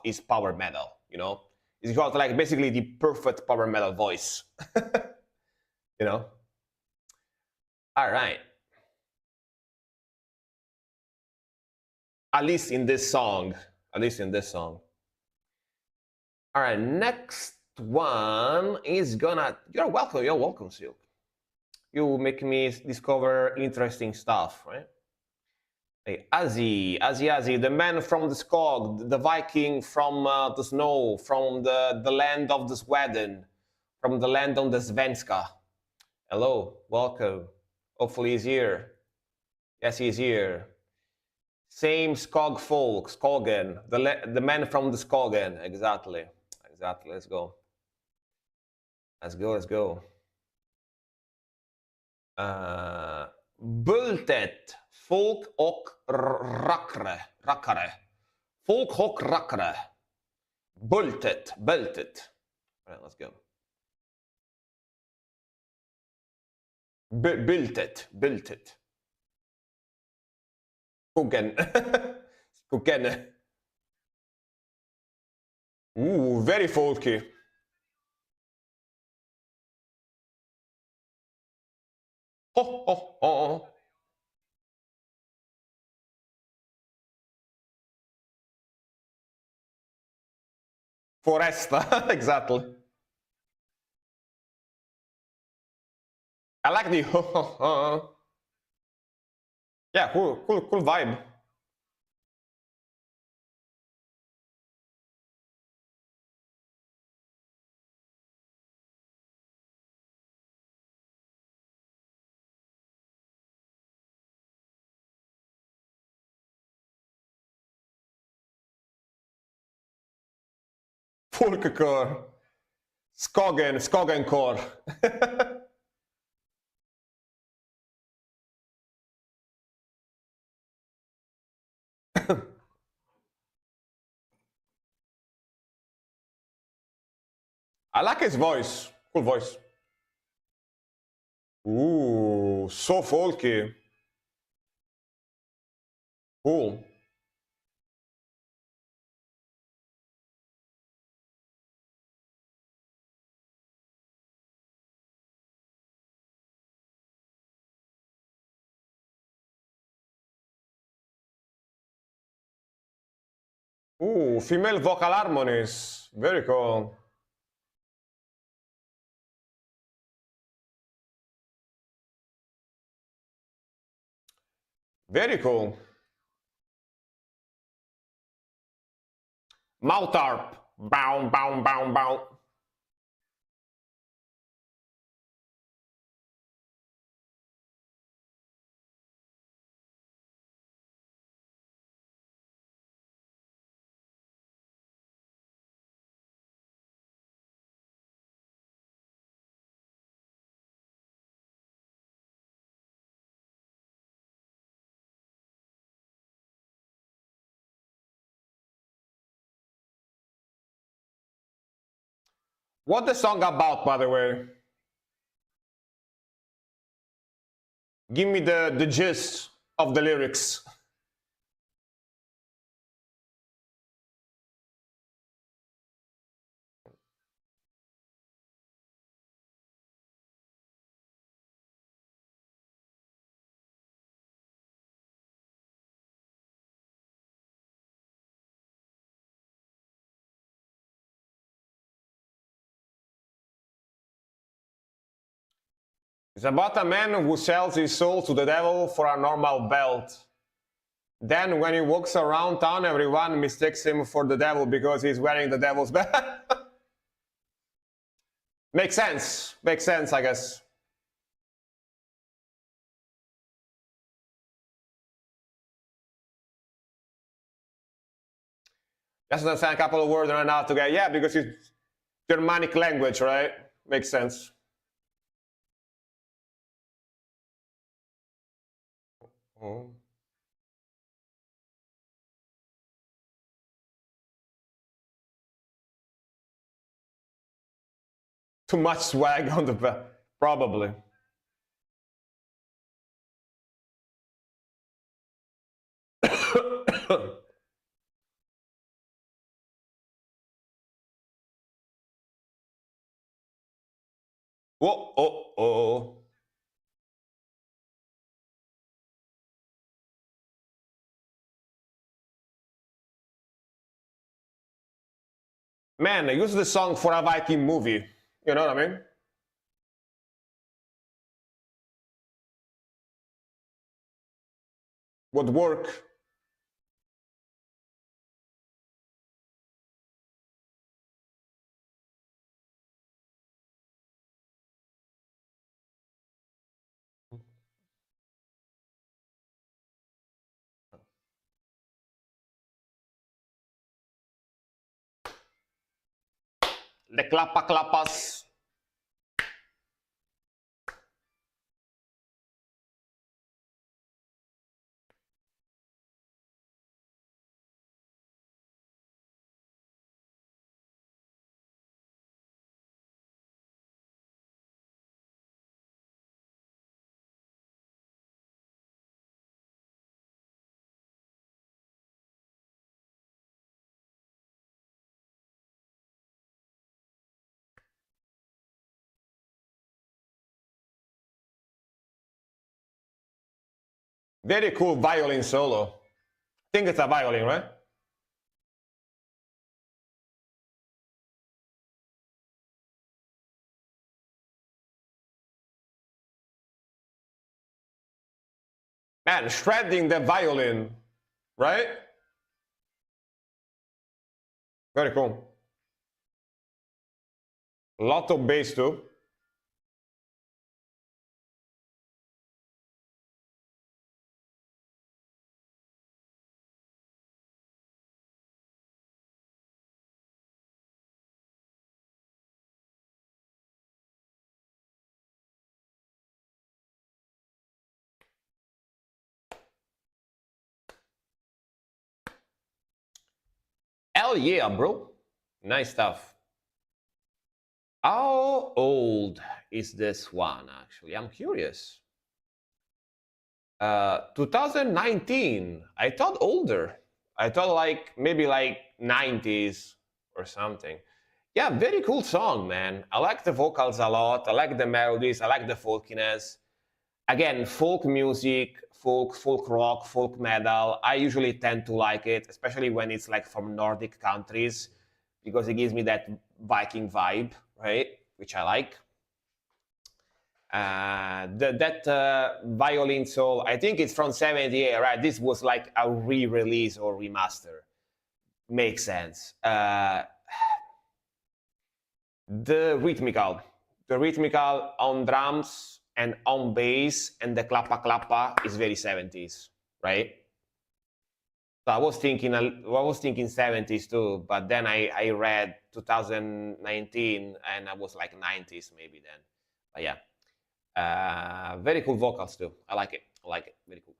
is power metal. You know, it's got like basically the perfect power metal voice. You know. All right. At least in this song. At least in this song. All right. Next one is gonna. You're welcome. You're welcome, Silk. You make me discover interesting stuff, right? Hey, Azzy, the man from the Skog, the Viking from the snow, from the land of the Sweden, from the land of the Svenska. Hello, welcome. Hopefully he's here. Yes, he's here. Same Skog folk, Skogen, the man from the Skogen. Exactly. Let's go. Bultet, folk och rackare. Folk och rackare. Bultet. All right, let's go. Bultet. Skuggen. Ooh, very folky. Oh. Foresta, exactly. I like the Yeah, cool vibe. Folkcore. Skogencore. I like his voice. Cool voice. Ooh, so folky. Cool. Ooh, female vocal harmonies. Very cool. Very cool. Mouth harp. Bow. What the song about, by the way? Give me the gist of the lyrics. It's about a man who sells his soul to the devil for a normal belt. Then, when he walks around town, everyone mistakes him for the devil because he's wearing the devil's belt. Makes sense, I guess. Just understand a couple of words right now together. Yeah, because Germanic language, right? Makes sense. Oh. Too much swag on the back, probably. Whoa, oh, oh. Man, I use the song for a Viking movie. You know what I mean? Would work. The clapa clapas. Very cool violin solo. I think it's a violin, right? Man, shredding the violin, right? Very cool. A lot of bass too. Hell yeah, bro. Nice stuff. How old is this one, actually? I'm curious. 2019. I thought older. I thought like maybe like 90s or something. Yeah, very cool song, man. I like the vocals a lot. I like the melodies. I like the folkiness. Again, folk music, folk rock, folk metal. I usually tend to like it, especially when it's like from Nordic countries, because it gives me that Viking vibe, right? Which I like. That violin solo, I think it's from 78, right? This was like a re-release or remaster. Makes sense. The rhythmical on drums and on bass and the clappa clappa is very 70s, right? So I was thinking 70s too, but then I read 2019 and I was like 90s maybe then. But yeah, very cool vocals too. I like it. I like it. Very cool.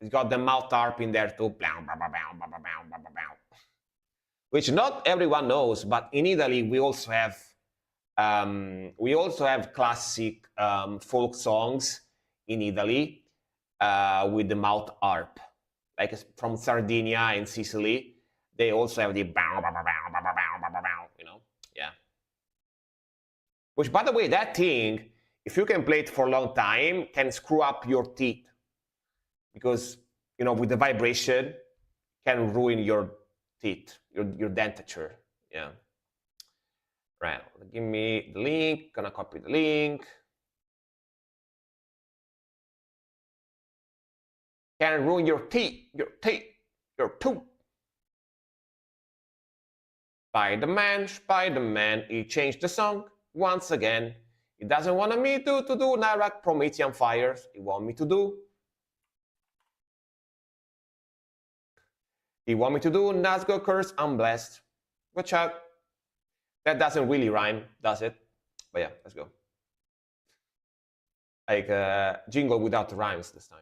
It's got the mouth harp in there too, which not everyone knows. But in Italy, we also have classic folk songs in Italy with the mouth harp, like from Sardinia and Sicily. They also have the yeah. Which, by the way, that thing, if you can play it for a long time, can screw up your teeth because with the vibration, can ruin your teeth, your dentature. Yeah. Right. Give me the link. Gonna copy the link. Can ruin your teeth, your tooth. Spider-Man, he changed the song once again. He doesn't want me to do Narak Promethean Fires. He want me to do. He want me to do Nazgul Curse Unblessed. Watch out. That doesn't really rhyme, does it? But yeah, let's go. Like jingle without rhymes this time.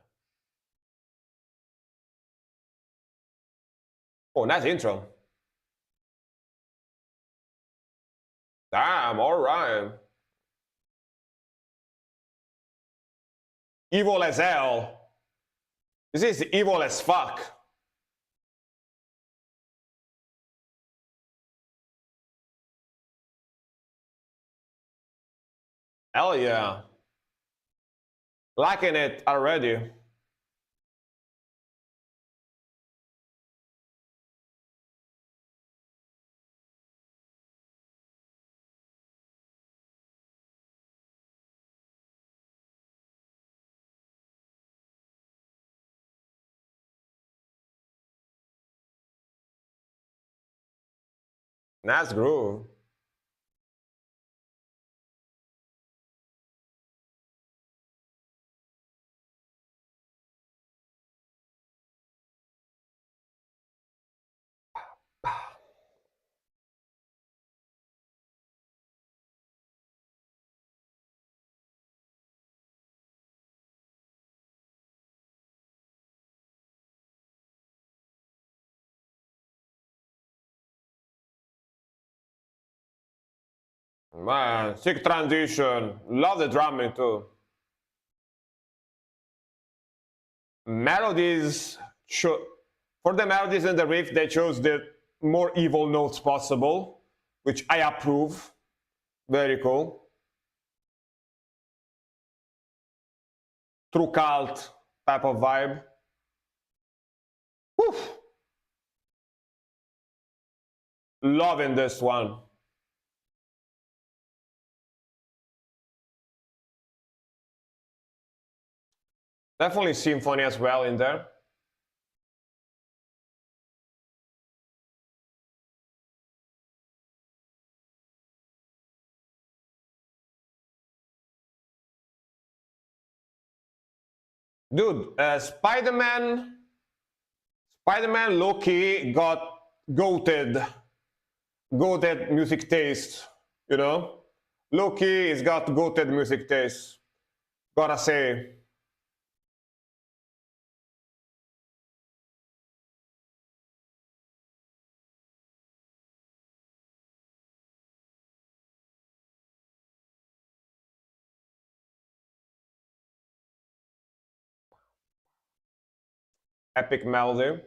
Oh, nice intro. Damn, all right. Evil as hell. This is evil as fuck. Hell yeah. Liking it already. Nice groove. Man, sick transition. Love the drumming too. Melodies, for the melodies and the riff, they chose the more evil notes possible, which I approve. Very cool. True cult type of vibe. Woo. Loving this one. Definitely symphony as well in there. Dude, Spider-Man low-key got goated music taste, you know? Low-key, he's got goated music taste, gotta say. Epic melody.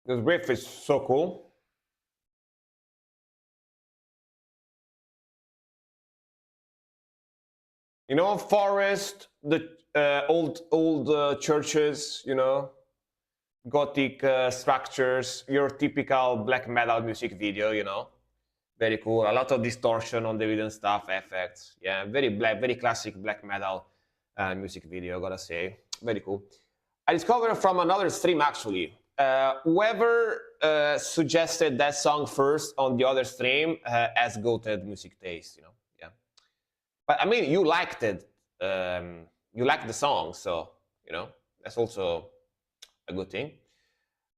This riff is so cool. You know, Forest, the old churches, you know, gothic structures, your typical black metal music video, you know. Very cool. A lot of distortion on the video stuff, effects. Yeah, very classic black metal music video, gotta say. Very cool. I discovered from another stream actually. Whoever suggested that song first on the other stream has goated music taste, you know. Yeah. But I mean, you liked it. You liked the song, so you know that's also a good thing.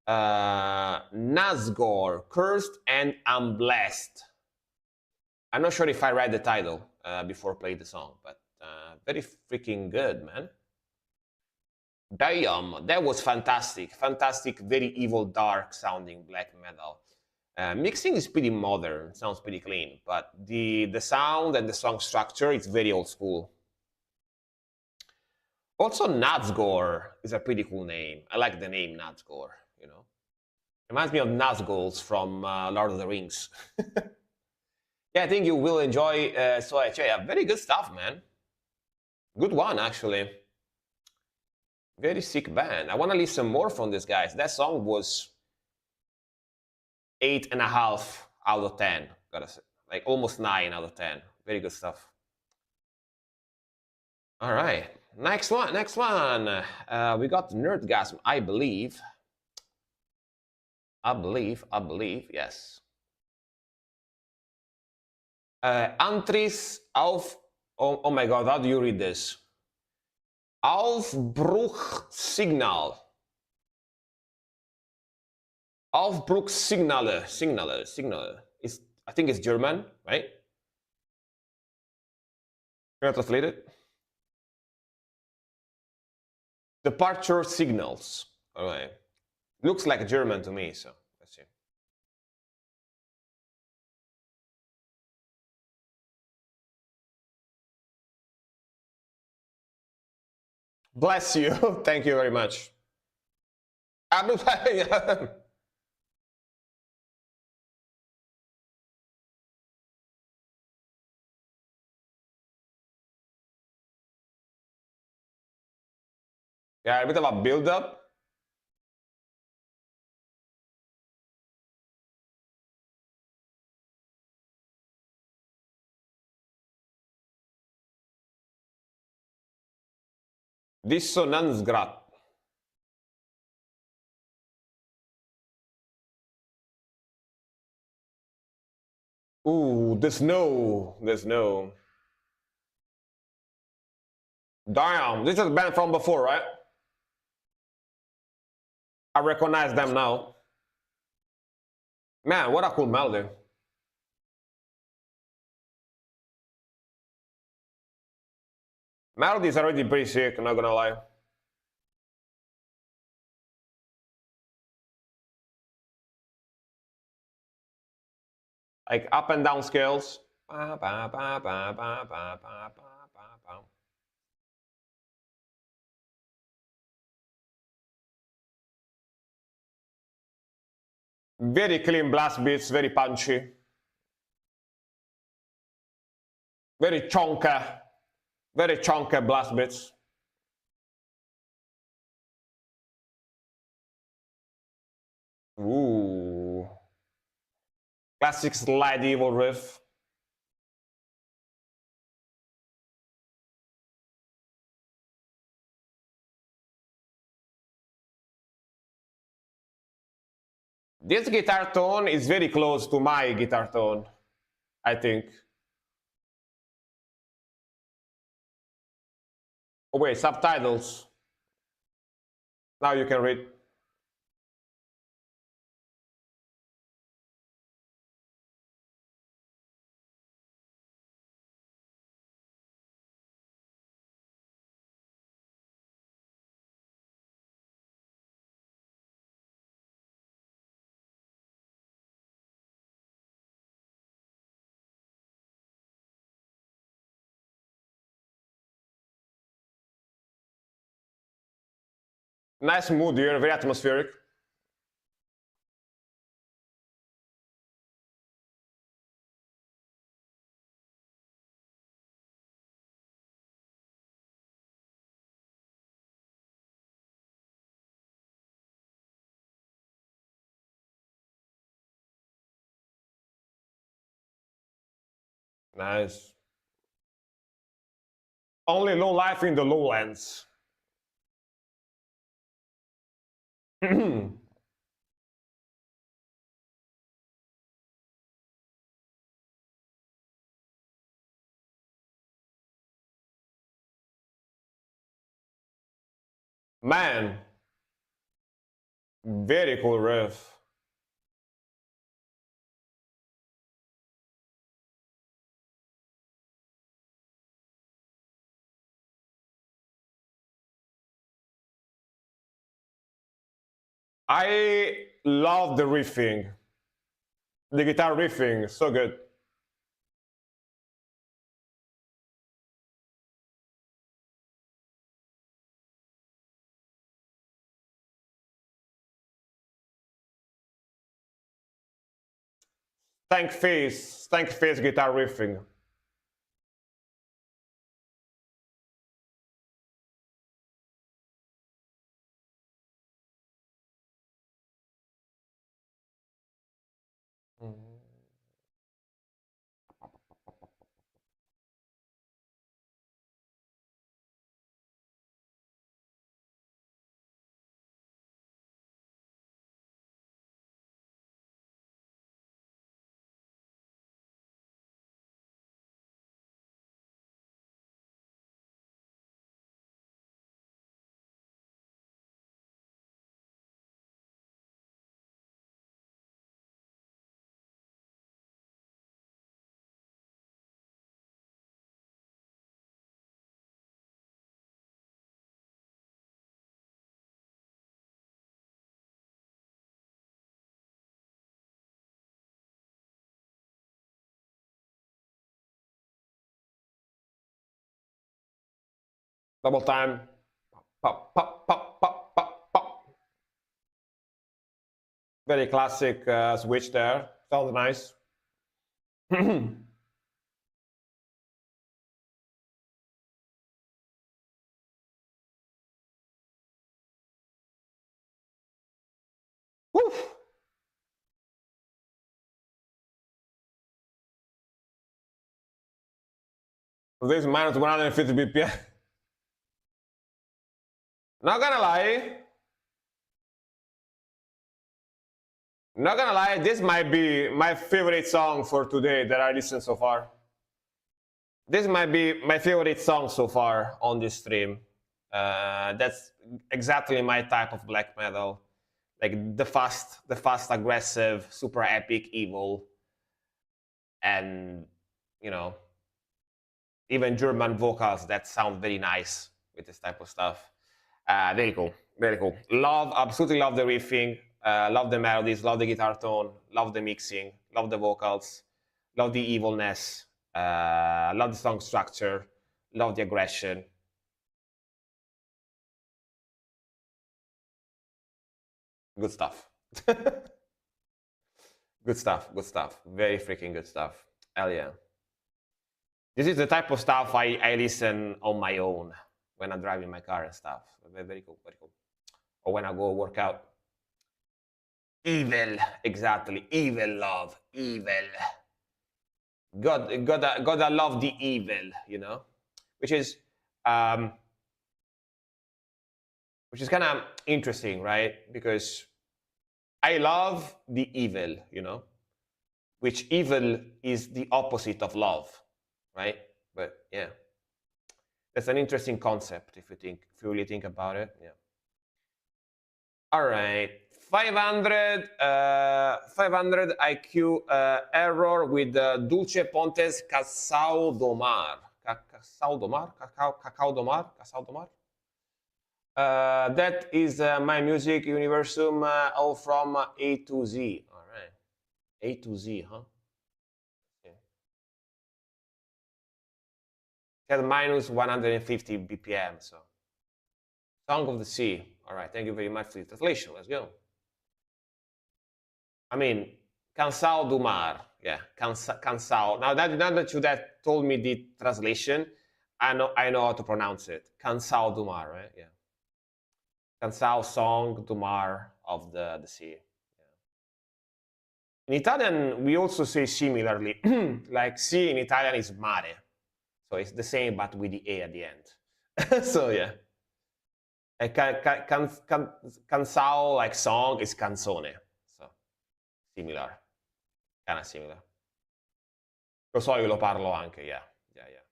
Nazgor, Cursed and Unblessed. I'm not sure if I read the title before playing the song, but very freaking good, man. Damn, that was fantastic. Fantastic, very evil, dark sounding black metal. Mixing is pretty modern, sounds pretty clean, but the sound and the song structure is very old school. Also, Nazgor is a pretty cool name. I like the name Nazgor, you know. Reminds me of Nazgûls from Lord of the Rings. Yeah, I think you will enjoy Soecha. Very good stuff, man. Good one, actually. Very sick band. I want to listen more from these guys. That song was 8.5 out of 10. Gotta say, like almost 9 out of 10. Very good stuff. All right, next one. We got Nerdgasm, I believe. Yes. Antris auf. Oh my God, how do you read this? Aufbruchsignal. Signal. I think it's German, right? Can I translate it? Departure signals. All right. Looks like German to me, so let's see. Bless you. Thank you very much. Yeah, a bit of a build-up. Dissonanzgrad. Ooh, there's no. Damn, this is a band from before, right? I recognize them now. Man, what a cool melody. Melody is already pretty sick, I'm not gonna lie. Like up and down scales. Very clean blast beats, very punchy. Very chonka blast beats. Ooh. Classic slide evil riff. This guitar tone is very close to my guitar tone, I think. Oh wait, subtitles. Now you can read. Nice mood here, very atmospheric. Nice. Only low life in the lowlands. Man, very cool riff. I love the riffing. The guitar riffing, so good. Stank face guitar riffing. Double time. Pop, pop, pop, pop, pop, pop. Very classic switch there. Sounds nice. Woo! This minus 150 BPM. Not gonna lie. Not gonna lie, this might be my favorite song for today that I listened so far. This might be my favorite song so far on this stream. That's exactly my type of black metal, like the fast, aggressive, super epic, evil, and you know, even German vocals that sound very nice with this type of stuff. Very cool, very cool. Absolutely love the riffing, love the melodies, love the guitar tone, love the mixing, love the vocals, love the evilness, love the song structure, love the aggression. Good stuff. Good stuff, good stuff. Very freaking good stuff. Hell yeah. This is the type of stuff I listen on my own when I'm driving my car and stuff. Very cool, very cool. Or when I go work out. Evil, exactly. Evil love, evil. God, I love the evil, you know, which is um, kind of interesting, right? Because I love the evil, you know, which evil is the opposite of love, right? But yeah, that's an interesting concept if you really think about it. Yeah. All right. 500 IQ error with Dulce Pontes Casao Domar. Casao Domar? Cacao Domar? Casao Domar? That is my music universum, all from A to Z. All right. A to Z, huh? Yeah. It had minus 150 BPM, so. Song of the Sea. All right. Thank you very much for the translation. Let's go. I mean, Cansao do Mar. Yeah, Cansao. Now that you told me the translation, I know how to pronounce it. Cansao do Mar, right? Yeah. Cansao song do Mar of the sea. Yeah. In Italian, we also say similarly. Like sea in Italian is mare. So it's the same, but with the A at the end. So yeah. Cansao, like song, is canzone. So similar. Kind of similar. Lo so, io lo parlo anche, yeah. Yeah, yeah.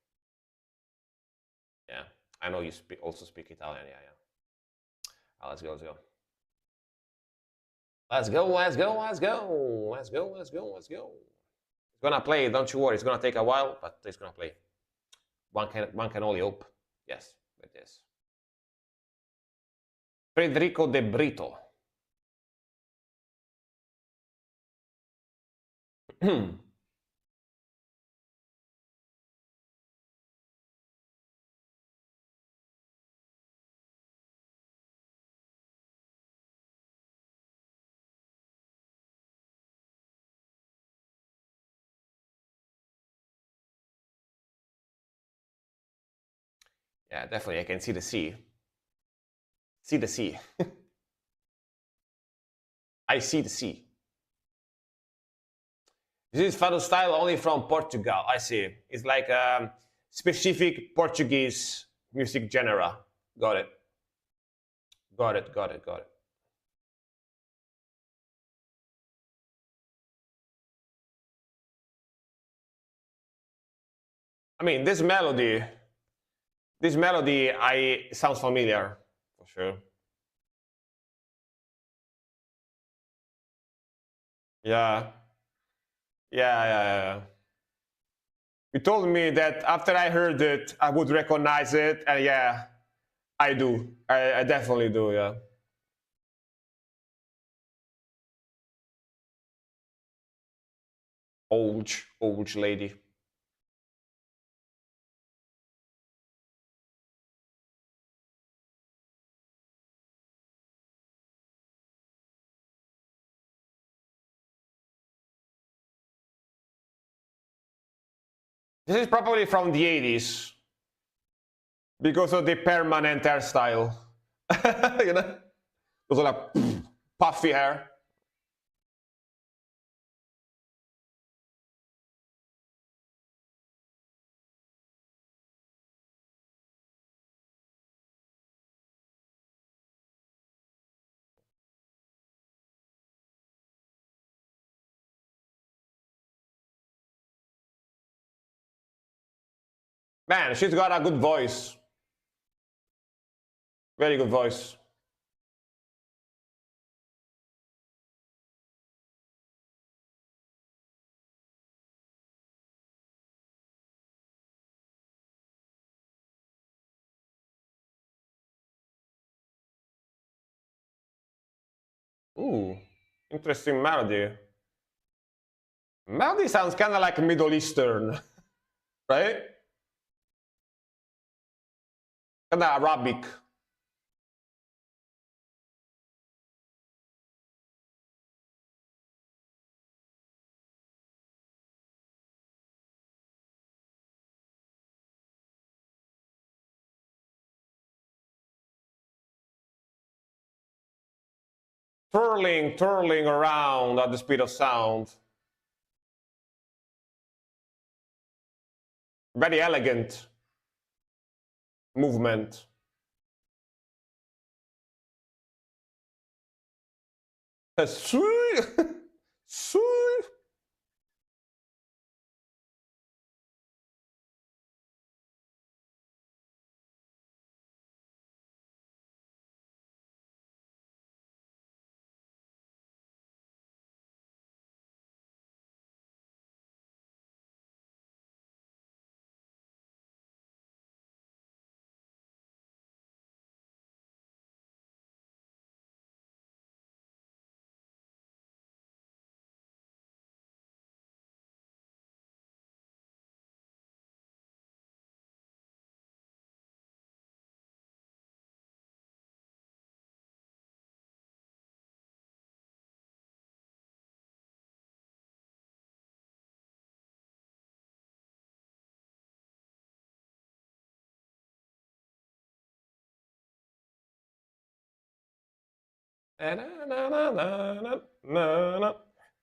Yeah. I know you also speak Italian, yeah, yeah. Let's go, let's go. Let's go, let's go, let's go. Let's go, let's go, let's go. It's gonna play, don't you worry. It's gonna take a while, but it's gonna play. One can only hope. Yes, it is. Federico De Brito. Yeah, definitely. I can see the sea. See the sea. I see the sea. This is Fado style only from Portugal. I see. It's like a specific Portuguese music genre. Got it. Got it, got it, got it. I mean, this melody, sounds familiar for sure. Yeah, yeah, yeah, yeah. You told me that after I heard it, I would recognize it, and yeah, I do. I definitely do. Yeah. Old lady. This is probably from the 80s because of the permanent hairstyle. You know, those are like puffy hair. Man, she's got a good voice. Very good voice. Ooh, interesting melody. Melody sounds kind of like Middle Eastern, right? Kind of Arabic. Twirling around at the speed of sound. Very elegant movement.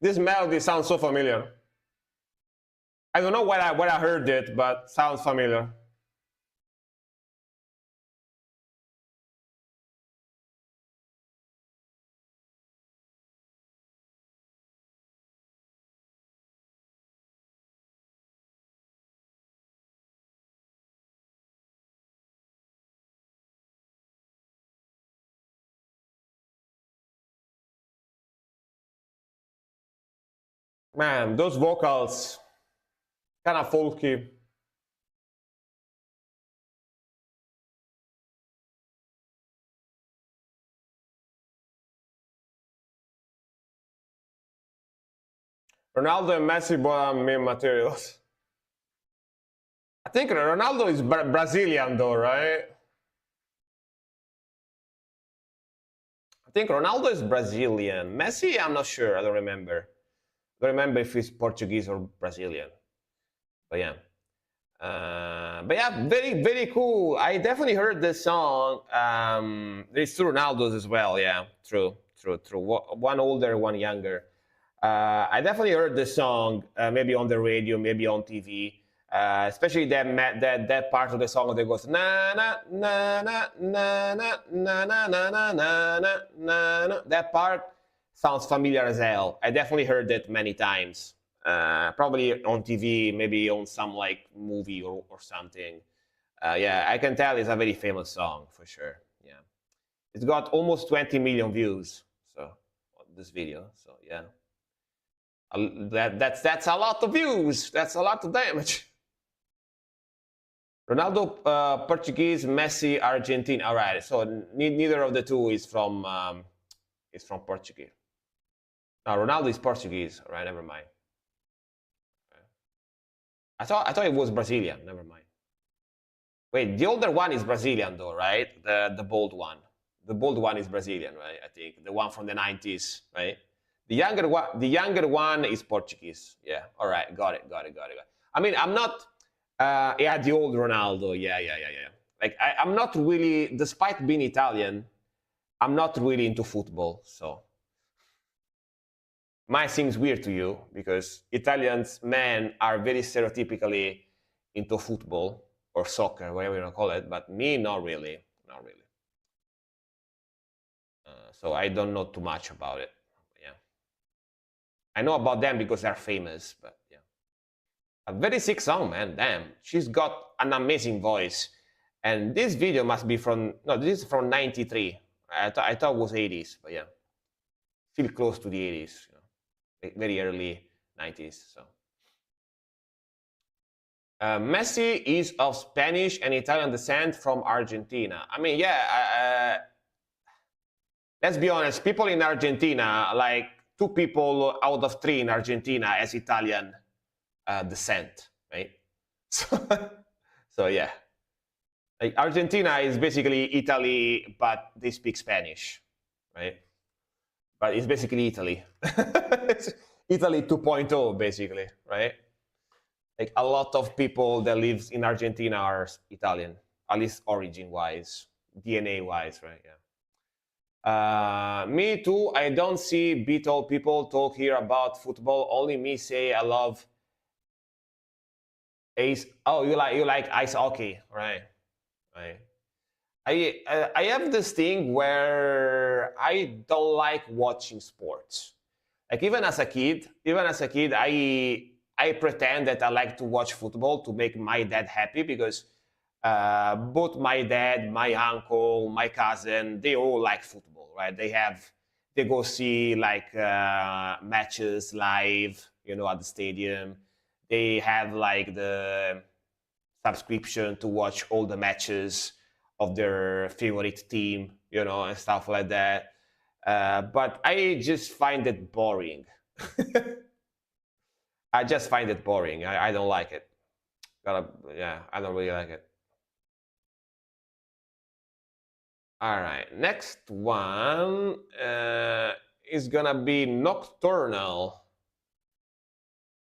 This melody sounds so familiar. I don't know where I heard it, but sounds familiar. Man, those vocals, kind of folky. Ronaldo and Messi bought meme materials. I think Ronaldo is Brazilian though, right? I think Ronaldo is Brazilian. Messi, I'm not sure. I don't remember. I don't remember if he's Portuguese or Brazilian. But yeah. Very cool. I definitely heard this song. There's two Ronaldos as well. Yeah, true. One older, one younger. I definitely heard this song, maybe on the radio, maybe on TV. Especially that part of the song that goes na na na na na na na na na na na na na. That part sounds familiar as hell. I definitely heard it many times. Probably on TV, maybe on some like movie or something. Yeah, I can tell it's a very famous song for sure. Yeah, it's got almost 20 million views. So this video. So yeah, that's a lot of views. That's a lot of damage. Ronaldo, Portuguese, Messi, Argentine. All right, so neither of the two is from Portugal. No, Ronaldo is Portuguese. All right, never mind. I thought it was Brazilian. Never mind. Wait, the older one is Brazilian though, right? The bold one. The bold one is Brazilian, right? I think the one from the 90s, right? The younger one is Portuguese. Yeah. All right. Got it. I mean, I'm not Yeah, the old Ronaldo. Yeah, yeah, yeah, yeah. Like I'm not really, despite being Italian, I'm not really into football. So might seems weird to you because Italians men are very stereotypically into football or soccer, whatever you want to call it. But me, not really, not really. So I don't know too much about it. Yeah, I know about them because they're famous, but yeah. A very sick song, man. Damn, she's got an amazing voice. And this video must be from, no, this is from '93. I thought it was '80s, but yeah, still close to the '80s, you know, like very early '90s. So Messi is of Spanish and Italian descent from Argentina. I mean, yeah. Let's be honest. People in Argentina, like 2 people out of 3 in Argentina, has Italian descent, right? So, so yeah. Like Argentina is basically Italy, but they speak Spanish, right? But it's basically Italy. It's Italy 2.0, basically, right? Like a lot of people that live in Argentina are Italian, at least origin-wise, DNA-wise, right? Yeah. Me too. I don't see Beatle people talk here about football. Only me say I love ace. Oh, you like ice hockey, right? Right. I have this thing where I don't like watching sports. Like even as a kid, I pretend that I like to watch football to make my dad happy because both my dad, my uncle, my cousin, they all like football, right? They go see like matches live, you know, at the stadium. They have like the subscription to watch all the matches of their favorite team, you know, and stuff like that. But I just find it boring. I just find it boring. I don't like it. Yeah, I don't really like it. All right, next one is gonna be Nocturnal.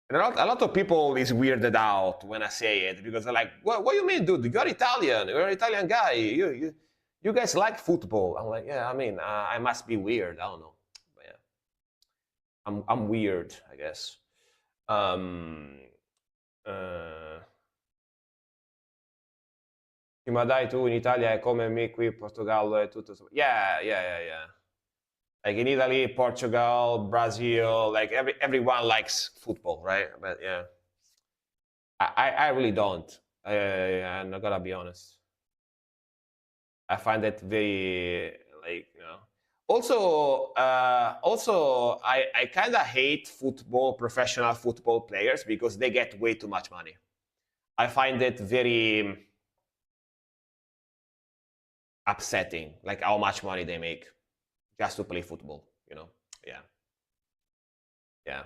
And a lot of people is weirded out when I say it because they're like, what do you mean, dude? You're Italian. You're an Italian guy. You guys like football. I'm like, yeah, I mean, I must be weird. I don't know. But yeah, I'm weird, I guess. Um, uh, ma dai, tu in Italia è come me qui in Portogallo è tutto. Yeah, yeah, yeah, yeah. Like in Italy, Portugal, Brazil, like everyone likes football, right? But yeah, I really don't. I'm not gonna be honest. I find that very like you know. Also, I kind of hate professional football players because they get way too much money. I find it very upsetting, like how much money they make just to play football. You know? Yeah, yeah.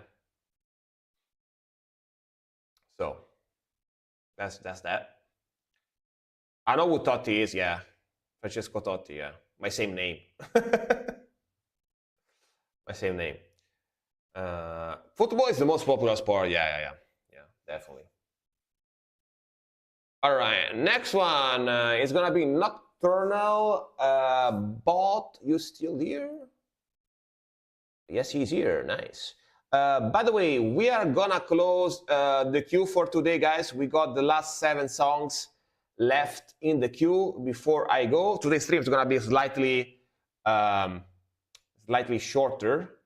So that's that. I know who Totti is. Yeah, Francesco Totti. Yeah, my same name. My same name. Football is the most popular sport. Yeah, definitely. All right, next one is gonna be Nocturnal. Bot, you still here? Yes, he's here. Nice. By the way, we are gonna close the queue for today, guys. We got the last 7 songs left in the queue before I go. Today's stream is gonna be slightly shorter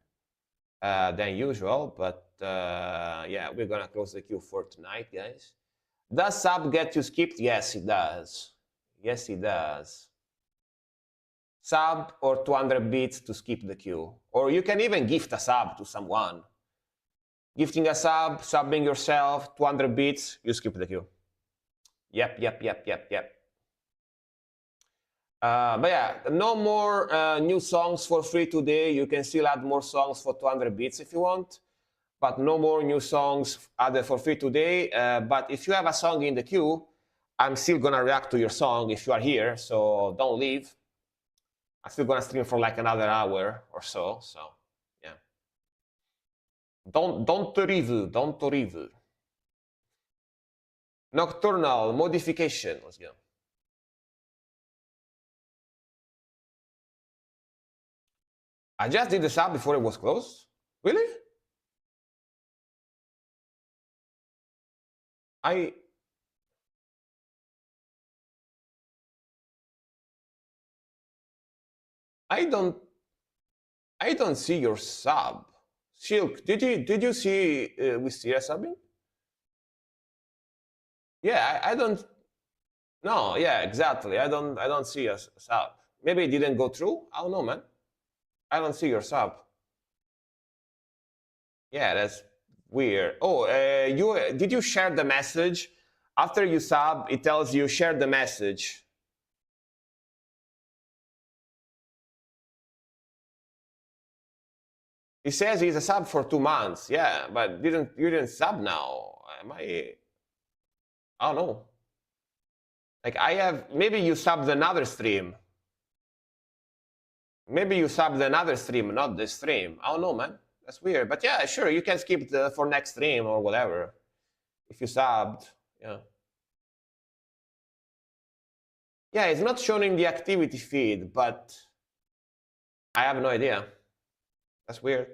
than usual, but yeah, we're gonna close the queue for tonight, guys. Does sub get you skipped? Yes, it does. Yes, it does. Sub or 200 bits to skip the queue. Or you can even gift a sub to someone. Gifting a sub, subbing yourself, 200 bits, you skip the queue. Yep. But yeah, no more new songs for free today. You can still add more songs for 200 bits if you want, but no more new songs added for free today. But if you have a song in the queue, I'm still gonna react to your song if you are here, so don't leave. I'm still gonna stream for like another hour or so. So yeah, don't leave. Nocturnal modification. Let's go. I just did the sub before it was closed. Really? I don't see your sub. Silk, did you see Wisteria subbing? Yeah, I don't. No, yeah, exactly. I don't see a sub. Maybe it didn't go through. I don't know, man. I don't see your sub. Yeah, that's weird. Oh, did you share the message? After you sub, it tells you share the message. He says he's a sub for 2 months. Yeah, but you didn't sub now. I don't know. Like I have, maybe you subbed another stream. Maybe you subbed another stream, not this stream. I don't know, man. That's weird. But yeah, sure, you can skip for next stream or whatever. If you subbed, yeah. Yeah, it's not showing the activity feed, but I have no idea. That's weird.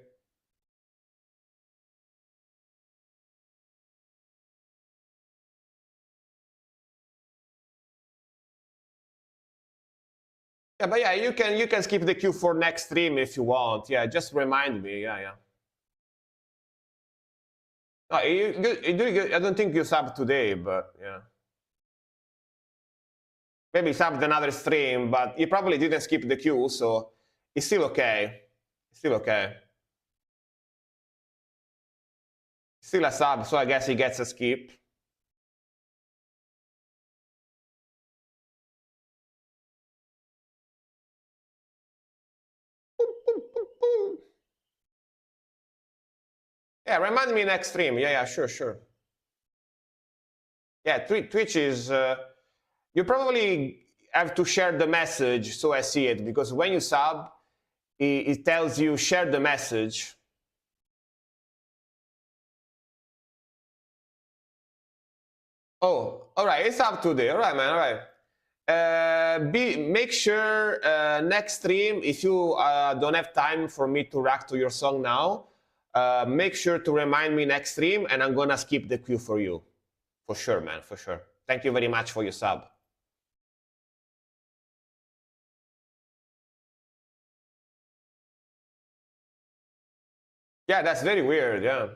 Yeah, but yeah, you can skip the queue for next stream if you want. Yeah, just remind me. Yeah, yeah. No, I don't think you subbed today, but yeah. Maybe subbed another stream, but you probably didn't skip the queue, so it's still okay. It's still okay. Still a sub, so I guess he gets a skip. Yeah, remind me next stream. Yeah, yeah, sure, sure. Yeah, Twitch is... you probably have to share the message so I see it, because when you sub, it tells you share the message. Oh, all right, it's up today. All right, man, all right. Make sure next stream, if you don't have time for me to react to your song now, make sure to remind me next stream, and I'm gonna skip the queue for you. For sure, man, for sure. Thank you very much for your sub. Yeah, that's very weird, yeah.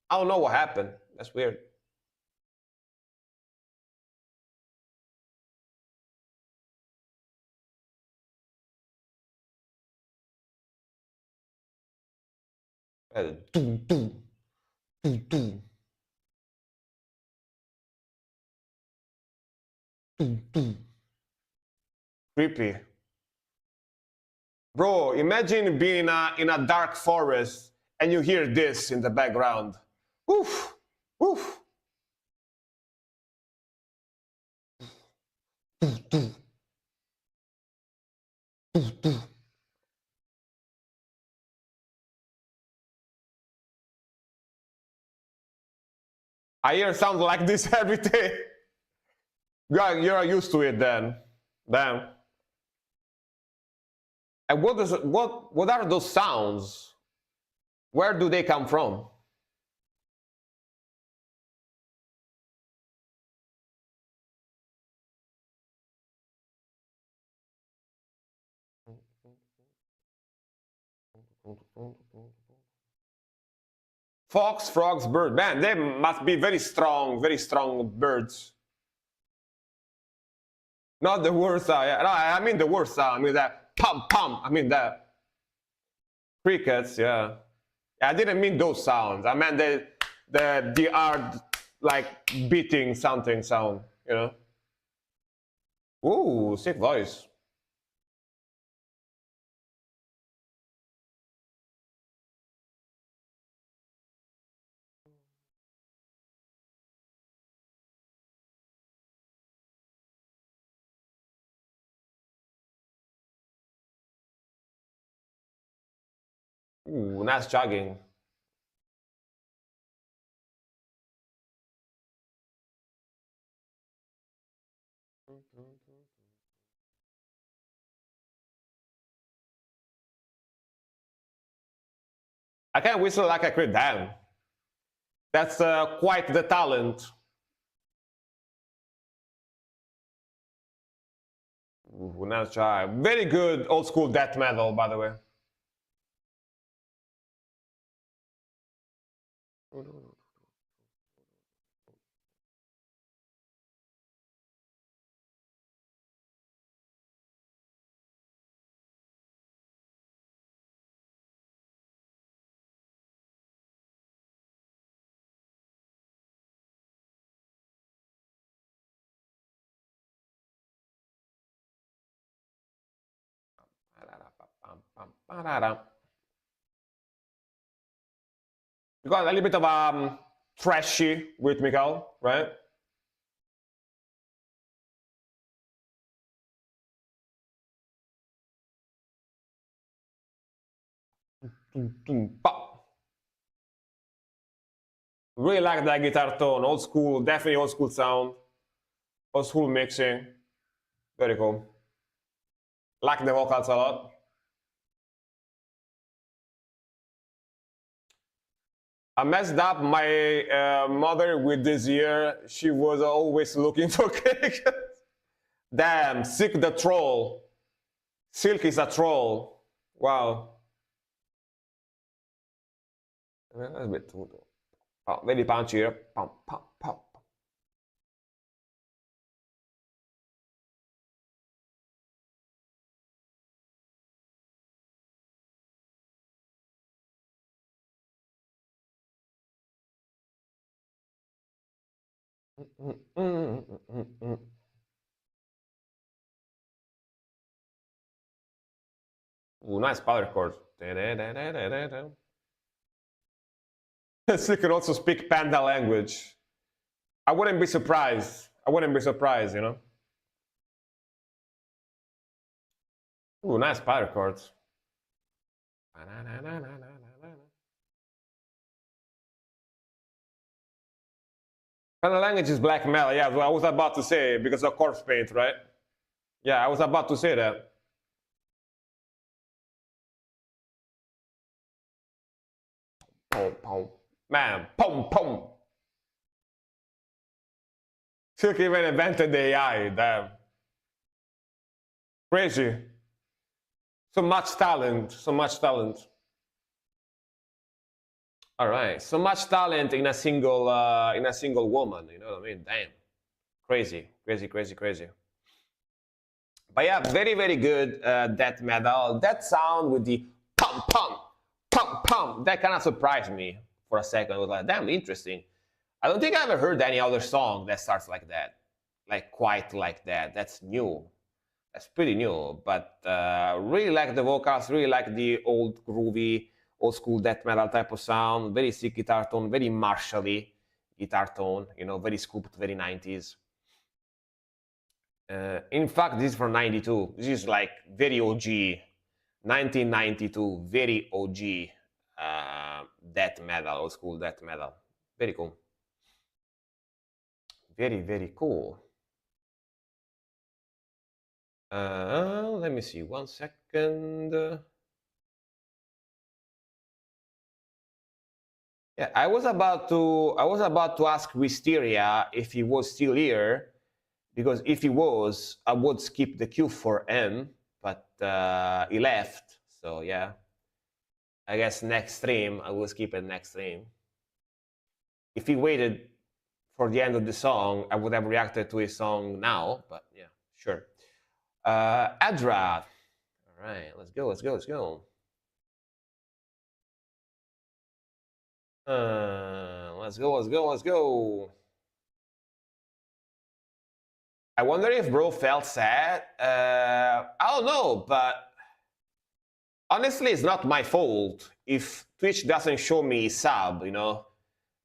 I don't know what happened. That's weird. Creepy. Bro, imagine being in a dark forest and you hear this in the background. Oof, oof. I hear sounds like this every day. You're used to it then. Damn. And what are those sounds? Where do they come from? Fox, frogs, bird. Man, they must be very strong birds. Not the worst sound. Yeah. No, I mean the worst sound. I mean that pum pum. I mean that crickets. Yeah. I didn't mean those sounds. I meant the art like beating something sound. You know. Ooh, sick voice. Ooh, nice jogging. I can whistle like a cricket. Damn. That's quite the talent. Ooh, nice try. Very good old school death metal, by the way. You got a little bit of trashy rhythmical, right? Really like that guitar tone, old school, definitely old school sound, old school mixing. Very cool. Like the vocals a lot. I messed up my mother with this year. She was always looking for cake. Damn, Silk the troll. Silk is a troll. Wow. That's a bit too. Oh, very punchy here. Pum, pum, pum. Ooh, nice power chord. Silk can also speak panda language. I wouldn't be surprised. I wouldn't be surprised, you know. Ooh, nice power chords. Panda language is black metal. Yeah, well, I was about to say because of corpse paint, right? Yeah, I was about to say that. Pom, pom. Man, pom, pom. Silk even invented the AI, damn. Crazy. So much talent, so much talent. All right, so much talent in a single woman. You know what I mean? Damn, crazy, crazy, crazy, crazy. But yeah, very, very good death metal. That sound with the pum pum pum pum, that kind of surprised me for a second. I was like, damn, interesting. I don't think I ever heard any other song that starts like that, like quite like that. That's new. That's pretty new. But really like the vocals. Really like the old groovy, old school death metal type of sound. Very sick guitar tone. Very Marshall-y guitar tone. You know, very scooped, very 90s. In fact, this is from 92. This is like very OG, 1992, very OG death metal, old school death metal. Very cool. Very, very cool. Let me see, 1 second. Yeah, I was about to ask Wisteria if he was still here, because if he was, I would skip the queue for him, but he left. So yeah, I guess next stream I will skip it next stream. If he waited for the end of the song, I would have reacted to his song now. But yeah, sure. Adra. All right, let's go, let's go, let's go. Let's go, let's go, let's go. I wonder if bro felt sad. I don't know, but honestly, it's not my fault if Twitch doesn't show me sub, you know?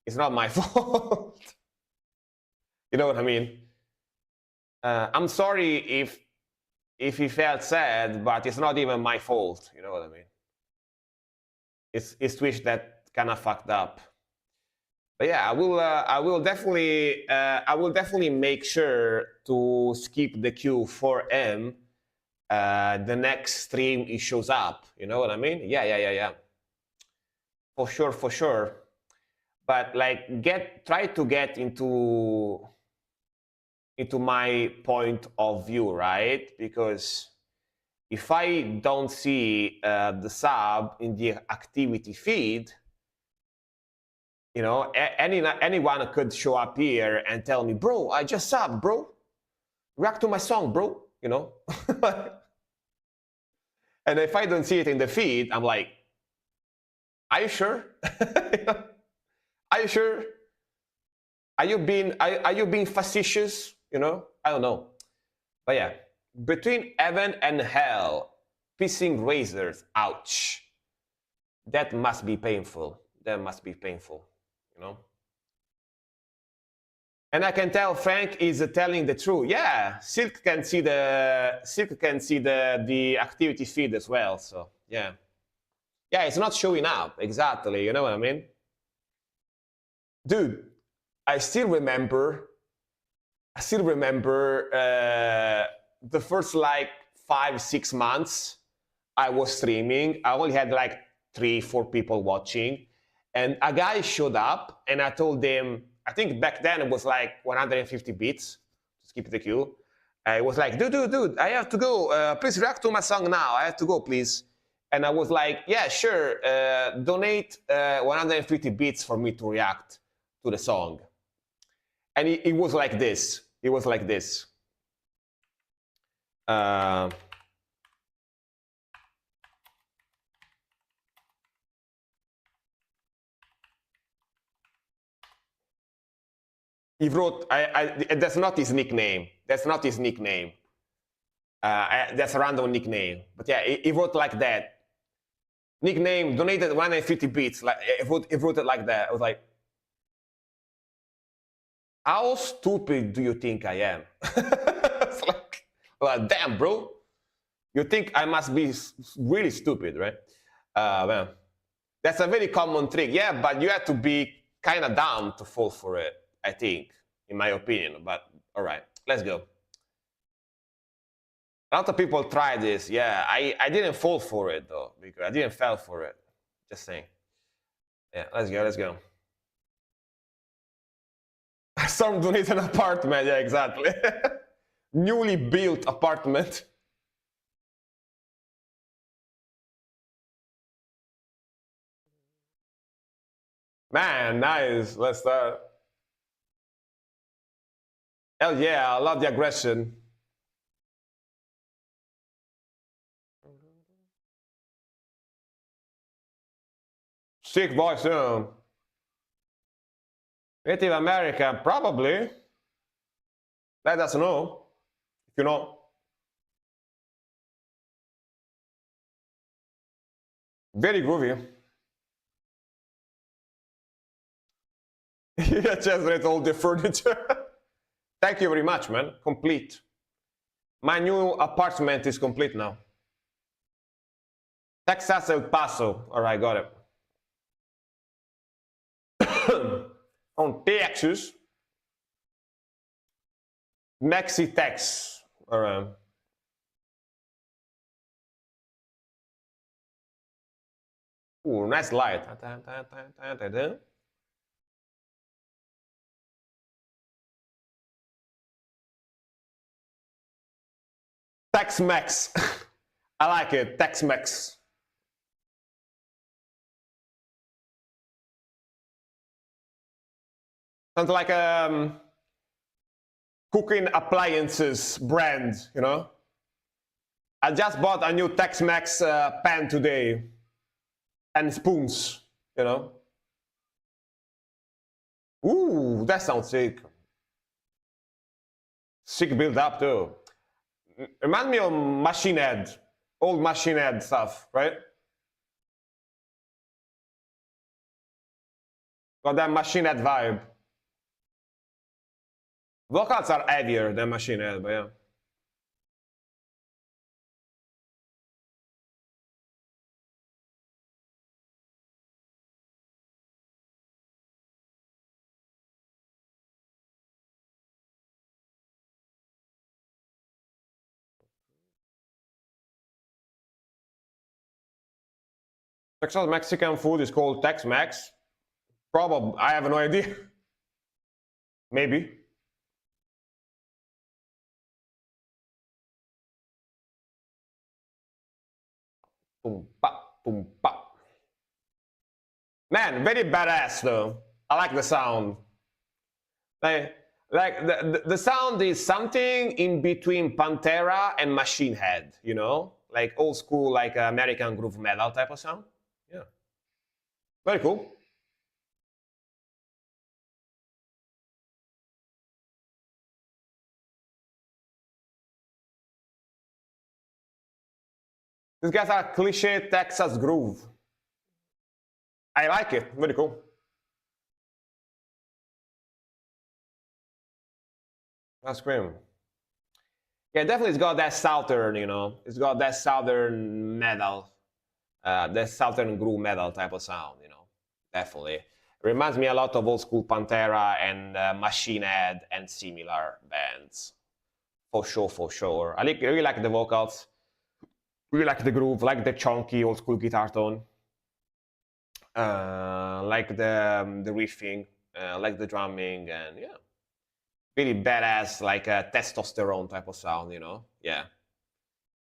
It's not my fault. You know what I mean? I'm sorry if he felt sad, but it's not even my fault. You know what I mean? It's Twitch that kind of fucked up. But yeah, I will definitely make sure to skip the queue for him. The next stream he shows up. You know what I mean? Yeah. for sure. But like try to get into my point of view, right? Because if I don't see the sub in the activity feed, you know, anyone could show up here and tell me, bro, I just subbed, bro. React to my song, bro. You know. And if I don't see it in the feed, I'm like, are you sure? Are you sure? Are you being facetious? You know, I don't know. But yeah, between heaven and hell, piercing razors. Ouch. That must be painful. That must be painful. You know. And I can tell Frank is telling the truth. Yeah, Silk can see the activity feed as well. So yeah, it's not showing up exactly. You know what I mean, dude? I still remember the first like 5-6 months I was streaming. I only had like 3-4 people watching, and a guy showed up, and I told him. I think back then it was like 150 bits to skip the queue. It was like, dude, I have to go. Please react to my song now. I have to go, please. And I was like, yeah, sure. Donate 150 bits for me to react to the song. And it was like this. It was like this. He wrote, that's not his nickname. That's not his nickname. That's a random nickname. But yeah, he wrote like that. Nickname, donated 150 bits. Like, he wrote it like that. I was like, how stupid do you think I am? It's like, damn, bro. You think I must be really stupid, right? Man, that's a very common trick. Yeah, but you have to be kind of dumb to fall for it, I think, in my opinion. But all right, let's go. A lot of people try this. Yeah, I didn't fall for it though, because I didn't fall for it. Just saying. Yeah, let's go. Some donate an apartment. Yeah, exactly. Newly built apartment. Man, nice. Let's start. Hell yeah, I love the aggression. Sick voice, Native American, probably. Let us know if you know. Very groovy. Yeah, just read all the furniture. Thank you very much, man. Complete. My new apartment is complete now. Texas El Paso. All right, got it. On Texas. Maxi Tex. All right. Ooh, nice light. Tex-Mex. I like it. Tex-Mex. Sounds like cooking appliances brand, you know? I just bought a new Tex-Mex pan today. And spoons, you know? Ooh, that sounds sick. Sick build up too. Remind me of Machine Head, old Machine Head stuff, right? Got that Machine Head vibe. Vocals are heavier than Machine Head, but yeah. Texas Mexican food is called Tex-Mex. Probably, I have no idea. Maybe. Boom, pop, boom, pop. Man, very badass though. I like the sound. Like the sound is something in between Pantera and Machine Head, you know? Like old school, like American groove metal type of sound. Yeah. Very cool. These guys are cliche Texas groove. I like it. Very cool. That's great. Yeah, definitely it's got that southern, you know, it's got that southern metal, that southern groove metal type of sound, you know, definitely. It reminds me a lot of old school Pantera and Machine Head and similar bands. For sure, for sure. I really like the vocals, really like the groove, like the chunky old school guitar tone, like the riffing, like the drumming, and yeah. Really badass, like a testosterone type of sound, you know? Yeah.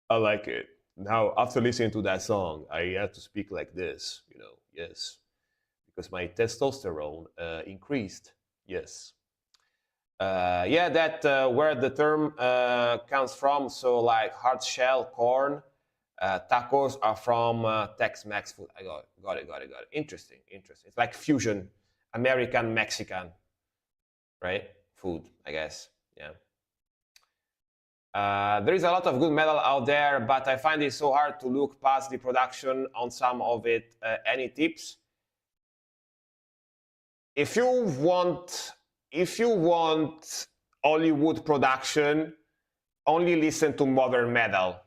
I like it. Now, after listening to that song, I had to speak like this, you know? Yes. Because my testosterone increased. Yes. Yeah, that where the term comes from. So, like hard shell corn, tacos are from Tex-Mex food. I got it. Interesting. It's like fusion, American Mexican, right? Food, I guess. Yeah. There is a lot of good metal out there, but I find it so hard to look past the production on some of it. Any tips? If you want Hollywood production, only listen to modern metal.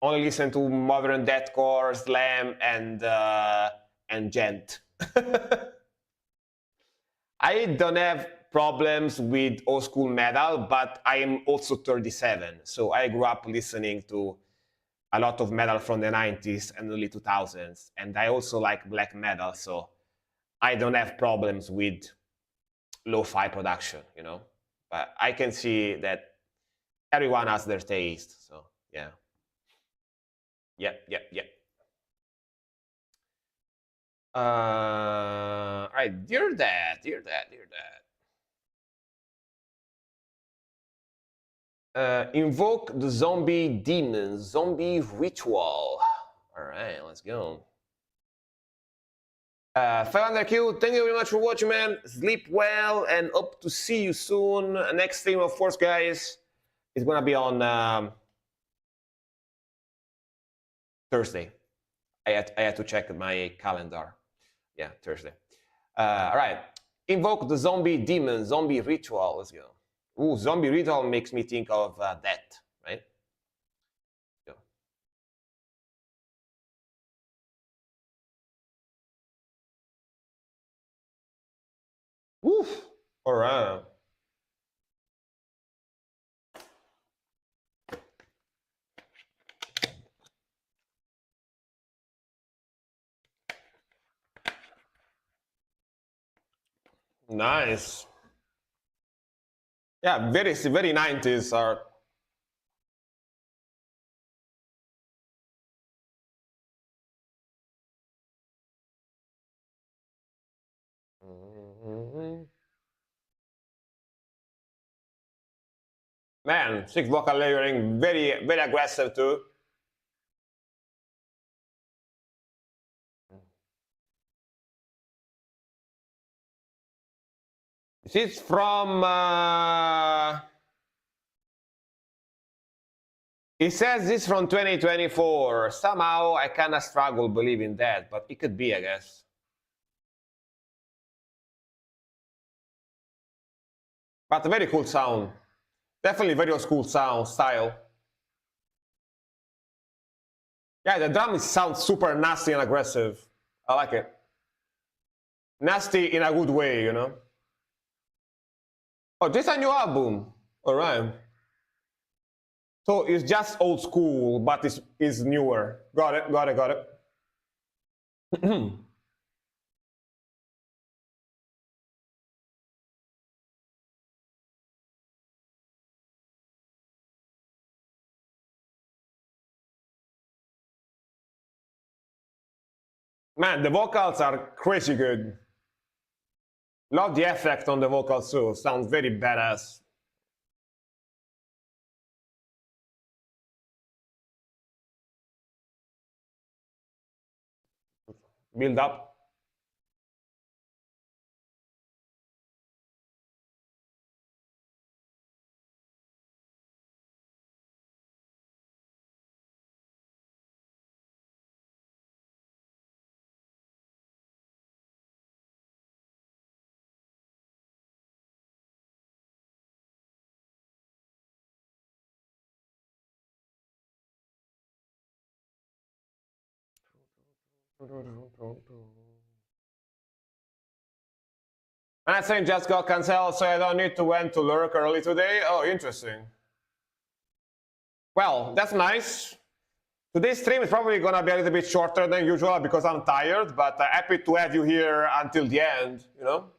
Only listen to modern deathcore, slam, and gent. I don't have problems with old school metal, but I am also 37. So I grew up listening to a lot of metal from the 90s and early 2000s. And I also like black metal. So I don't have problems with lo-fi production, you know. But I can see that everyone has their taste. So yeah. Yep. All right, dear dad. Invoke the zombie demon, zombie ritual. All right, let's go. 500Q, thank you very much for watching, man. Sleep well and hope to see you soon. Next stream, of course, guys, is gonna be on Thursday. I had to check my calendar. Yeah, Thursday. All right. Invoke the zombie demon, zombie ritual. Let's go. Ooh, zombie ritual makes me think of that, right? Go. Woof. All right. Nice. Yeah, very 90s are. Man, 6 vocal layering, very aggressive too. This is from. It says this from 2024. Somehow I kind of struggle believing that, but it could be, I guess. But a very cool sound. Definitely very old school sound style. Yeah, the drum sounds super nasty and aggressive. I like it. Nasty in a good way, you know. Oh, this is a new album. All right. So it's just old school, but it's newer. Got it. Man, the vocals are crazy good. Love the effect on the vocals too. Sounds very badass. Build up. And I think just got cancelled, so I don't need to went to lurk early today. Oh, interesting. Well, that's nice. Today's stream is probably gonna be a little bit shorter than usual because I'm tired, but happy to have you here until the end, you know?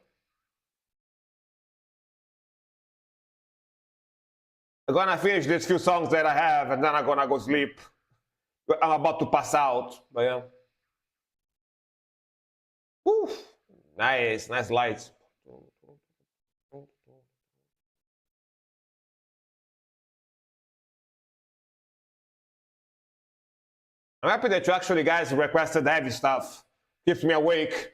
I'm gonna finish these few songs that I have and then I'm gonna go sleep. I'm about to pass out, but yeah. Woo. Nice, nice lights. I'm happy that you actually guys requested heavy stuff. Keeps me awake.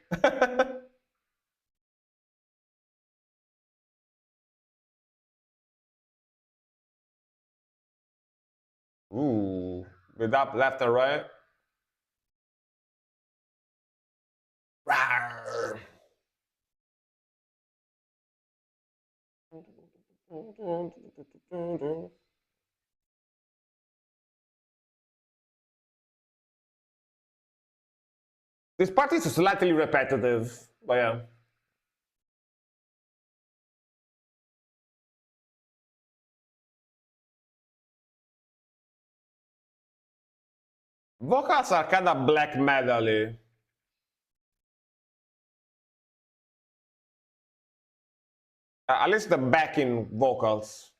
Ooh, with up left and right. Rawr. This part is slightly repetitive, but yeah. Vocals are kind of black metal-y. At least the backing vocals.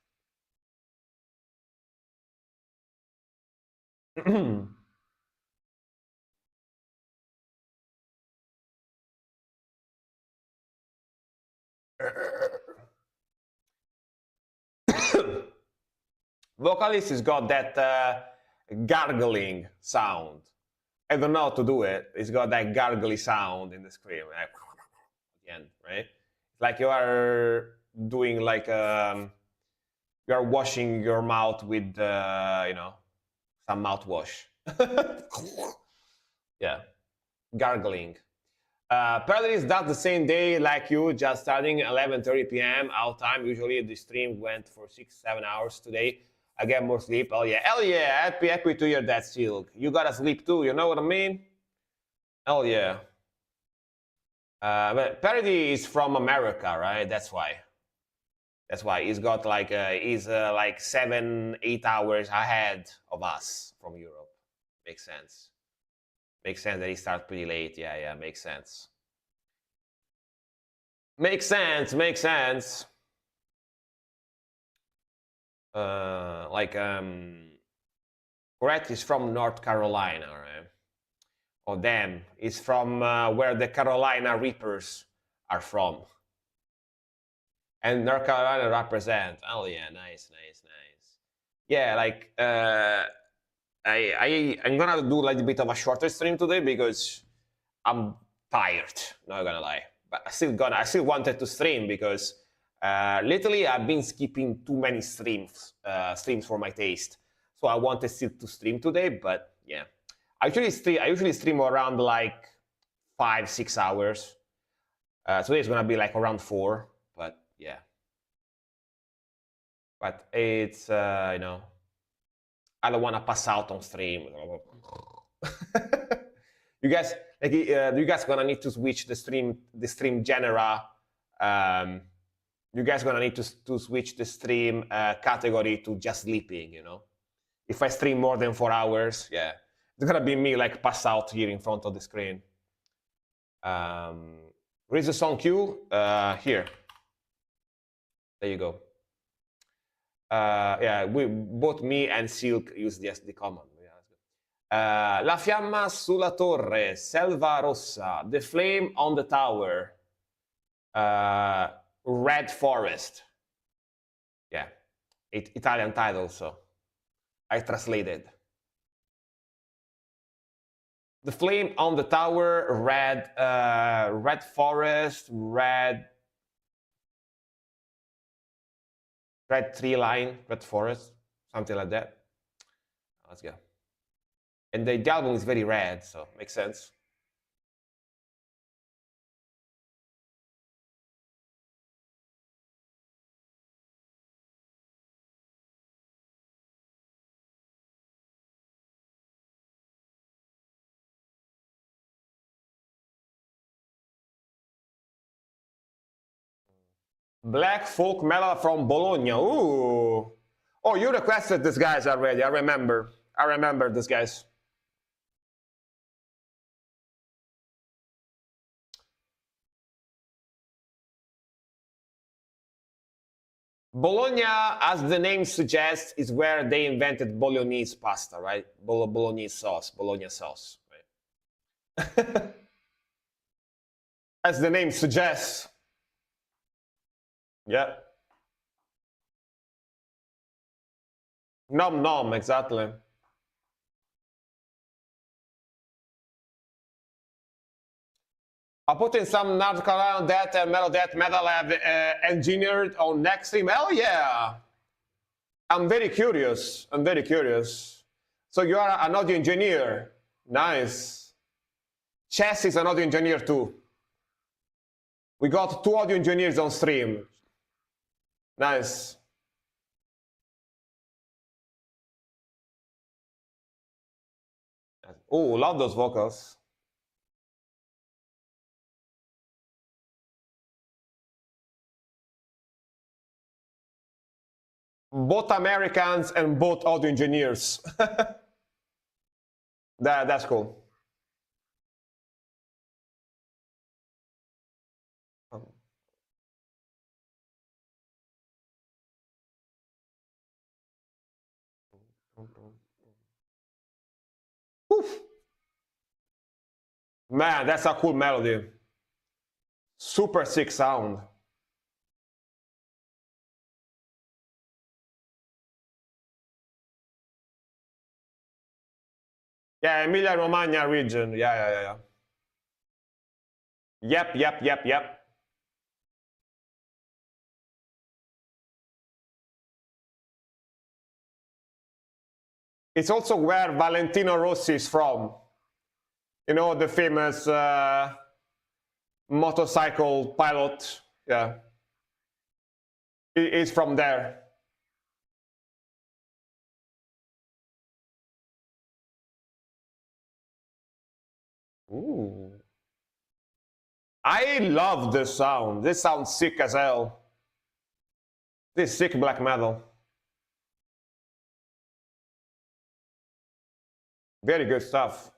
Vocalist has got that gargling sound. I don't know how to do it. It's got that gargly sound in the scream. At the end, right? Like you are doing like you are washing your mouth with you know, some mouthwash. Yeah, gargling. Paradise does the same day like you, just starting 11:30 p.m. our time. Usually the stream went for 6-7 hours today. I get more sleep. Oh yeah, hell yeah! Happy to hear that, Silk. You gotta sleep too. You know what I mean? Hell yeah. But Parody is from America, right? That's why. That's why he's got like he's like 7-8 hours ahead of us from Europe. Makes sense. Makes sense that he starts pretty late. Yeah, yeah, makes sense. Makes sense. Makes sense. Like Brett is from North Carolina, right? Oh damn, he's from where the Carolina Reapers are from. And North Carolina represent. Oh yeah, nice, nice, nice. Yeah, like I'm gonna do like a bit of a shorter stream today because I'm tired. Not gonna lie, but I still wanted to stream because lately I've been skipping too many streams for my taste. So I wanted still to stream today, but yeah, I usually stream around like 5-6 hours. Today is gonna be like around 4, but yeah. But it's you know, I don't want to pass out on stream. You guys, like, you guys gonna need to switch the stream genre. You guys gonna need to switch the stream category to just sleeping. You know, if I stream more than 4 hours, yeah, it's gonna be me like pass out here in front of the screen. Where is the song cue? Here. There you go. Yeah, both me and Silk use the SD command. La fiamma sulla torre, selva rossa, the flame on the tower, red forest. Yeah, Italian title, so I translated. The flame on the tower, red forest, red tree line, red forest, something like that. Let's go. And the album is very red, so makes sense. Black folk metal from Bologna. Ooh. Oh, you requested these guys already. I remember these guys. Bologna, as the name suggests, is where they invented Bolognese pasta, right? Bolognese sauce, Bologna sauce. Right? As the name suggests. Yeah. Nom nom, exactly. I'll put in some North Carolina death and metal have engineered on Nextstream. Hell yeah! I'm very curious. So you are an audio engineer. Nice. Chess is an audio engineer too. We got 2 audio engineers on stream. Nice. Oh, love those vocals. Both Americans and both audio engineers. That's cool. Oof. Man, that's a cool melody. Super sick sound. Yeah, Emilia-Romagna region. Yeah. Yep. It's also where Valentino Rossi is from. You know, the famous motorcycle pilot. Yeah. He's from there. Ooh. I love this sound. This sounds sick as hell. This is sick black metal. Very good stuff.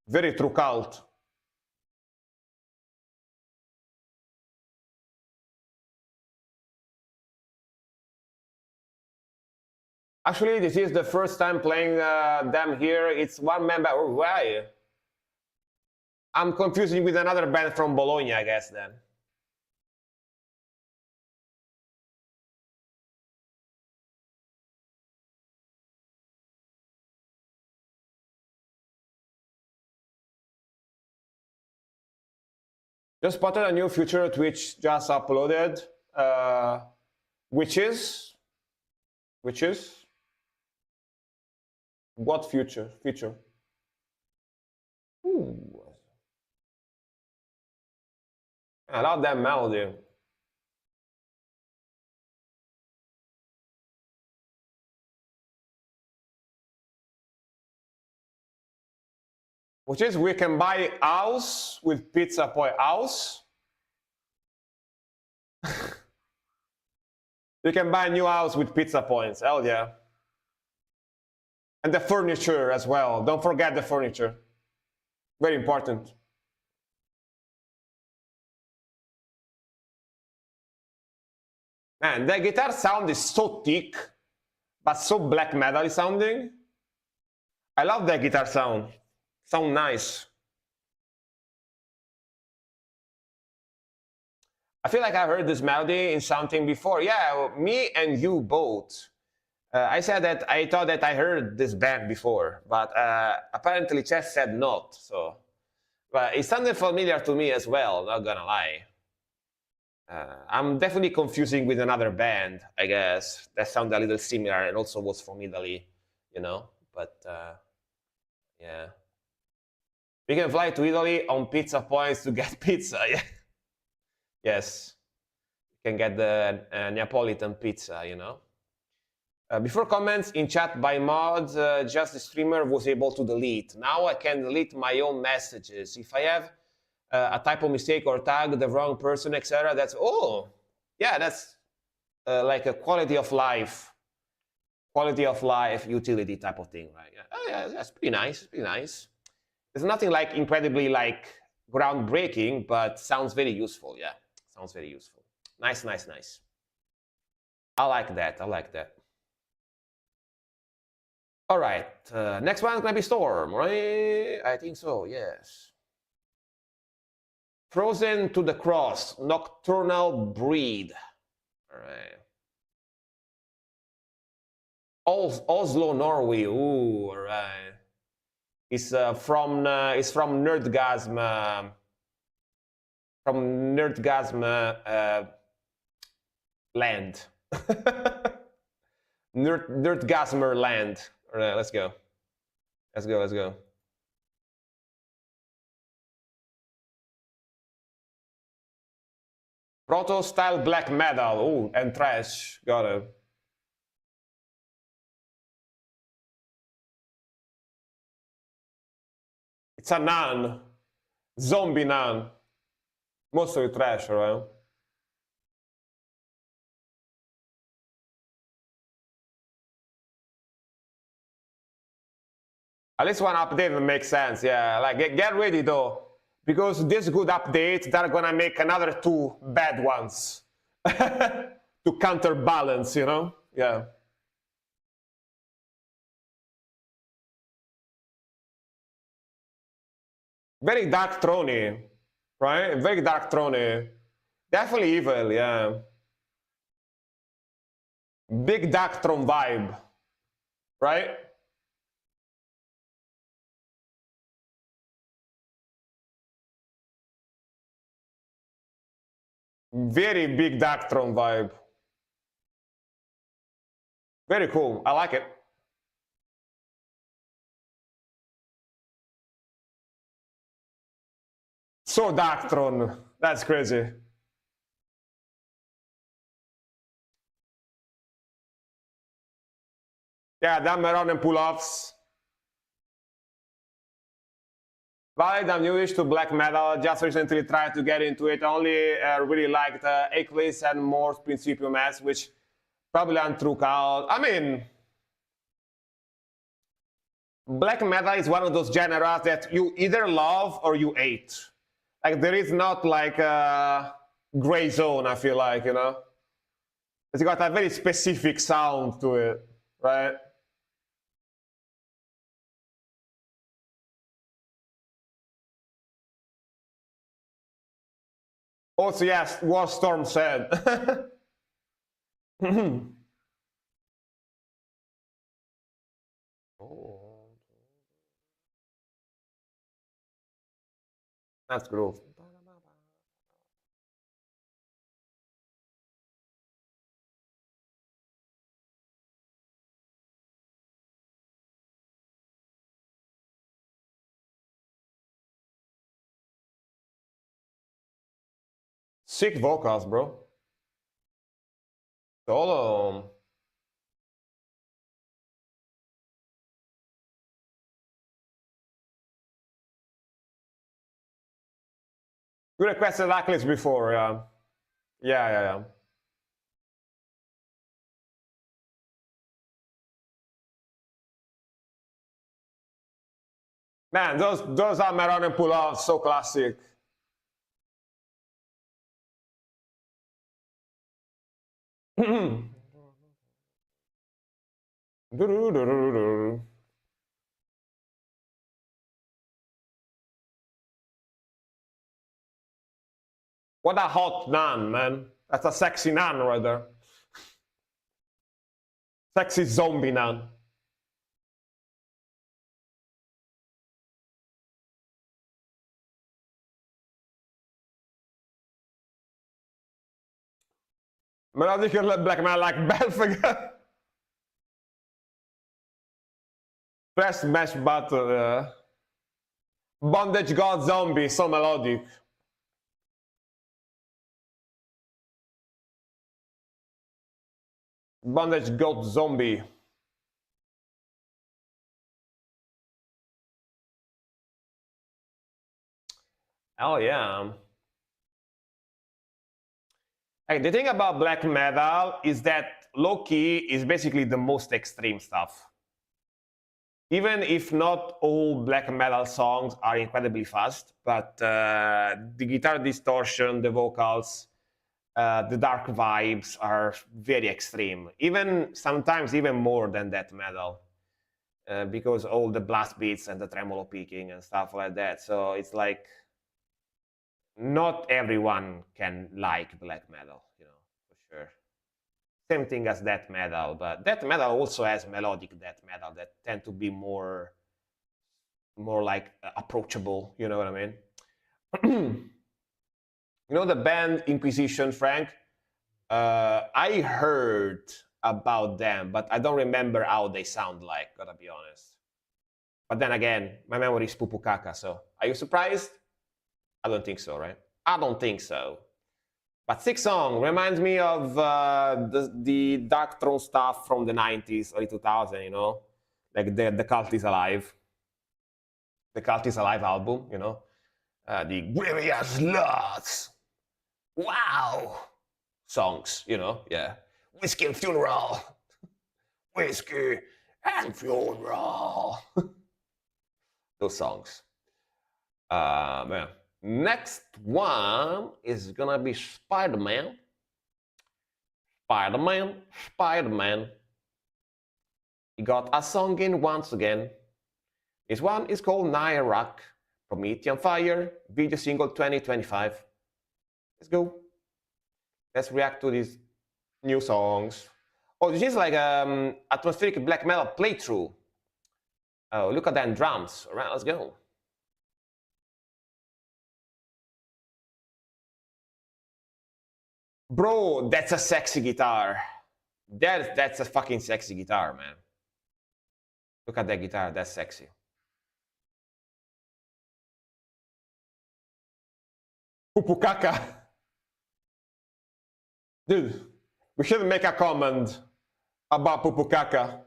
Very true cult. Actually, this is the first time playing them here. It's one member. Oh, why? I'm confusing with another band from Bologna, I guess, then. Just spotted a new feature Twitch just uploaded, which is what feature? Ooh. I love that melody. Which is we can buy house with pizza point house. You can buy a new house with pizza points. Hell yeah. And the furniture as well. Don't forget the furniture. Very important. Man, the guitar sound is so thick, but so black metal sounding. I love that guitar sound. Sound nice. I feel like I heard this melody in something before. Yeah, me and you both. I said that I thought that I heard this band before, but apparently Chess said not. So, but it sounded familiar to me as well. Not gonna lie. I'm definitely confusing with another band, I guess, that sounded a little similar and also was from Italy, you know. But yeah, we can fly to Italy on pizza points to get pizza. Yeah. Yes, you can get the Neapolitan pizza, you know. Before comments in chat by mods, just the streamer was able to delete. Now I can delete my own messages. If I have a typo mistake or tag the wrong person, etc., that's, oh, yeah, that's like a quality of life utility type of thing, right? Yeah. Oh, yeah, that's pretty nice, pretty nice. There's nothing like incredibly like groundbreaking, but sounds very useful, yeah. Sounds very useful. Nice, nice, nice. I like that, I like that. All right, next one is gonna be Storm, right? I think so, yes. Frozen to the Cross, Nocturnal Breed. All right. Oslo, Norway. Ooh, all right. It's from Nerdgasm. From Nerdgasm land. Nerdgasmer land. All right, let's go. Let's go, let's go. Proto-style black metal. Ooh, and trash. Got it. It's a nun. Zombie nun. Mostly trash, right? At least one update that makes sense, yeah. Like, get ready though, because this good update, they're gonna make another 2 bad ones to counterbalance, you know? Yeah. Very dark throny, right? Very dark throny. Definitely evil, yeah. Big dark throne vibe, right? Very big Darkthrone vibe. Very cool. I like it. So Darkthrone. That's crazy. Yeah, Dameron and pull-offs. Valid, I'm newish to black metal. Just recently tried to get into it. Only really liked Eclipse and more Principium S, which probably aren't true call. I mean, black metal is one of those genres that you either love or you hate. Like, there is not like a gray zone, I feel like, you know? It's got a very specific sound to it, right? Also, yes, Warstorm said. Oh. That's groove. Sick vocals, bro. Solo. You requested Atlas before, yeah. Yeah. Man, those are Maron and pull-offs, so classic. What a hot nun, man. That's a sexy nun right there. Sexy zombie nun. Melodic black man like Belfinger. Press smash button. Bondage God Zombie, so melodic. Bondage God Zombie. Oh yeah. Hey, the thing about black metal is that low-key is basically the most extreme stuff. Even if not all black metal songs are incredibly fast, but the guitar distortion, the vocals, the dark vibes are very extreme. Even sometimes even more than death metal, because all the blast beats and the tremolo picking and stuff like that. So it's like not everyone can like black metal, you know, for sure. Same thing as death metal, but death metal also has melodic death metal that tend to be more like approachable, you know what I mean? You know the band Inquisition, Frank? I heard about them, but I don't remember how they sound like, gotta be honest. But then again, my memory is pupu caca, so are you surprised? I don't think so, right? I don't think so. But Sick Song reminds me of the Dark Throne stuff from the 90s, early 2000, you know? Like the Cult is Alive. The Cult is Alive album, you know? The Grievous Lots. Wow! Songs, you know? Yeah. Whiskey and Funeral. Whiskey and Funeral. Those songs. Man. Next one is gonna be Spider-Man. Spider-Man. He got a song in once again. This one is called Nairac, Promethean Fire, video single 2025. Let's go. Let's react to these new songs. Oh, this is like atmospheric black metal playthrough. Oh, look at that drums. All right, let's go. Bro, that's a sexy guitar. That's a fucking sexy guitar, man. Look at that guitar, that's sexy. Pupukaka. Dude, we should make a comment about Pupukaka.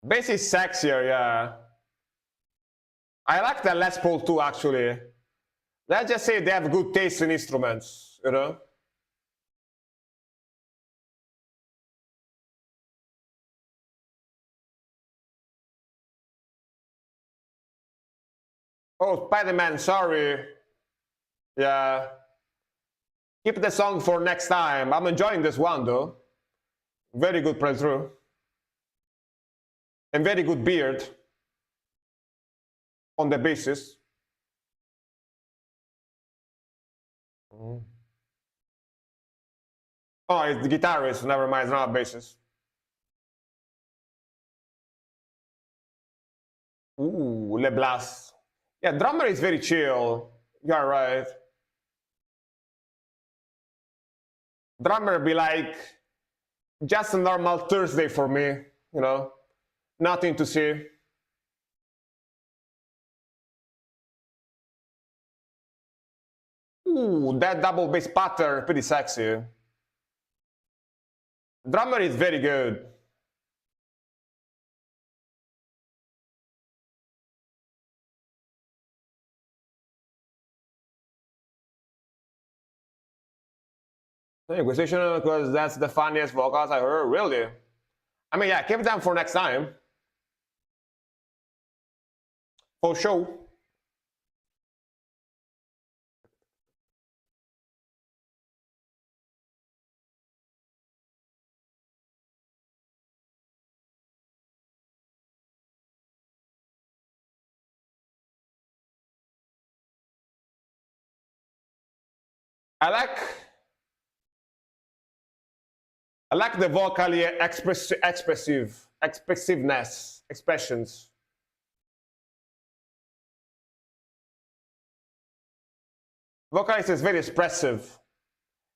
Bass is sexier, yeah. I like the Les Paul too, actually. Let's just say they have good taste in instruments, you know? Oh, Spider-Man, sorry. Yeah. Keep the song for next time. I'm enjoying this one, though. Very good playthrough. And very good beard on the bassist. Oh, it's the guitarist. Never mind, it's not a bassist. Ooh, Le Blas. Yeah, drummer is very chill. You're right. Drummer be like just a normal Thursday for me, you know, nothing to see. Ooh, that double bass pattern, pretty sexy. Drummer is very good. Inquisition, because that's the funniest vocals I heard, really. I mean, yeah, keep them for next time. For sure. I like the vocally expressiveness, expressions. Vocalist is very expressive.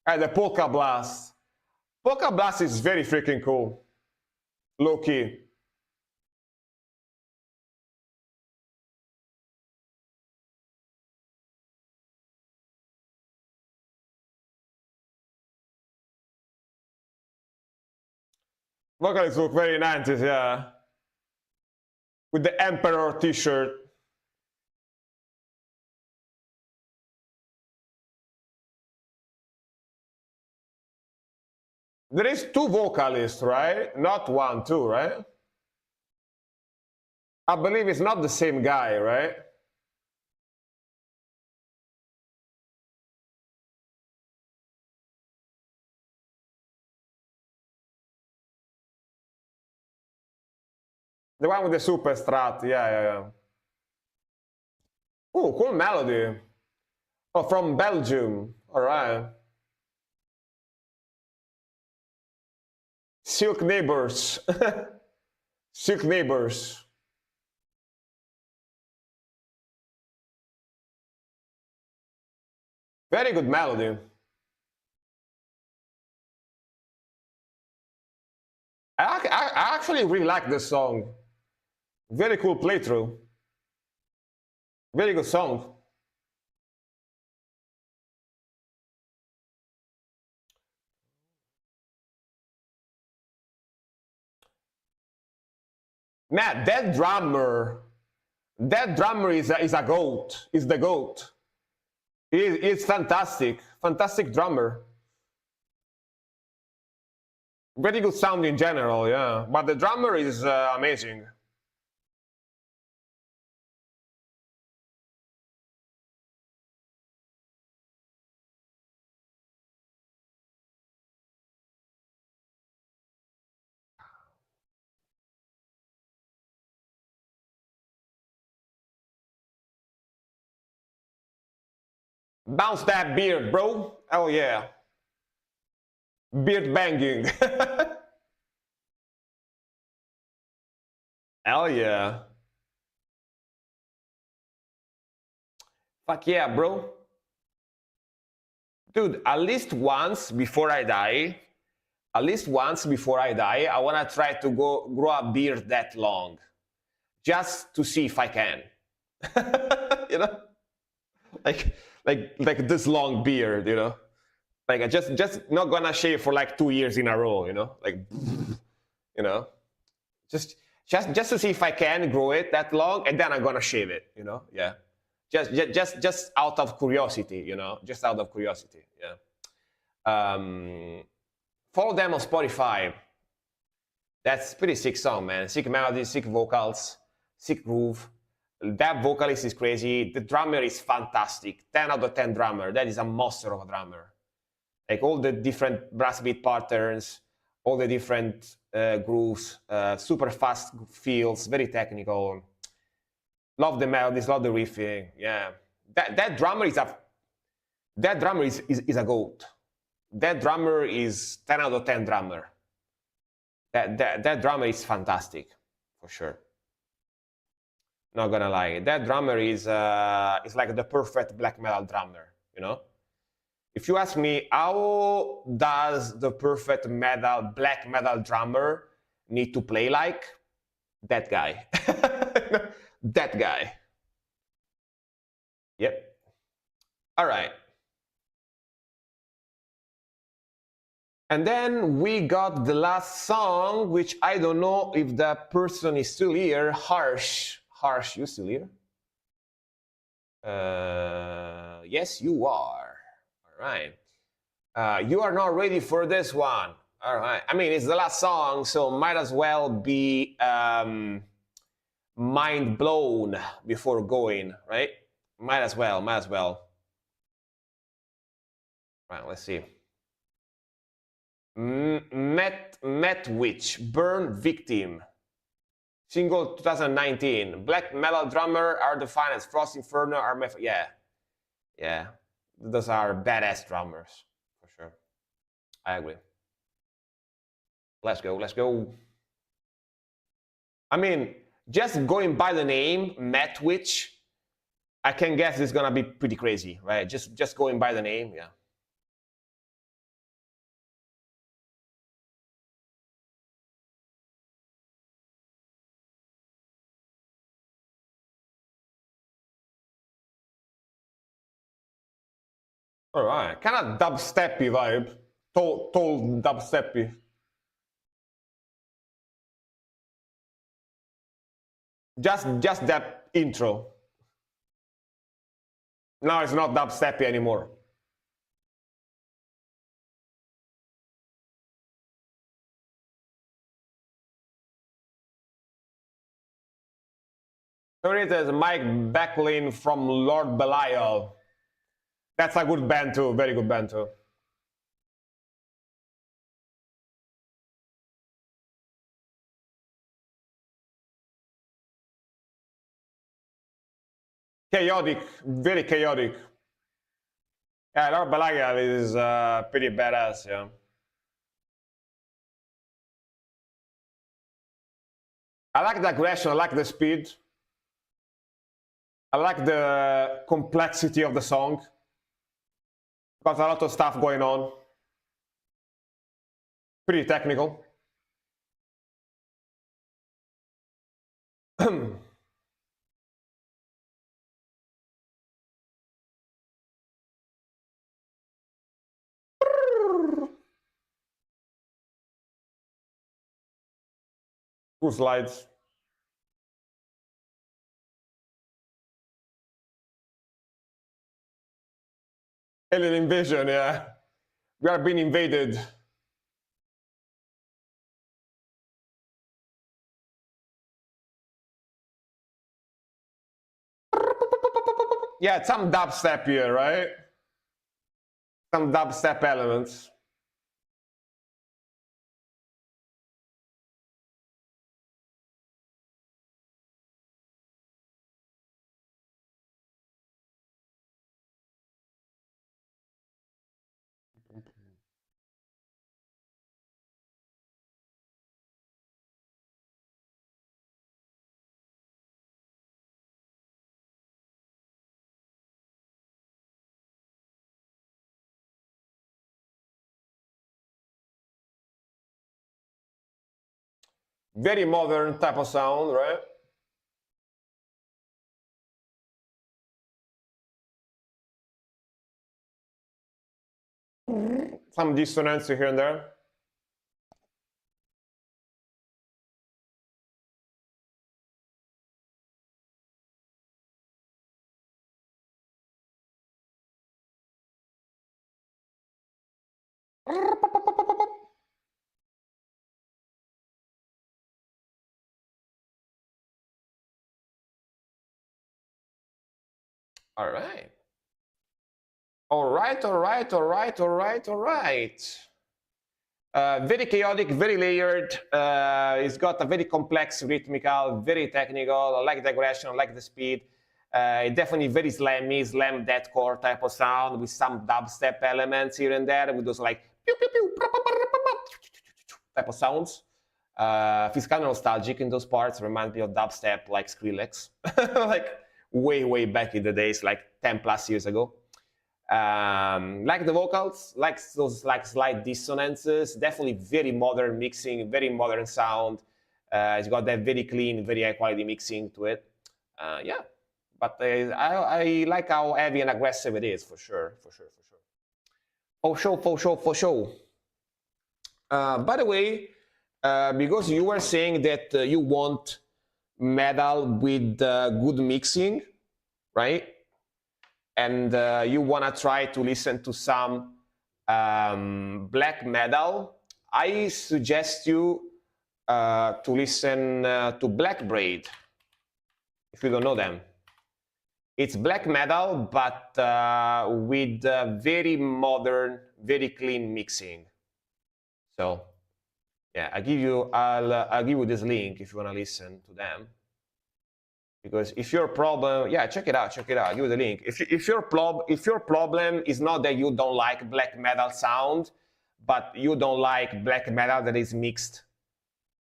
And the Polka Blast. Polka Blast is very freaking cool. Low key. Vocalists look very 90s, yeah. With the Emperor t-shirt. There is two vocalists, right? Not one, two, right? I believe it's not the same guy, right? The one with the super strat, yeah. Oh, cool melody. Oh, from Belgium, all right. Silk Neighbors. Silk Neighbors. Very good melody. I actually really like this song. Very cool playthrough. Very good song. Man, that drummer is a goat. Is the goat. It's fantastic. Fantastic drummer. Very good sound in general, yeah. But the drummer is amazing. Bounce that beard, bro. Oh yeah. Beard banging. Hell yeah. Fuck yeah, bro. Dude, at least once before I die, I want to try to grow a beard that long. Just to see if I can. You know? Like this long beard, you know? Like I just not gonna shave for like 2 years in a row, you know? Like, you know? Just to see if I can grow it that long, and then I'm gonna shave it, you know? Yeah. Just out of curiosity, you know? Just out of curiosity, yeah. Follow them on Spotify. That's pretty sick song, man. Sick melody, sick vocals, sick groove. That vocalist is crazy. The drummer is fantastic. 10 out of 10 drummer. That is a monster of a drummer. Like all the different brass beat patterns, all the different grooves, super fast feels, very technical. Love the melodies, love the riffing. Yeah, that drummer is a goat. That drummer is 10 out of 10 drummer. That drummer is fantastic, for sure. Not gonna lie, that drummer is like the perfect black metal drummer, you know? If you ask me, how does the perfect black metal drummer need to play like? That guy. That guy. Yep. All right. And then we got the last song, which I don't know if that person is still here. Harsh, you still here? Yes, you are. All right. You are not ready for this one. All right. I mean, it's the last song, so might as well be mind blown before going, right? Might as well, might as well. Right, let's see. Met Witch, Burn Victim. Single 2019. Black metal drummer are defined as Frost Inferno, yeah. Yeah. Those are badass drummers, for sure. I agree. Let's go, let's go. I mean, just going by the name, Met Witch, I can guess it's gonna be pretty crazy, right? Just going by the name, yeah. All right, kind of dubsteppy vibe, tall dubsteppy. Just that intro. Now it's not dubsteppy anymore. Here it is, Mike Backlin from Lord Belial. That's a good band too, very good band too. Chaotic, very chaotic. Yeah, Lord Belial is pretty badass, yeah. I like the aggression, I like the speed. I like the complexity of the song. Got a lot of stuff going on. Pretty technical. Cool slides. Alien invasion, yeah. We are being invaded. Yeah, some dubstep here, right? Some dubstep elements. Very modern type of sound, right? Some dissonance here and there. All right. All right, all right, all right, all right, all right. Very chaotic, very layered. It's got a very complex rhythmical, very technical. I like the aggression, I like the speed. Definitely very slammy, slam deathcore type of sound with some dubstep elements here and there, with those like pew, pew, pew, type of sounds. Feels kind of nostalgic in those parts. Reminds me of dubstep like Skrillex, like way back in the days, like 10 plus years ago. Like the vocals, like those like slight dissonances, definitely very modern mixing, very modern sound. It's got that very clean, very high quality mixing to it. Yeah, but I like how heavy and aggressive it is, for sure, for sure, for sure. For sure, for sure, for sure. By the way, because you were saying that you want metal with good mixing, right? And you want to try to listen to some black metal, I suggest you to listen to Black Braid. if you don't know them. It's black metal, but with very modern, very clean mixing. So yeah, I'll give you this link if you want to listen to them. Because if your problem, yeah, check it out. I'll give you the link. If your problem is not that you don't like black metal sound, but you don't like black metal that is mixed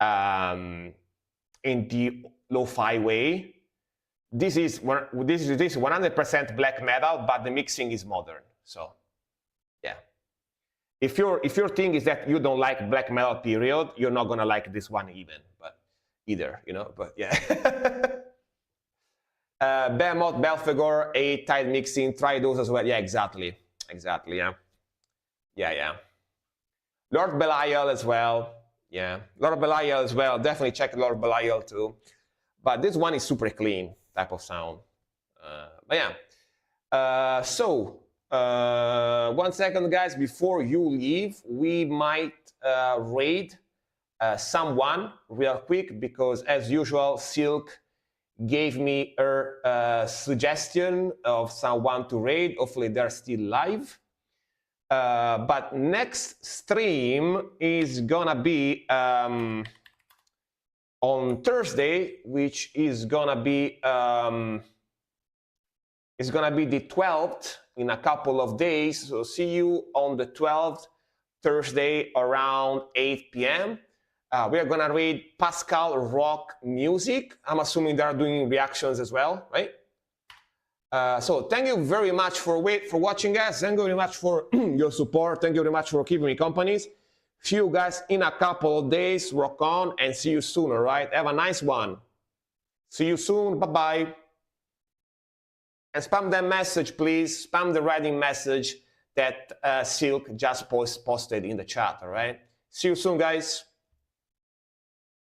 in the lo-fi way, this is 100% black metal, but the mixing is modern. So yeah, if your thing is that you don't like black metal period, you're not gonna like this one either, you know. But yeah. Behemoth, Belphegor, A-Tide mixing, try those as well. Yeah, exactly, yeah. Lord Belial as well. Yeah, Lord Belial as well. Definitely check Lord Belial too. But this one is super clean type of sound. But yeah. So 1 second, guys. Before you leave, we might raid someone real quick, because as usual, Silk gave me her suggestion of someone to raid. Hopefully they're still live. But next stream is gonna be on Thursday, which is gonna be the 12th, in a couple of days. So see you on the 12th, Thursday around 8 p.m. We are gonna read Pascal Rock Music. I'm assuming they are doing reactions as well, right? So thank you very much for watching, guys. Thank you very much for your support. Thank you very much for keeping me company. See you guys in a couple of days. Rock on, and see you soon, all right? Have a nice one. See you soon. Bye-bye. And spam that message, please. Spam the writing message that Silk just posted in the chat, all right? See you soon, guys.